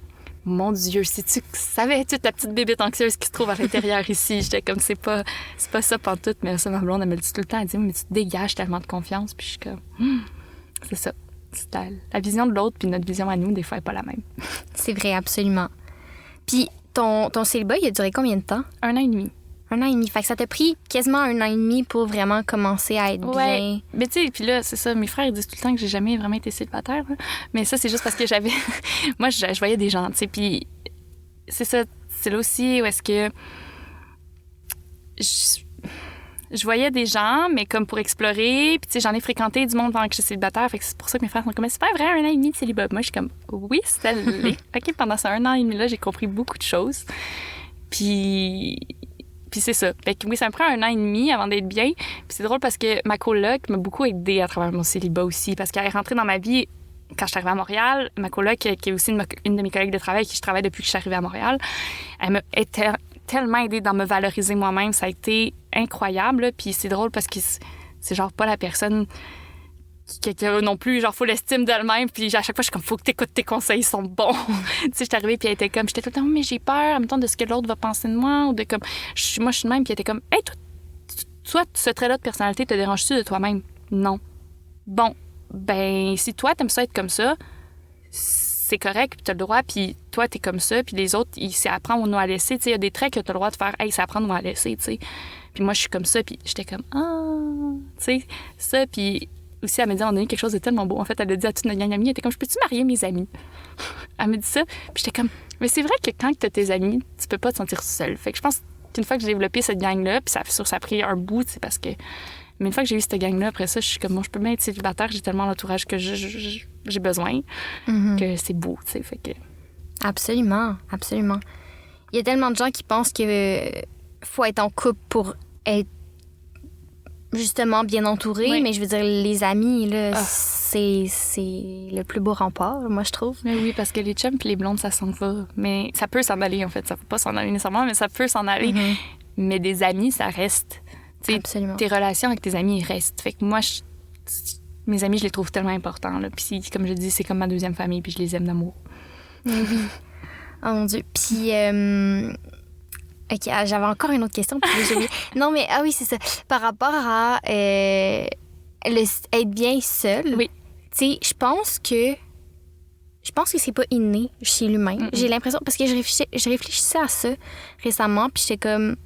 mon Dieu, si tu savais toute la petite bébête anxieuse qui se trouve à l'intérieur ici. J'étais comme, c'est pas ça pantoute. Mais ça, ma blonde, elle me le dit tout le temps. Elle dit, mais tu te dégages tellement de confiance. Puis je suis comme, c'est ça. C'est la vision de l'autre, puis notre vision à nous, des fois, n'est pas la même. C'est vrai, absolument. Puis ton célibat, il a duré combien de temps? 1 an et demi. 1 an et demi. Fait que ça t'a pris quasiment 1 an et demi pour vraiment commencer à être bien. Mais tu sais, puis là, c'est ça, mes frères ils disent tout le temps que j'ai jamais vraiment été célibataire. Là. Mais ça, c'est juste parce que j'avais... Moi, je voyais des gens, tu sais, puis c'est ça, c'est là aussi où est-ce que... Je voyais des gens, mais comme pour explorer, puis tu sais, j'en ai fréquenté du monde pendant que j'étais célibataire, fait que c'est pour ça que mes frères sont comme, c'est pas vrai, 1 an et demi de célibat. Moi, je suis comme, oui, c'était l'est. OK, pendant ce 1 an et demi-là, j'ai compris beaucoup de choses. Puis c'est ça. Fait que oui, ça me prend 1 an et demi avant d'être bien. Puis c'est drôle parce que ma coloc m'a beaucoup aidée à travers mon célibat aussi. Parce qu'elle est rentrée dans ma vie quand je suis arrivée à Montréal. Ma coloc, qui est aussi une de mes collègues de travail avec qui je travaille depuis que je suis arrivée à Montréal, elle m'a tellement aidée dans me valoriser moi-même. Ça a été incroyable. Puis c'est drôle parce que c'est genre pas la personne qui a non plus, genre, full estime d'elle-même. Puis à chaque fois, je suis comme, faut que t'écoutes, tes conseils, ils sont bons. Tu sais, j'étais arrivée, puis elle était comme, j'étais tout le temps, mais j'ai peur, en même temps, de ce que l'autre va penser de moi, ou de comme, moi, je suis de même, puis elle était comme, hey, toi, ce trait-là de personnalité, te dérange-tu de toi-même? Non. Bon, ben, si toi, t'aimes ça être comme ça, c'est correct, puis t'as le droit, puis toi, t'es comme ça, puis les autres, c'est apprendre ou non à laisser. Tu sais, il y a des traits que t'as le droit de faire, hey, c'est apprendre ou à laisser, tu sais. Puis moi, je suis comme ça, puis j'étais comme, tu sais, ça, puis aussi, elle m'a dit, on a eu quelque chose de tellement beau. En fait, elle a dit à toute notre gang d'amis, elle était comme, je peux-tu marier mes amis? Elle m'a dit ça. Puis j'étais comme, mais c'est vrai que quand tu as tes amis, tu peux pas te sentir seule. Fait que je pense qu'une fois que j'ai développé cette gang-là, puis ça a pris un bout, c'est parce que. Mais une fois que j'ai eu cette gang-là, après ça, je suis comme, moi, je peux bien être célibataire, j'ai tellement l'entourage que j'ai besoin, que c'est beau, tu sais. Fait que. Absolument, absolument. Il y a tellement de gens qui pensent qu'il faut être en couple pour être justement bien entouré, oui. Mais je veux dire, les amis, là, c'est le plus beau rempart, moi, je trouve. Mais oui, parce que les chums et les blondes, ça s'en va. Mais ça peut s'en aller, en fait. Ça peut pas s'en aller nécessairement, mais ça peut s'en aller. Mais des amis, ça reste. T'sais, absolument. Tes relations avec tes amis, ils restent. Fait que moi, mes amis, je les trouve tellement importants. Là. Puis, comme je dis, c'est comme ma deuxième famille, puis je les aime d'amour. Oui. Oh mon Dieu. Puis... OK, j'avais encore une autre question, puis j'ai oublié. Non, mais oui, c'est ça. Par rapport à être bien seul, oui. Tu sais, je pense que c'est pas inné chez l'humain. J'ai l'impression, parce que je réfléchissais à ça récemment, puis j'étais comme,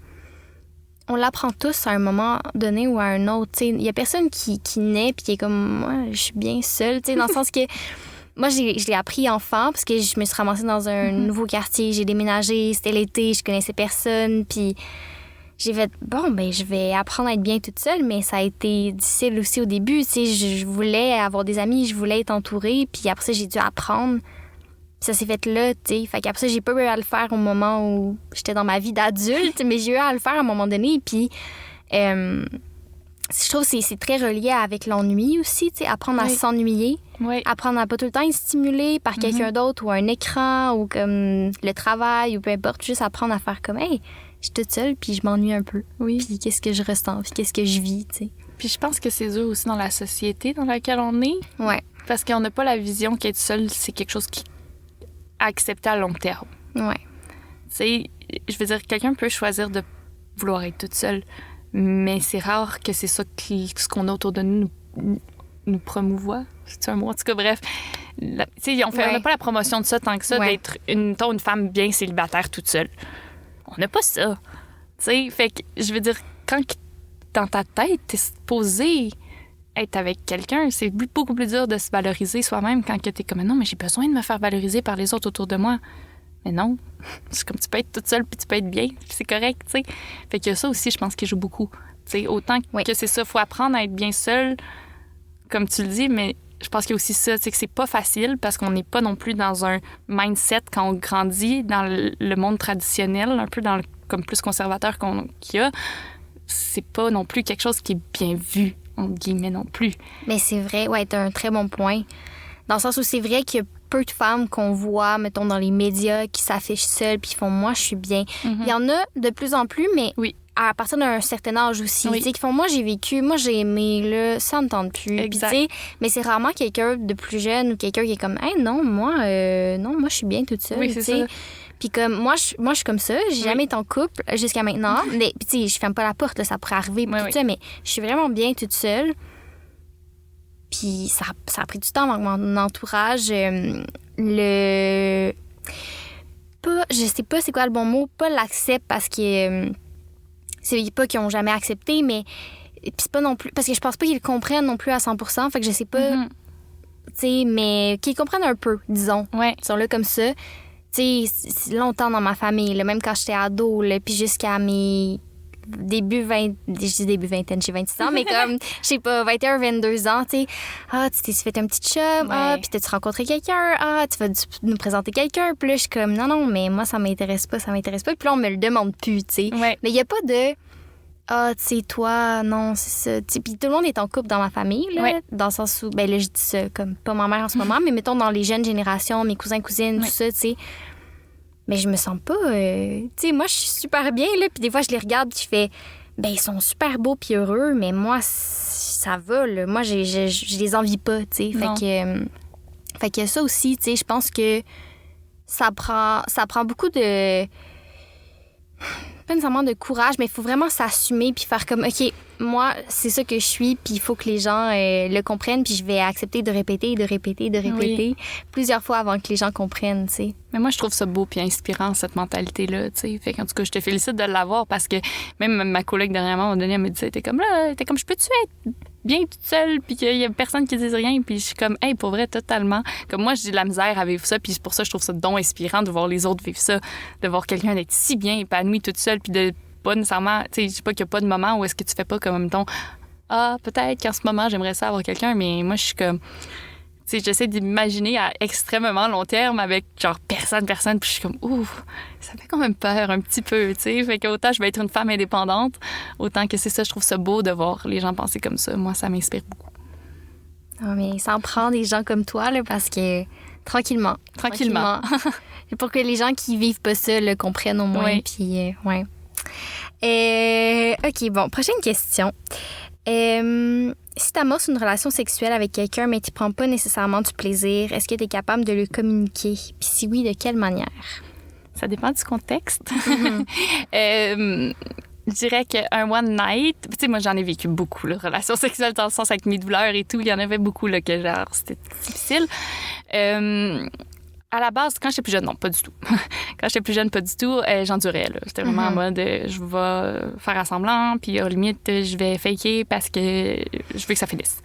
on l'apprend tous à un moment donné ou à un autre. Tu sais, il y a personne qui naît puis qui est comme, moi, je suis bien seule, tu sais, dans le sens que moi, je l'ai appris enfant parce que je me suis ramassée dans un nouveau quartier. J'ai déménagé, c'était l'été, je connaissais personne. Puis j'ai fait, bon, ben je vais apprendre à être bien toute seule, mais ça a été difficile aussi au début. Tu sais, je voulais avoir des amis, je voulais être entourée. Puis après ça, j'ai dû apprendre. Puis ça s'est fait là, tu sais. Fait qu'après ça, j'ai pas eu à le faire au moment où j'étais dans ma vie d'adulte, mais j'ai eu à le faire à un moment donné. Puis je trouve que c'est très relié avec l'ennui aussi, tu sais, apprendre à s'ennuyer, apprendre à pas tout le temps être stimulé par quelqu'un d'autre ou un écran ou comme le travail ou peu importe, juste apprendre à faire comme, hey, je suis toute seule puis je m'ennuie un peu. Oui. Puis qu'est-ce que je ressens, puis qu'est-ce que je vis, tu sais. Puis je pense que c'est dur aussi dans la société dans laquelle on est. Ouais. Parce qu'on n'a pas la vision qu'être seule, c'est quelque chose qui à accepter à long terme. Ouais. Tu sais, je veux dire, quelqu'un peut choisir de vouloir être toute seule. Mais c'est rare que c'est ça ce qu'on a autour de nous promouvoit. C'est un mot, en tout cas, bref. On n'a pas la promotion de ça tant que ça, d'être une femme bien célibataire toute seule. On n'a pas ça. T'sais, fait que, je veux dire, quand dans ta tête, t'es supposé être avec quelqu'un, c'est beaucoup plus dur de se valoriser soi-même quand t'es comme, non, mais j'ai besoin de me faire valoriser par les autres autour de moi. Mais non, c'est comme tu peux être toute seule puis tu peux être bien, c'est correct, tu sais. Fait que ça aussi, je pense qu'il joue beaucoup. Tu sais, autant que c'est ça, faut apprendre à être bien seule, comme tu le dis, mais je pense qu'il y a aussi ça, tu sais, que c'est pas facile parce qu'on n'est pas non plus dans un mindset quand on grandit dans le monde traditionnel, un peu dans le comme plus conservateur qu'il y a. C'est pas non plus quelque chose qui est bien vu, entre guillemets, non plus. Mais c'est vrai, t'as un très bon point. Dans le sens où c'est vrai qu'il y a peu de femmes qu'on voit, mettons, dans les médias qui s'affichent seules puis qui font « moi, je suis bien ». Il y en a de plus en plus, mais à partir d'un certain âge aussi, Oui. tu sais, qui font, moi, j'ai vécu, moi, j'ai aimé, là, ça me tente plus. Puis, Exact. tu sais, mais c'est rarement quelqu'un de plus jeune ou quelqu'un qui est comme, hey, non, moi, je suis bien toute seule, Oui, tu c'est sais. ça. Puis comme, moi, je suis comme ça. J'ai jamais été en couple jusqu'à maintenant. Mais, puis tu sais, je ferme pas la porte, là, ça pourrait arriver, puis tout ça, mais je suis vraiment bien toute seule. Puis ça a pris du temps avant que mon entourage, je sais pas c'est quoi le bon mot, pas l'accepte parce que c'est pas qu'ils ont jamais accepté, mais puis c'est pas non plus, parce que je pense pas qu'ils le comprennent non plus à 100%, fait que je sais pas, tu sais, mais qu'ils comprennent un peu, disons. Ouais. Ils sont là comme ça. Tu sais, c'est longtemps dans ma famille, là, même quand j'étais ado, là, puis jusqu'à mes début vingtaine, j'ai 26 ans, mais comme, je sais pas, 21, 22 ans, tu sais, tu t'es fait un petit chum, puis t'as-tu rencontré quelqu'un, tu vas nous présenter quelqu'un, puis là, je suis comme, non, mais moi, ça m'intéresse pas, puis là, on me le demande plus, tu sais. Ouais. Mais il y a pas de, tu sais, toi, non, c'est ça, tu sais, puis tout le monde est en couple dans ma famille, là, dans le sens où, ben là, je dis ça, comme, pas ma mère en ce moment, mais mettons dans les jeunes générations, mes cousins, cousines, tout ça, tu sais. Mais je me sens pas... tu sais, moi, je suis super bien, là. Puis des fois, je les regarde puis je fais... Ben, ils sont super beaux puis heureux, mais moi, ça va, là. Moi, je les envie pas, tu sais. Fait que ça aussi, tu sais, je pense que ça prend beaucoup de... Pas nécessairement de courage, mais il faut vraiment s'assumer puis faire comme, OK, moi, c'est ça que je suis, puis il faut que les gens le comprennent, puis je vais accepter de répéter plusieurs fois avant que les gens comprennent, tu sais. Mais moi, je trouve ça beau puis inspirant, cette mentalité-là, tu sais. Fait qu'en tout cas, je te félicite de l'avoir parce que même ma collègue dernièrement, à un moment donné, elle me disait, t'es comme, je peux-tu être bien toute seule puis qu'il y a personne qui dise rien, puis je suis comme, hey, pour vrai, totalement. Comme moi, j'ai de la misère à vivre ça, puis pour ça, je trouve ça donc inspirant de voir les autres vivre ça, de voir quelqu'un d'être si bien épanoui toute seule, puis de pas nécessairement, tu sais, je sais pas qu'il y a pas de moment où est-ce que tu fais pas comme, mettons, peut-être qu'en ce moment, j'aimerais ça avoir quelqu'un, mais moi, je suis comme, tu sais, j'essaie d'imaginer à extrêmement long terme avec, genre, personne, puis je suis comme, ça fait quand même peur un petit peu, tu sais. Fait qu'autant je vais être une femme indépendante, autant que c'est ça, je trouve ça beau de voir les gens penser comme ça. Moi, ça m'inspire beaucoup. Non, mais ça en prend des gens comme toi, là, parce que tranquillement. Pour que les gens qui vivent pas ça le comprennent au moins, puis ouais. OK, bon, prochaine question. Si tu amorces une relation sexuelle avec quelqu'un, mais tu prends pas nécessairement du plaisir, est-ce que tu es capable de le communiquer? Puis si oui, de quelle manière? Ça dépend du contexte. Je dirais qu'un one night, tu sais, moi, j'en ai vécu beaucoup, là, relations sexuelles dans le sens avec mes douleurs et tout. Il y en avait beaucoup, là, que genre, c'était difficile. À la base, quand j'étais plus jeune, non, pas du tout. Quand j'étais plus jeune, pas du tout, j'endurais, là. J'étais vraiment en mode, je vais faire semblant, puis à limite, je vais faker parce que je veux que ça finisse.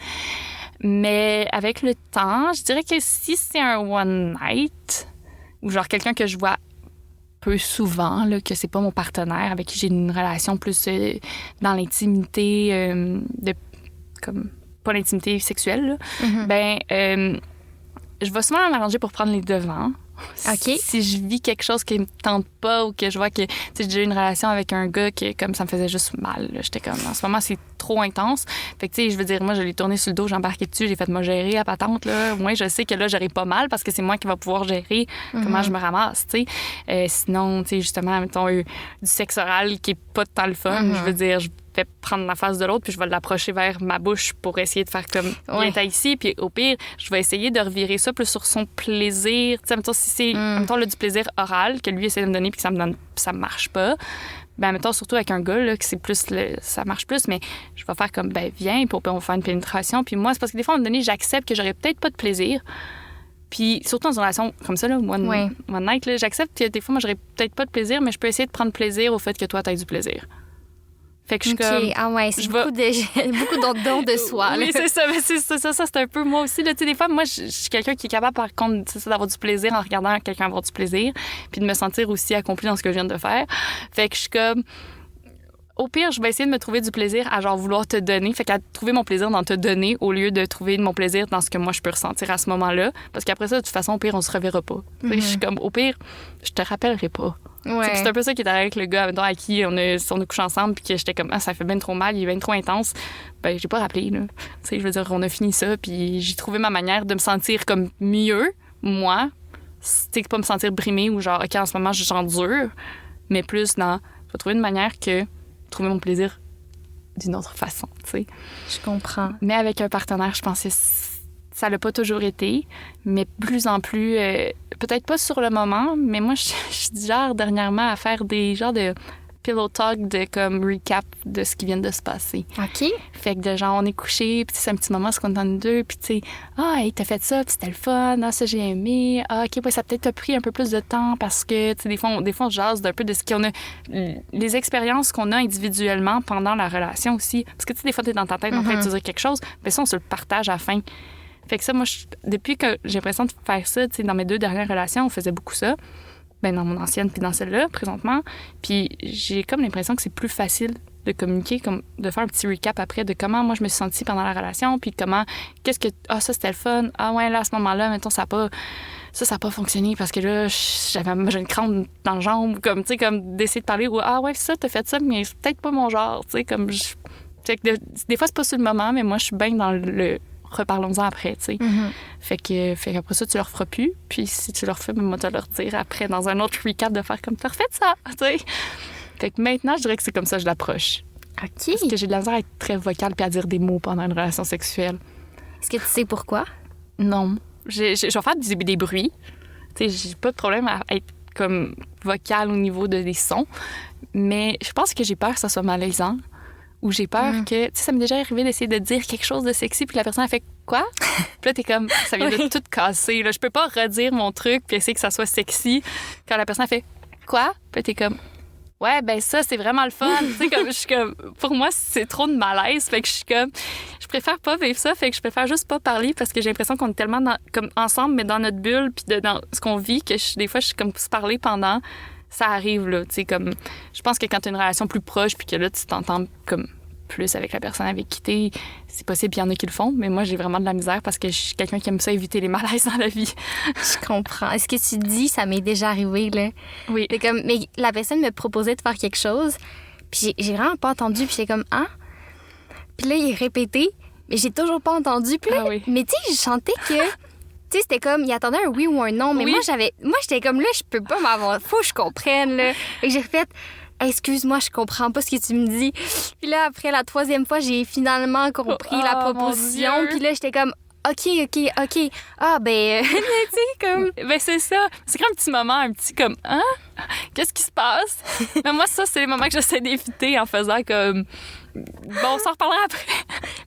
Mais avec le temps, je dirais que si c'est un one night, ou genre quelqu'un que je vois peu souvent, là, que c'est pas mon partenaire, avec qui j'ai une relation plus dans l'intimité, comme pas l'intimité sexuelle, là, je vais souvent m'arranger pour prendre les devants. OK. Si je vis quelque chose qui me tente pas ou que je vois que, tu sais, j'ai eu une relation avec un gars qui, comme ça me faisait juste mal, là. J'étais comme, en ce moment, c'est trop intense. Fait que, tu sais, je veux dire, moi, je l'ai tourné sur le dos, j'ai embarqué dessus, j'ai fait me gérer la patente, là. Moi, je sais que là, j'aurai pas mal parce que c'est moi qui va pouvoir gérer comment je me ramasse, tu sais. Sinon, tu sais, justement, mettons, du sexe oral qui est pas tant le fun, je veux dire, je vais prendre la face de l'autre puis je vais l'approcher vers ma bouche pour essayer de faire comme viens t'as ici, puis au pire je vais essayer de revirer ça plus sur son plaisir, tu sais, mettons si c'est mettons là, du plaisir oral que lui essaie de me donner puis que ça marche pas, ben mettons surtout avec un gars là que c'est plus ça marche plus, mais je vais faire comme ben viens puis on va faire une pénétration, puis moi c'est parce que des fois à un moment donné j'accepte que j'aurais peut-être pas de plaisir. Puis surtout dans une relation comme ça, là, one night, là, j'accepte que des fois, moi, j'aurais peut-être pas de plaisir, mais je peux essayer de prendre plaisir au fait que toi, t'aies du plaisir. Fait que je suis comme... Ah ouais, c'est beaucoup de dons de soi. Oui, c'est ça. Mais ça, c'est un peu moi aussi. Là. Tu sais, des fois, moi, je suis quelqu'un qui est capable, par contre, d'avoir du plaisir en regardant quelqu'un avoir du plaisir, puis de me sentir aussi accomplie dans ce que je viens de faire. Fait que je suis comme... Au pire, je vais essayer de me trouver du plaisir à genre vouloir te donner. Fait qu'à trouver mon plaisir dans te donner au lieu de trouver mon plaisir dans ce que moi je peux ressentir à ce moment-là. Parce qu'après ça, de toute façon, au pire, on se reverra pas. Fait que je suis comme, au pire, je te rappellerai pas. Ouais. C'est un peu ça qui est arrivé avec le gars à qui on a couché ensemble puis que j'étais comme ça fait bien trop mal, il est bien trop intense. Ben j'ai pas rappelé là. Tu sais, je veux dire on a fini ça puis j'ai trouvé ma manière de me sentir comme mieux moi. C'est pas me sentir brimée ou genre OK en ce moment j'endure, mais plus dans je vais trouver une manière que trouver mon plaisir d'une autre façon, tu sais. Je comprends. Mais avec un partenaire, je pense que ça l'a pas toujours été, mais plus en plus, peut-être pas sur le moment, mais moi, je suis du genre dernièrement à faire des genres de pillow talk, de comme recap de ce qui vient de se passer. OK. Fait que de genre, on est couché, puis c'est un petit moment, c'est qu'on est dans deux, puis tu sais, hey, t'as fait ça, puis c'était le fun, ça j'ai aimé, OK, ouais, ça a peut-être pris un peu plus de temps parce que, tu sais, des fois, on jase d'un peu de ce qu'on a, les expériences qu'on a individuellement pendant la relation aussi. Parce que, tu sais, des fois, t'es dans ta tête en train de te dire quelque chose, mais ça, on se le partage à la fin. Fait que ça, moi, depuis que j'ai l'impression de faire ça, tu sais, dans mes 2 dernières relations, on faisait beaucoup ça. Ben, dans mon ancienne puis dans celle-là, présentement. Puis j'ai comme l'impression que c'est plus facile de communiquer, comme de faire un petit recap après de comment moi je me suis sentie pendant la relation, puis comment, qu'est-ce que, ça c'était le fun, ouais, là, à ce moment-là, mettons, ça a pas fonctionné parce que là, j'ai une crampe dans le jambe, comme, tu sais, comme d'essayer de parler, ou, ouais, ça, t'as fait ça, mais c'est peut-être pas mon genre, tu sais, comme, fait que des fois, c'est pas sur le moment, mais moi, je suis bien dans le reparlons-en après, tu sais. Fait qu'après ça, tu leur feras plus. Puis si tu leur fais, moi, tu vas leur dire après, dans un autre recap, de faire comme, t'as refait ça, tu sais. Fait que maintenant, je dirais que c'est comme ça que je l'approche. OK. Parce que j'ai de la misère à être très vocale puis à dire des mots pendant une relation sexuelle. Est-ce que tu sais pourquoi? Non. Je vais faire des bruits. Tu sais, j'ai pas de problème à être comme vocale au niveau des sons. Mais je pense que j'ai peur que ça soit malaisant. Ou j'ai peur que... Tu sais, ça m'est déjà arrivé d'essayer de dire quelque chose de sexy, puis la personne a fait « Quoi? » Puis là, t'es comme... Ça vient de tout casser, là. Je peux pas redire mon truc puis essayer que ça soit sexy quand la personne a fait « Quoi? » Puis là, t'es comme... Ouais, ben ça, c'est vraiment le fun. Tu sais, comme, je suis comme... Pour moi, c'est trop de malaise. Fait que je suis comme... Je préfère pas vivre ça. Fait que je préfère juste pas parler parce que j'ai l'impression qu'on est tellement comme ensemble, mais dans notre bulle, puis dans ce qu'on vit, que des fois, je suis comme se parler pendant... Ça arrive, là, tu sais, comme... Je pense que quand t'as une relation plus proche puis que là, tu t'entends comme plus avec la personne avec qui t'es, c'est possible, il y en a qui le font, mais moi, j'ai vraiment de la misère parce que je suis quelqu'un qui aime ça éviter les malaises dans la vie. Je comprends. Est-ce que tu dis, ça m'est déjà arrivé, là? Oui. C'est comme... Mais la personne me proposait de faire quelque chose, puis j'ai vraiment pas entendu, puis j'étais comme « Ah? » Puis là, il répétait, mais j'ai toujours pas entendu. Puis là, oui. Mais tu sais, je sentais que... Tu sais, c'était comme, il attendait un oui ou un non, mais oui. moi, j'étais comme, là, je peux pas m'avoir, faut que je comprenne, là. Et j'ai fait, excuse-moi, je comprends pas ce que tu me dis. Puis là, après la 3e fois, j'ai finalement compris la proposition. Puis là, j'étais comme, OK. Ah, ben, tu sais, comme... Ben, c'est ça. C'est comme un petit moment, un petit comme, hein? Qu'est-ce qui se passe? Mais moi, ça, c'est les moments que j'essaie d'éviter en faisant comme... Bon, on s'en reparlera après.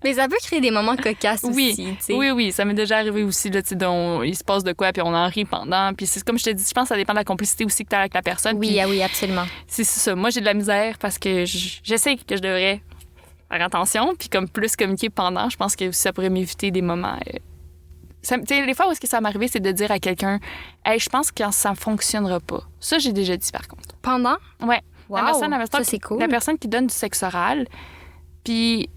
Mais ça peut créer des moments cocasses aussi, tu sais. Oui, ça m'est déjà arrivé aussi, là, tu sais, il se passe de quoi, puis on en rit pendant. Puis c'est comme je te dis, je pense que ça dépend de la complicité aussi que tu as avec la personne. Oui, oui, absolument. C'est ça. Moi, j'ai de la misère parce que je sais que je devrais faire attention, puis comme plus communiquer pendant, je pense que ça pourrait m'éviter des moments... Tu sais, les fois où est-ce que ça m'est arrivé, c'est de dire à quelqu'un, hey, je pense que ça ne fonctionnera pas. Ça, j'ai déjà dit, par contre. Pendant? Ouais. Wow, ça, c'est cool. La personne qui donne du sexe oral, puis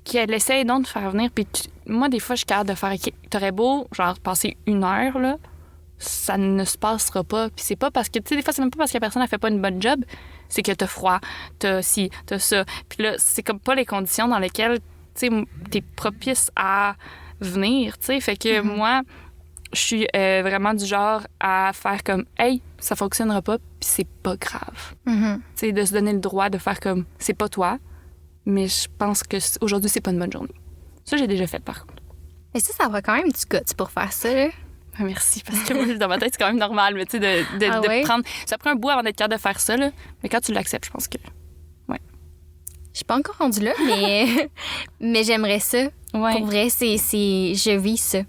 qu'elle essaie donc de faire venir, puis moi, des fois, je suis capable de faire... T'aurais beau, genre, passer 1 heure, là, ça ne se passera pas. Puis c'est pas parce que... Tu sais, des fois, c'est même pas parce que la personne, elle fait pas une bonne job, c'est que t'as froid, t'as ci, t'as ça. Puis là, c'est comme pas les conditions dans lesquelles, tu sais, t'es propice à venir, tu sais. Fait que moi... Je suis vraiment du genre à faire comme « Hey, ça fonctionnera pas, puis c'est pas grave. Tu sais, de se donner le droit de faire comme « C'est pas toi, mais je pense que aujourd'hui, c'est pas une bonne journée. » Ça, j'ai déjà fait, par contre. Mais ça prend quand même du guts pour faire ça, là. Merci, parce que moi, dans ma tête, c'est quand même normal, mais tu sais, de prendre... Ça prend un bout avant d'être capable de faire ça, là. Mais quand tu l'acceptes, je pense que... Ouais. Je suis pas encore rendue là, mais, mais j'aimerais ça. Ouais. Pour vrai, je vis ça.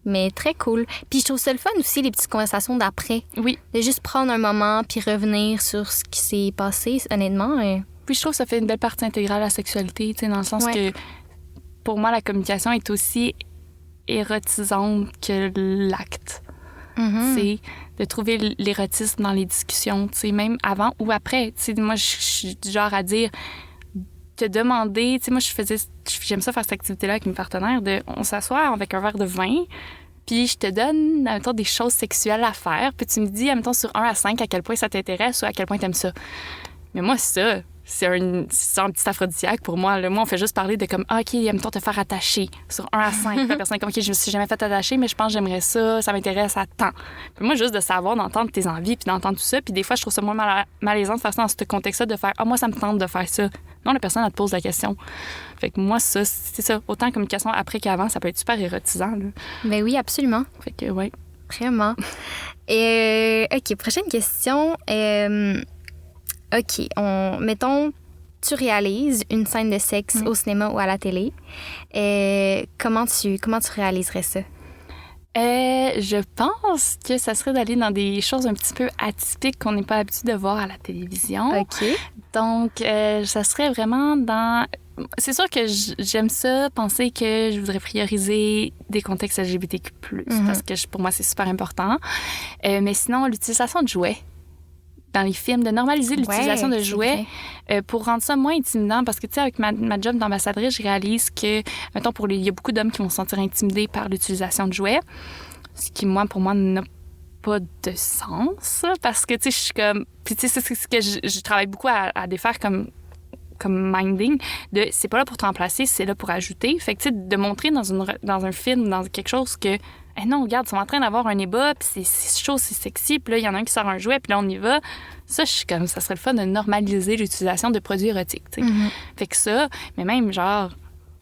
Mais très cool. Puis je trouve ça le fun aussi, les petites conversations d'après. Oui. De juste prendre un moment puis revenir sur ce qui s'est passé, honnêtement. Puis je trouve que ça fait une belle partie intégrale à la sexualité, tu sais, dans le sens que pour moi, la communication est aussi érotisante que l'acte. C'est de trouver l'érotisme dans les discussions, tu sais, même avant ou après. Tu sais, moi, je suis du genre à dire... te demander, tu sais, moi, j'aime ça faire cette activité-là avec mes partenaires, on s'assoit avec un verre de vin, puis je te donne, admettons, des choses sexuelles à faire, puis tu me dis, admettons, sur 1 à 5, à quel point ça t'intéresse ou à quel point t'aimes ça. Mais moi, ça, c'est un petit aphrodisiaque pour moi. Là. Moi, on fait juste parler de comme, OK, aime-toi te faire attacher sur 1 à 5. La personne est comme, OK, je me suis jamais fait attacher, mais je pense que j'aimerais ça m'intéresse à tant. Puis moi, juste de savoir, d'entendre tes envies, puis d'entendre tout ça. Puis des fois, je trouve ça moins malaisant de faire ça dans ce contexte-là, de faire, moi, ça me tente de faire ça. Non, la personne, elle te pose la question. Fait que moi, ça, c'est ça. Autant communication après qu'avant, ça peut être super érotisant. Là. Ben oui, absolument. Fait que, ouais. Vraiment. OK, prochaine question. OK, mettons, tu réalises une scène de sexe au cinéma ou à la télé. Comment tu réaliserais ça? Je pense que ça serait d'aller dans des choses un petit peu atypiques qu'on n'est pas habitué de voir à la télévision. OK. Donc, ça serait vraiment dans... C'est sûr que j'aime ça, penser que je voudrais prioriser des contextes LGBTQ+, parce que pour moi, c'est super important. Mais sinon, l'utilisation de jouets dans les films, de normaliser l'utilisation de jouets pour rendre ça moins intimidant. Parce que, tu sais, avec ma job d'ambassadrice, je réalise que, mettons, il y a beaucoup d'hommes qui vont se sentir intimidés par l'utilisation de jouets, ce qui, pour moi, n'a pas de sens. Parce que, tu sais, je suis comme... Puis, tu sais, c'est ce que je travaille beaucoup à défaire comme minding, de c'est pas là pour te remplacer, c'est là pour ajouter. Fait que, tu sais, de montrer dans un film, dans quelque chose que non, regarde, ils sont en train d'avoir un débat, puis c'est chaud, c'est sexy, puis là, il y en a un qui sort un jouet, puis là, on y va. Ça, je suis comme, ça serait le fun de normaliser l'utilisation de produits érotiques, tu sais. Fait que ça, mais même, genre,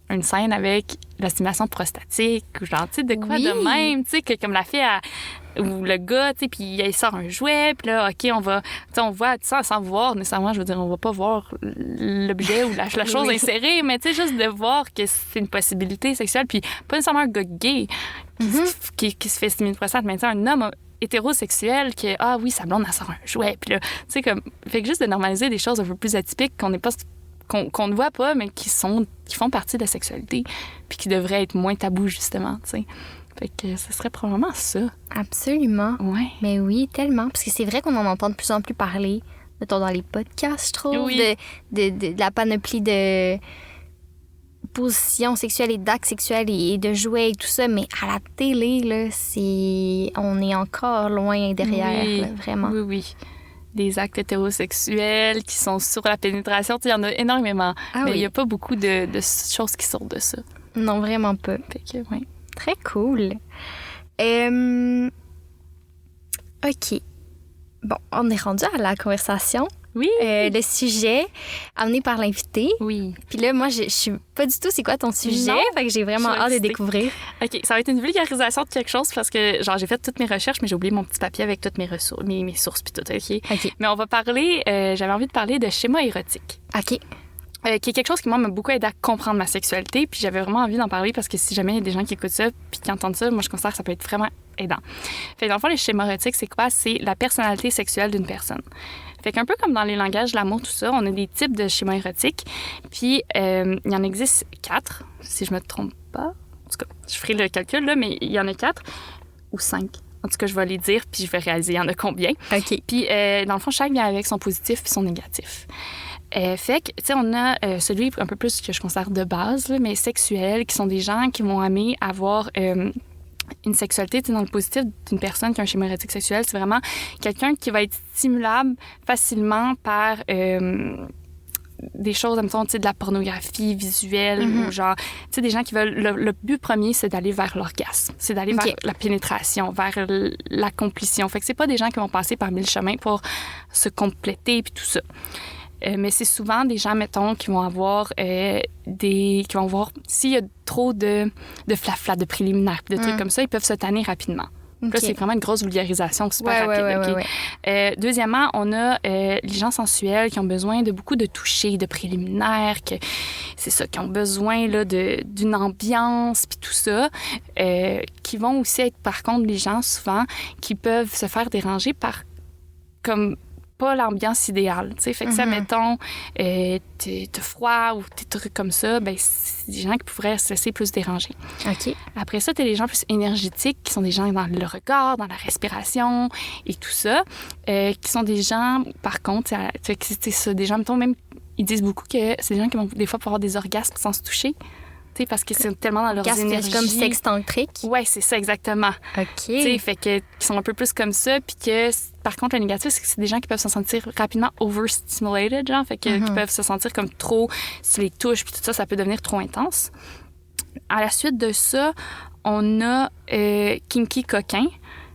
une scène avec la stimulation prostatique, ou genre, tu sais, de quoi de même, tu sais, que comme la fille ou le gars, tu sais, puis il sort un jouet, puis là, OK, on voit, tu sais, sans voir nécessairement, je veux dire, on va pas voir l'objet ou la chose insérée, mais tu sais, juste de voir que c'est une possibilité sexuelle, puis pas nécessairement un gars gay qui se fait stimuler une prostate, mais tu sais, un homme hétérosexuel qui, oui, sa blonde, elle sort un jouet, puis là, tu sais, comme, fait que juste de normaliser des choses un peu plus atypiques qu'on ne voit pas, mais qui font partie de la sexualité, puis qui devraient être moins tabous, justement, tu sais. Fait que ce serait probablement ça. Absolument. Ouais. Mais oui, tellement. Parce que c'est vrai qu'on en entend de plus en plus parler, mettons, dans les podcasts, je trouve, de la panoplie de positions sexuelles et d'actes sexuels et de jouets et tout ça. Mais à la télé, là, on est encore loin derrière, là, vraiment. Oui, oui. Des actes hétérosexuels qui sont sur la pénétration. Il y en a énormément. Mais il n'y a pas beaucoup de choses qui sortent de ça. Non, vraiment pas. Fait que, oui. Très cool. OK. Bon, on est rendu à la conversation. Oui. Le sujet amené par l'invité. Oui. Puis là, moi, je suis pas du tout c'est quoi ton sujet. Non. Fait que j'ai vraiment hâte de découvrir. OK. Ça va être une vulgarisation de quelque chose parce que, genre, j'ai fait toutes mes recherches, mais j'ai oublié mon petit papier avec toutes mes ressources, mes sources puis tout. OK. Mais on va parler... j'avais envie de parler de schéma érotique. OK. Qui est quelque chose qui, moi, m'a beaucoup aidé à comprendre ma sexualité. Puis j'avais vraiment envie d'en parler parce que si jamais il y a des gens qui écoutent ça puis qui entendent ça, moi, je considère que ça peut être vraiment aidant. Fait que dans le fond, les schémas érotiques, c'est quoi? C'est la personnalité sexuelle d'une personne. Fait qu'un peu comme dans les langages de l'amour, tout ça, on a des types de schémas érotiques. Puis il y en existe 4, si je me trompe pas. En tout cas, je ferai le calcul, là, mais il y en a 4 ou 5. En tout cas, je vais les dire, puis je vais réaliser il y en a combien. OK. Puis dans le fond, chaque vient avec son positif puis son négatif. Fait que, tu sais, on a celui un peu plus que je considère de base, là, mais sexuel, qui sont des gens qui vont aimer avoir une sexualité, tu sais, dans le positif d'une personne qui a un schéma érotique sexuel. C'est vraiment quelqu'un qui va être stimulable facilement par des choses, admettons, tu sais, de la pornographie visuelle ou genre, tu sais, des gens qui veulent... Le but premier, c'est d'aller vers l'orgasme. C'est d'aller vers la pénétration, vers l'accomplissement. Fait que c'est pas des gens qui vont passer par 1000 chemins pour se compléter puis tout ça. Mais c'est souvent des gens, mettons, qui vont avoir s'il y a trop de flafla, de préliminaires, de trucs comme ça, ils peuvent se tanner rapidement. Okay. Là, c'est vraiment une grosse vulgarisation super rapide. Deuxièmement, on a les gens sensuels qui ont besoin de beaucoup de toucher, de préliminaires, qui ont besoin là, d'une ambiance, puis tout ça, qui vont aussi être, par contre, les gens, souvent, qui peuvent se faire déranger par, comme, pas l'ambiance idéale, tu sais. Fait que ça, mettons, t'as froid ou des trucs comme ça, ben c'est des gens qui pourraient se laisser plus déranger. OK. Après ça, t'as les gens plus énergétiques, qui sont des gens dans le regard, dans la respiration et tout ça, qui sont des gens, par contre, c'est ça, des gens, mettons, même, ils disent beaucoup que c'est des gens qui vont des fois pouvoir avoir des orgasmes sans se toucher. sais, parce que c'est tellement dans leurs énergies. Comme sextantrique. Ouais, c'est ça, exactement. OK. Tu sais, fait que, qui sont un peu plus comme ça, puis que, par contre, le négatif, c'est que c'est des gens qui peuvent se sentir rapidement overstimulated, genre, fait que, qui peuvent se sentir comme trop, si les touches, puis tout ça, ça peut devenir trop intense. À la suite de ça, on a kinky coquin.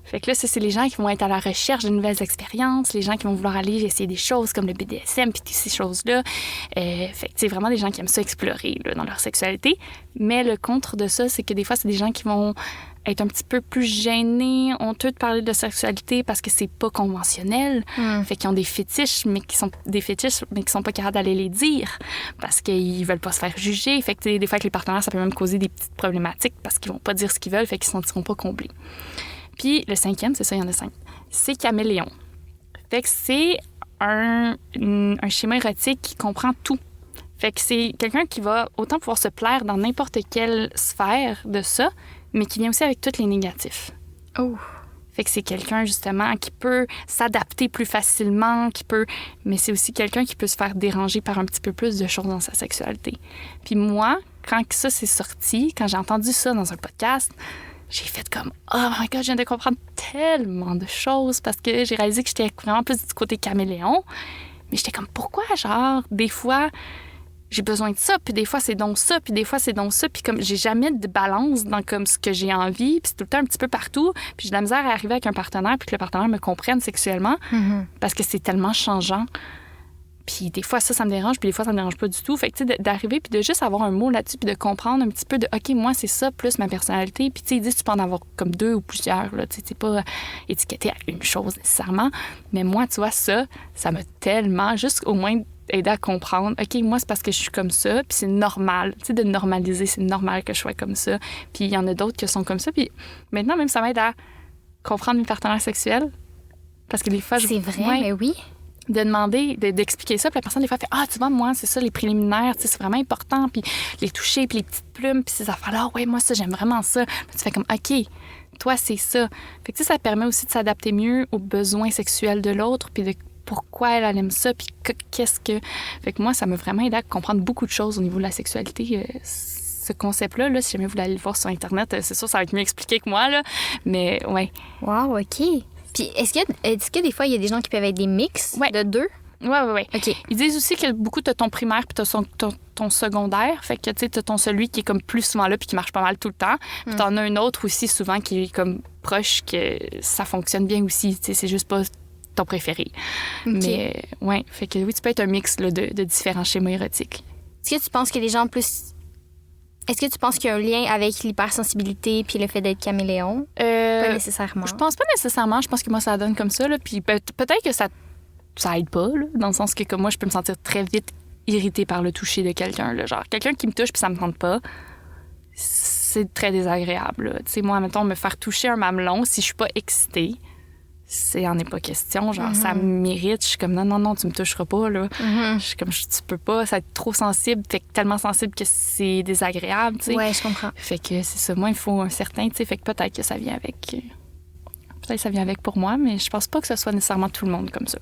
Fait que là, ça, c'est les gens qui vont être à la recherche de nouvelles expériences, les gens qui vont vouloir aller essayer des choses comme le BDSM puis toutes ces choses-là. Fait que c'est vraiment des gens qui aiment ça explorer là, dans leur sexualité. Mais le contre de ça, c'est que des fois, c'est des gens qui vont être un petit peu plus gênés, honteux de parler de sexualité parce que c'est pas conventionnel. Fait qu'ils ont des fétiches, mais qui sont pas capables d'aller les dire parce qu'ils veulent pas se faire juger. Fait que des fois, avec les partenaires, ça peut même causer des petites problématiques parce qu'ils vont pas dire ce qu'ils veulent, fait qu'ils se sentiront pas comblés. Puis le 5e, c'est ça, il y en a 5, c'est caméléon. Fait que c'est un schéma érotique qui comprend tout. Fait que c'est quelqu'un qui va autant pouvoir se plaire dans n'importe quelle sphère de ça, mais qui vient aussi avec tous les négatifs. Oh! Fait que c'est quelqu'un, justement, qui peut s'adapter plus facilement, mais c'est aussi quelqu'un qui peut se faire déranger par un petit peu plus de choses dans sa sexualité. Puis moi, quand ça s'est sorti, quand j'ai entendu ça dans un podcast, j'ai fait comme « Oh my God, je viens de comprendre tellement de choses » parce que j'ai réalisé que j'étais vraiment plus du côté caméléon. Mais j'étais comme « Pourquoi, genre, des fois, j'ai besoin de ça, puis des fois, c'est donc ça, puis des fois, c'est donc ça. » Puis comme j'ai jamais de balance dans comme ce que j'ai envie, puis c'est tout le temps un petit peu partout. Puis j'ai de la misère à arriver avec un partenaire, puis que le partenaire me comprenne sexuellement parce que c'est tellement changeant. Puis des fois, ça me dérange, puis des fois, ça me dérange pas du tout. Fait que, tu sais, d'arriver, puis de juste avoir un mot là-dessus, puis de comprendre un petit peu de, OK, moi, c'est ça, plus ma personnalité. Puis, tu sais, ils disent tu peux en avoir comme 2 ou plusieurs, là. Tu sais, c'est pas étiqueté à une chose nécessairement. Mais moi, tu vois, ça m'a tellement, juste au moins aider à comprendre, OK, moi, c'est parce que je suis comme ça, puis c'est normal, tu sais, de normaliser, c'est normal que je sois comme ça. Puis il y en a d'autres qui sont comme ça. Puis maintenant, même, ça m'aide à comprendre mes partenaires sexuels. Parce que des fois, c'est vrai, mais oui. De demander, d'expliquer ça, puis la personne, des fois, fait « Ah, tu vois, moi, c'est ça, les préliminaires, tu sais, c'est vraiment important, puis les toucher, puis les petites plumes, puis ces affaires-là, ouais, moi, ça, j'aime vraiment ça. » Puis tu fais comme « OK, toi, c'est ça. » Fait que, tu sais, ça permet aussi de s'adapter mieux aux besoins sexuels de l'autre, puis de pourquoi elle aime ça, puis qu'est-ce que... Fait que moi, ça m'a vraiment aidé à comprendre beaucoup de choses au niveau de la sexualité. Ce concept-là, là, si jamais vous voulez aller le voir sur Internet, c'est sûr, ça va être mieux expliqué que moi, là, mais ouais. Wow, OK. Puis, est-ce que des fois, il y a des gens qui peuvent être des mix de 2? Oui. OK. Ils disent aussi que beaucoup, tu as ton primaire puis tu as ton secondaire. Fait que, tu sais, tu as ton celui qui est comme plus souvent là puis qui marche pas mal tout le temps. Puis tu en as un autre aussi souvent qui est comme proche, que ça fonctionne bien aussi. Tu sais, c'est juste pas ton préféré. Okay. Mais, ouais. Fait que oui, tu peux être un mix là, de différents schémas érotiques. Est-ce que tu penses que les gens plus... Est-ce que tu penses qu'il y a un lien avec l'hypersensibilité puis le fait d'être caméléon? Pas nécessairement. Je pense pas nécessairement. Je pense que moi, ça donne comme ça. Là. Puis peut-être que ça aide pas, là, dans le sens que comme moi, je peux me sentir très vite irritée par le toucher de quelqu'un. Là. Genre, quelqu'un qui me touche puis ça me tente pas, c'est très désagréable. Tu sais, moi, mettons, me faire toucher un mamelon, si je suis pas excitée, en est pas question. Genre, ça m'irrite. Je suis comme, non, tu me toucheras pas, là. Je suis comme, tu peux pas, ça va être trop sensible. Fait que tellement sensible que c'est désagréable, tu sais. Ouais, je comprends. Fait que c'est ça. Moi, il faut un certain, tu sais. Fait que peut-être que ça vient avec... Peut-être que ça vient avec pour moi, mais je pense pas que ce soit nécessairement tout le monde comme ça.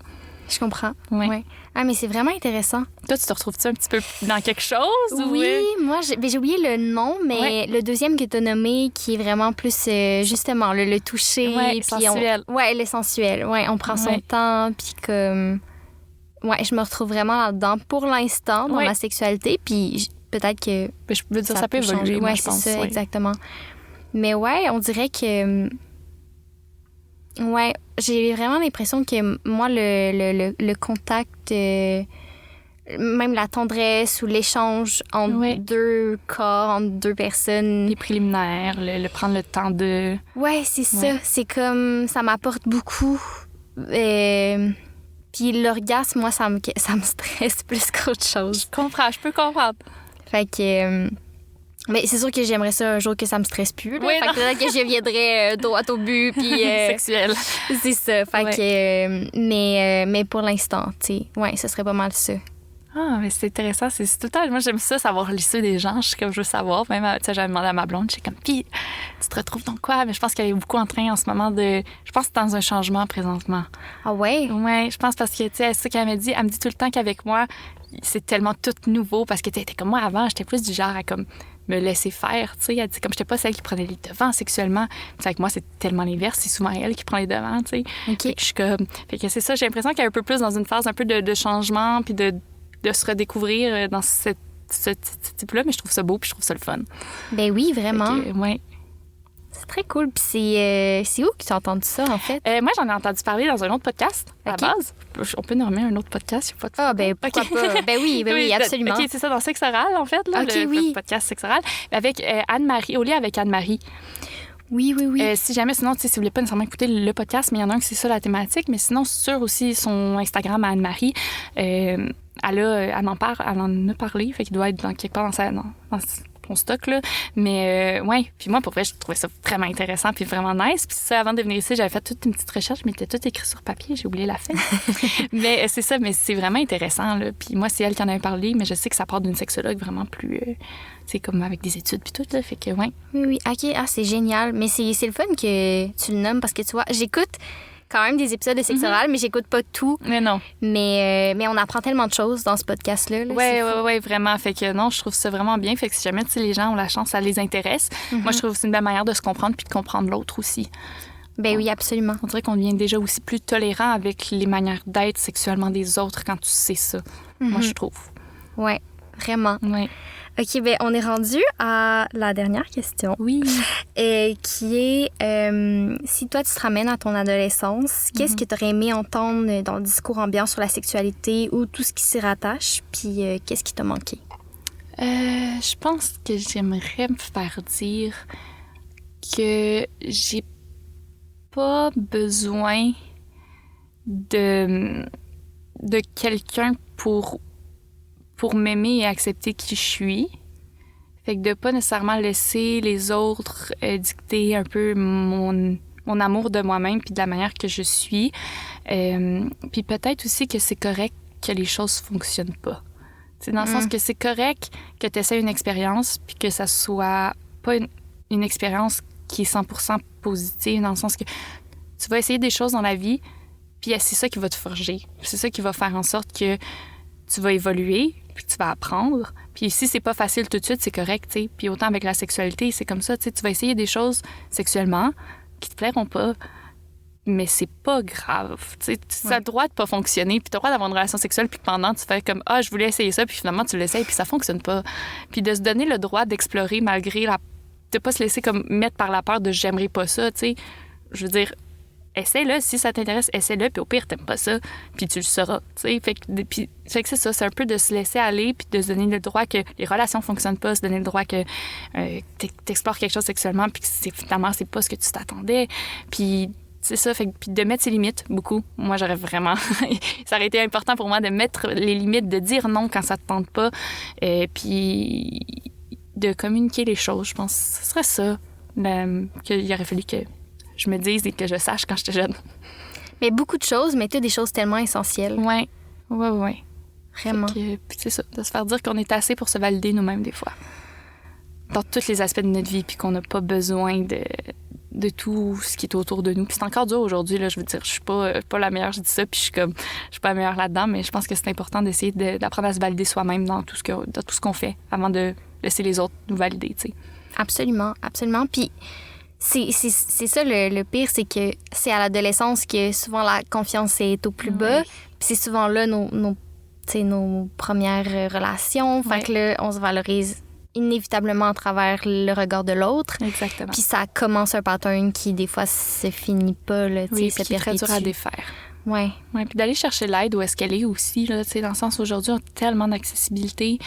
Je comprends. Ouais. Ouais. Ah, mais c'est vraiment intéressant. Toi, tu te retrouves-tu un petit peu dans quelque chose? Oui, moi, j'ai oublié le nom, mais le deuxième que tu as nommé, qui est vraiment plus, justement, le toucher. Ouais, sensuel. Le sensuel. Ouais, on prend son temps, puis comme... Ouais, je me retrouve vraiment là-dedans pour l'instant, dans ma sexualité, puis peut-être que... Je veux dire, ça peut évoluer, moi, je pense. Ouais, c'est ça, exactement. Mais ouais, on dirait que... Ouais, j'ai vraiment l'impression que moi, le contact, même la tendresse ou l'échange entre 2 corps, entre 2 personnes... Les préliminaires, le prendre le temps de... Ouais, c'est ça. C'est comme... Ça m'apporte beaucoup. Puis l'orgasme, moi, ça me stresse plus qu'autre chose. Je peux comprendre. Fait que... Mais c'est sûr que j'aimerais ça un jour que ça me stresse plus. Là. Oui, fait que peut-être que je viendrais droit au but. Puis, sexuel. C'est ça. Fait que, mais pour l'instant, tu sais, ouais, ce serait pas mal ça. Ah, mais c'est intéressant. C'est tout le temps, moi, j'aime ça, savoir l'issue des gens. Je suis comme, je veux savoir. Même, tu sais, j'avais demandé à ma blonde, je suis comme, puis, tu te retrouves dans quoi? Mais je pense qu'elle est beaucoup en train en ce moment de. Je pense que c'est dans un changement présentement. Ah ouais? Ouais, je pense parce que, tu sais, c'est ça qu'elle m'a dit. Elle me dit tout le temps qu'avec moi, c'est tellement tout nouveau parce que t'étais comme moi avant, j'étais plus du genre à comme me laisser faire, tu sais. Elle dit, comme j'étais pas celle qui prenait les devants sexuellement. C'est avec moi, c'est tellement l'inverse. C'est souvent elle qui prend les devants, tu sais. OK. Fait que je suis comme... Fait que c'est ça, j'ai l'impression qu'elle est un peu plus dans une phase un peu de changement puis de se redécouvrir dans ce type-là, mais je trouve ça beau puis je trouve ça le fun. Ben oui, vraiment. Ouais. C'est très cool. Puis c'est où que tu as entendu ça, en fait? Moi, j'en ai entendu parler dans un autre podcast, à la base. On peut nommer un autre podcast, il n'y a pas de... Ah, ben pourquoi pas? Ben oui, absolument. OK, c'est ça, dans Sexe oral, en fait, là, le podcast Sexe oral, avec Anne-Marie, au lit avec Anne-Marie. Oui. Si jamais, sinon, si vous voulez pas nécessairement écouter le podcast, mais il y en a un que c'est ça la thématique, mais sinon, sur aussi son Instagram à Anne-Marie, elle en a parlé, fait qu'il doit être quelque part dans son stock, là. Mais ouais, puis moi, pour vrai, je trouvais ça vraiment intéressant puis vraiment nice. Puis ça, avant de venir ici, j'avais fait toute une petite recherche, mais c'était tout écrit sur papier, j'ai oublié la fin. Mais c'est ça, mais c'est vraiment intéressant, là. Puis moi, c'est elle qui en avait parlé, mais je sais que ça part d'une sexologue vraiment plus... c'est comme avec des études puis tout, là, fait que, ouais. Oui, OK, c'est génial. Mais c'est le fun que tu le nommes, parce que, tu vois, j'écoute quand même des épisodes de Sexe oral, mais j'écoute pas tout. Mais non. Mais on apprend tellement de choses dans ce podcast-là. Ouais, vraiment. Fait que non, je trouve ça vraiment bien. Fait que si jamais les gens ont la chance, ça les intéresse. Moi, je trouve que c'est une belle manière de se comprendre puis de comprendre l'autre aussi. Ben oui, absolument. On dirait qu'on devient déjà aussi plus tolérant avec les manières d'être sexuellement des autres quand tu sais ça. Moi, je trouve. Ouais, vraiment. Ouais. OK, ben on est rendu à la dernière question. Oui. Qui est, si toi, tu te ramènes à ton adolescence, qu'est-ce que tu aurais aimé entendre dans le discours ambiant sur la sexualité ou tout ce qui s'y rattache, puis qu'est-ce qui t'a manqué? Je pense que j'aimerais me faire dire que j'ai pas besoin de quelqu'un pour m'aimer et accepter qui je suis. Fait que de pas nécessairement laisser les autres dicter un peu mon amour de moi-même puis de la manière que je suis. Puis peut-être aussi que c'est correct que les choses fonctionnent pas. C'est dans le sens que c'est correct que tu essaies une expérience puis que ça soit pas une expérience qui est 100% positive, dans le sens que tu vas essayer des choses dans la vie puis c'est ça qui va te forger. C'est ça qui va faire en sorte que tu vas évoluer, puis tu vas apprendre. Puis si c'est pas facile tout de suite, c'est correct, tu sais. Puis autant avec la sexualité, c'est comme ça, tu sais, tu vas essayer des choses sexuellement qui te plairont pas, mais c'est pas grave, tu sais. Tu as le droit de pas fonctionner, puis tu as le droit d'avoir une relation sexuelle, puis pendant, tu fais comme « Ah, je voulais essayer ça », puis finalement, tu l'essayes, puis ça fonctionne pas. Puis de se donner le droit d'explorer malgré de pas se laisser comme mettre par la peur de « j'aimerais pas ça », tu sais. Je veux dire, essaie-le, si ça t'intéresse, essaie-le, puis au pire, t'aimes pas ça, puis tu le sauras, tu sais. Fait que c'est ça, c'est un peu de se laisser aller, puis de se donner le droit que les relations fonctionnent pas, se donner le droit que t'explores quelque chose sexuellement, puis que finalement, c'est pas ce que tu t'attendais, puis c'est ça, fait puis de mettre ses limites, beaucoup. Moi, j'aurais vraiment... ça aurait été important pour moi de mettre les limites, de dire non quand ça te tente pas, puis de communiquer les choses, je pense. Ce serait ça, qu'il aurait fallu que je me dise et que je sache quand j'étais jeune. Mais beaucoup de choses, mais des choses tellement essentielles. Ouais. Vraiment. Puis c'est ça, de se faire dire qu'on est assez pour se valider nous-mêmes des fois. Dans tous les aspects de notre vie, puis qu'on n'a pas besoin de tout ce qui est autour de nous. Puis c'est encore dur aujourd'hui, là, je veux dire, je suis pas la meilleure, je dis ça, puis je suis pas la meilleure là-dedans, mais je pense que c'est important d'essayer d'apprendre à se valider soi-même dans tout ce qu'on fait, avant de laisser les autres nous valider, tu sais. Absolument. Puis c'est ça le pire, c'est que c'est à l'adolescence que souvent la confiance est au plus bas. Puis c'est souvent là nos premières relations. Fait que là, on se valorise inévitablement à travers le regard de l'autre. Exactement. Puis ça commence un pattern qui, des fois, se finit pas, là, oui, se perpétue. Très dur à défaire. Ouais. Puis d'aller chercher l'aide où est-ce qu'elle est aussi, là, dans le sens où aujourd'hui, on a tellement d'accessibilité,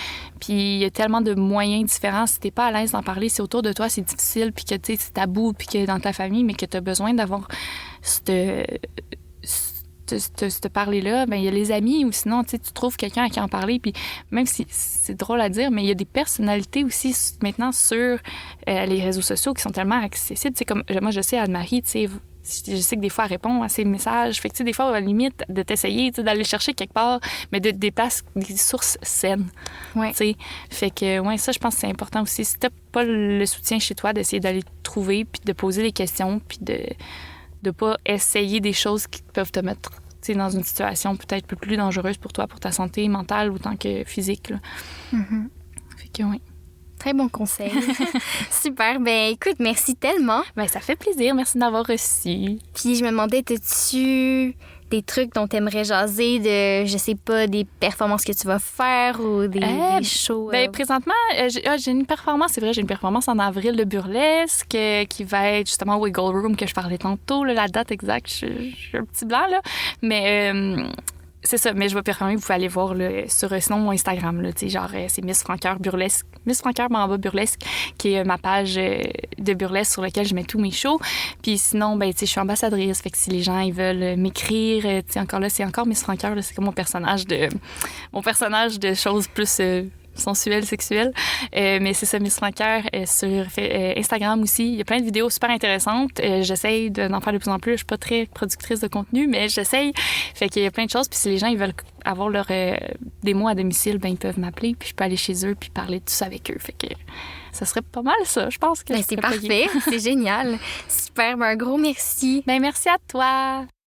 puis il y a tellement de moyens différents. Si t'es pas à l'aise d'en parler, si autour de toi, c'est difficile, puis que c'est tabou, puis que dans ta famille, mais que tu as besoin d'avoir te parler-là, ben il y a les amis, ou sinon, tu trouves quelqu'un à qui en parler, puis même si c'est drôle à dire, mais il y a des personnalités aussi maintenant sur les réseaux sociaux qui sont tellement accessibles. C'est comme, moi, je sais, Anne-Marie, tu sais, je sais que des fois, elle répond à ses messages. Fait que, tu sais, des fois, à la limite, de t'essayer, tu sais, d'aller chercher quelque part, mais de des sources saines. Ouais. Tu sais. Fait que, ouais, ça, je pense que c'est important aussi. Si t'as pas le soutien chez toi, d'essayer d'aller te trouver, puis de poser des questions, puis de pas essayer des choses qui peuvent te mettre, tu sais, dans une situation peut-être plus dangereuse pour toi, pour ta santé mentale autant que physique, là. Mm-hmm. Fait que, ouais. Très bon conseil. Super. Ben écoute, merci tellement. Ben, ça fait plaisir. Merci de m'avoir reçu. Puis je me demandais, as-tu des trucs dont tu aimerais jaser, je sais pas, des performances que tu vas faire ou des shows? Ben, présentement, j'ai une performance, c'est vrai, j'ai une performance en avril de burlesque qui va être justement au Wiggle Room que je parlais tantôt. Là, la date exacte, j'ai un petit blanc, là. Mais c'est ça, mais je vais performer, vous pouvez aller voir sur sinon mon Instagram, là, genre c'est Miss Francoeur Burlesque, Miss Francoeur Bamba Burlesque, qui est ma page de burlesque sur laquelle je mets tous mes shows. Puis sinon, ben, je suis ambassadrice, fait que si les gens ils veulent m'écrire, encore là, c'est encore Miss Francoeur, là, c'est comme mon personnage de choses plus sensuelle, sexuelle. Mais c'est ça, Miss Francoeur sur Instagram aussi. Il y a plein de vidéos super intéressantes. J'essaye d'en faire de plus en plus. Je suis pas très productrice de contenu, mais j'essaye. Fait qu'il y a plein de choses. Puis si les gens ils veulent avoir leur démo à domicile, ben ils peuvent m'appeler. Puis je peux aller chez eux puis parler de tout ça avec eux. Fait que ça serait pas mal ça. Je pense que c'est parfait. C'est génial. Super. Ben, un gros merci. Ben merci à toi.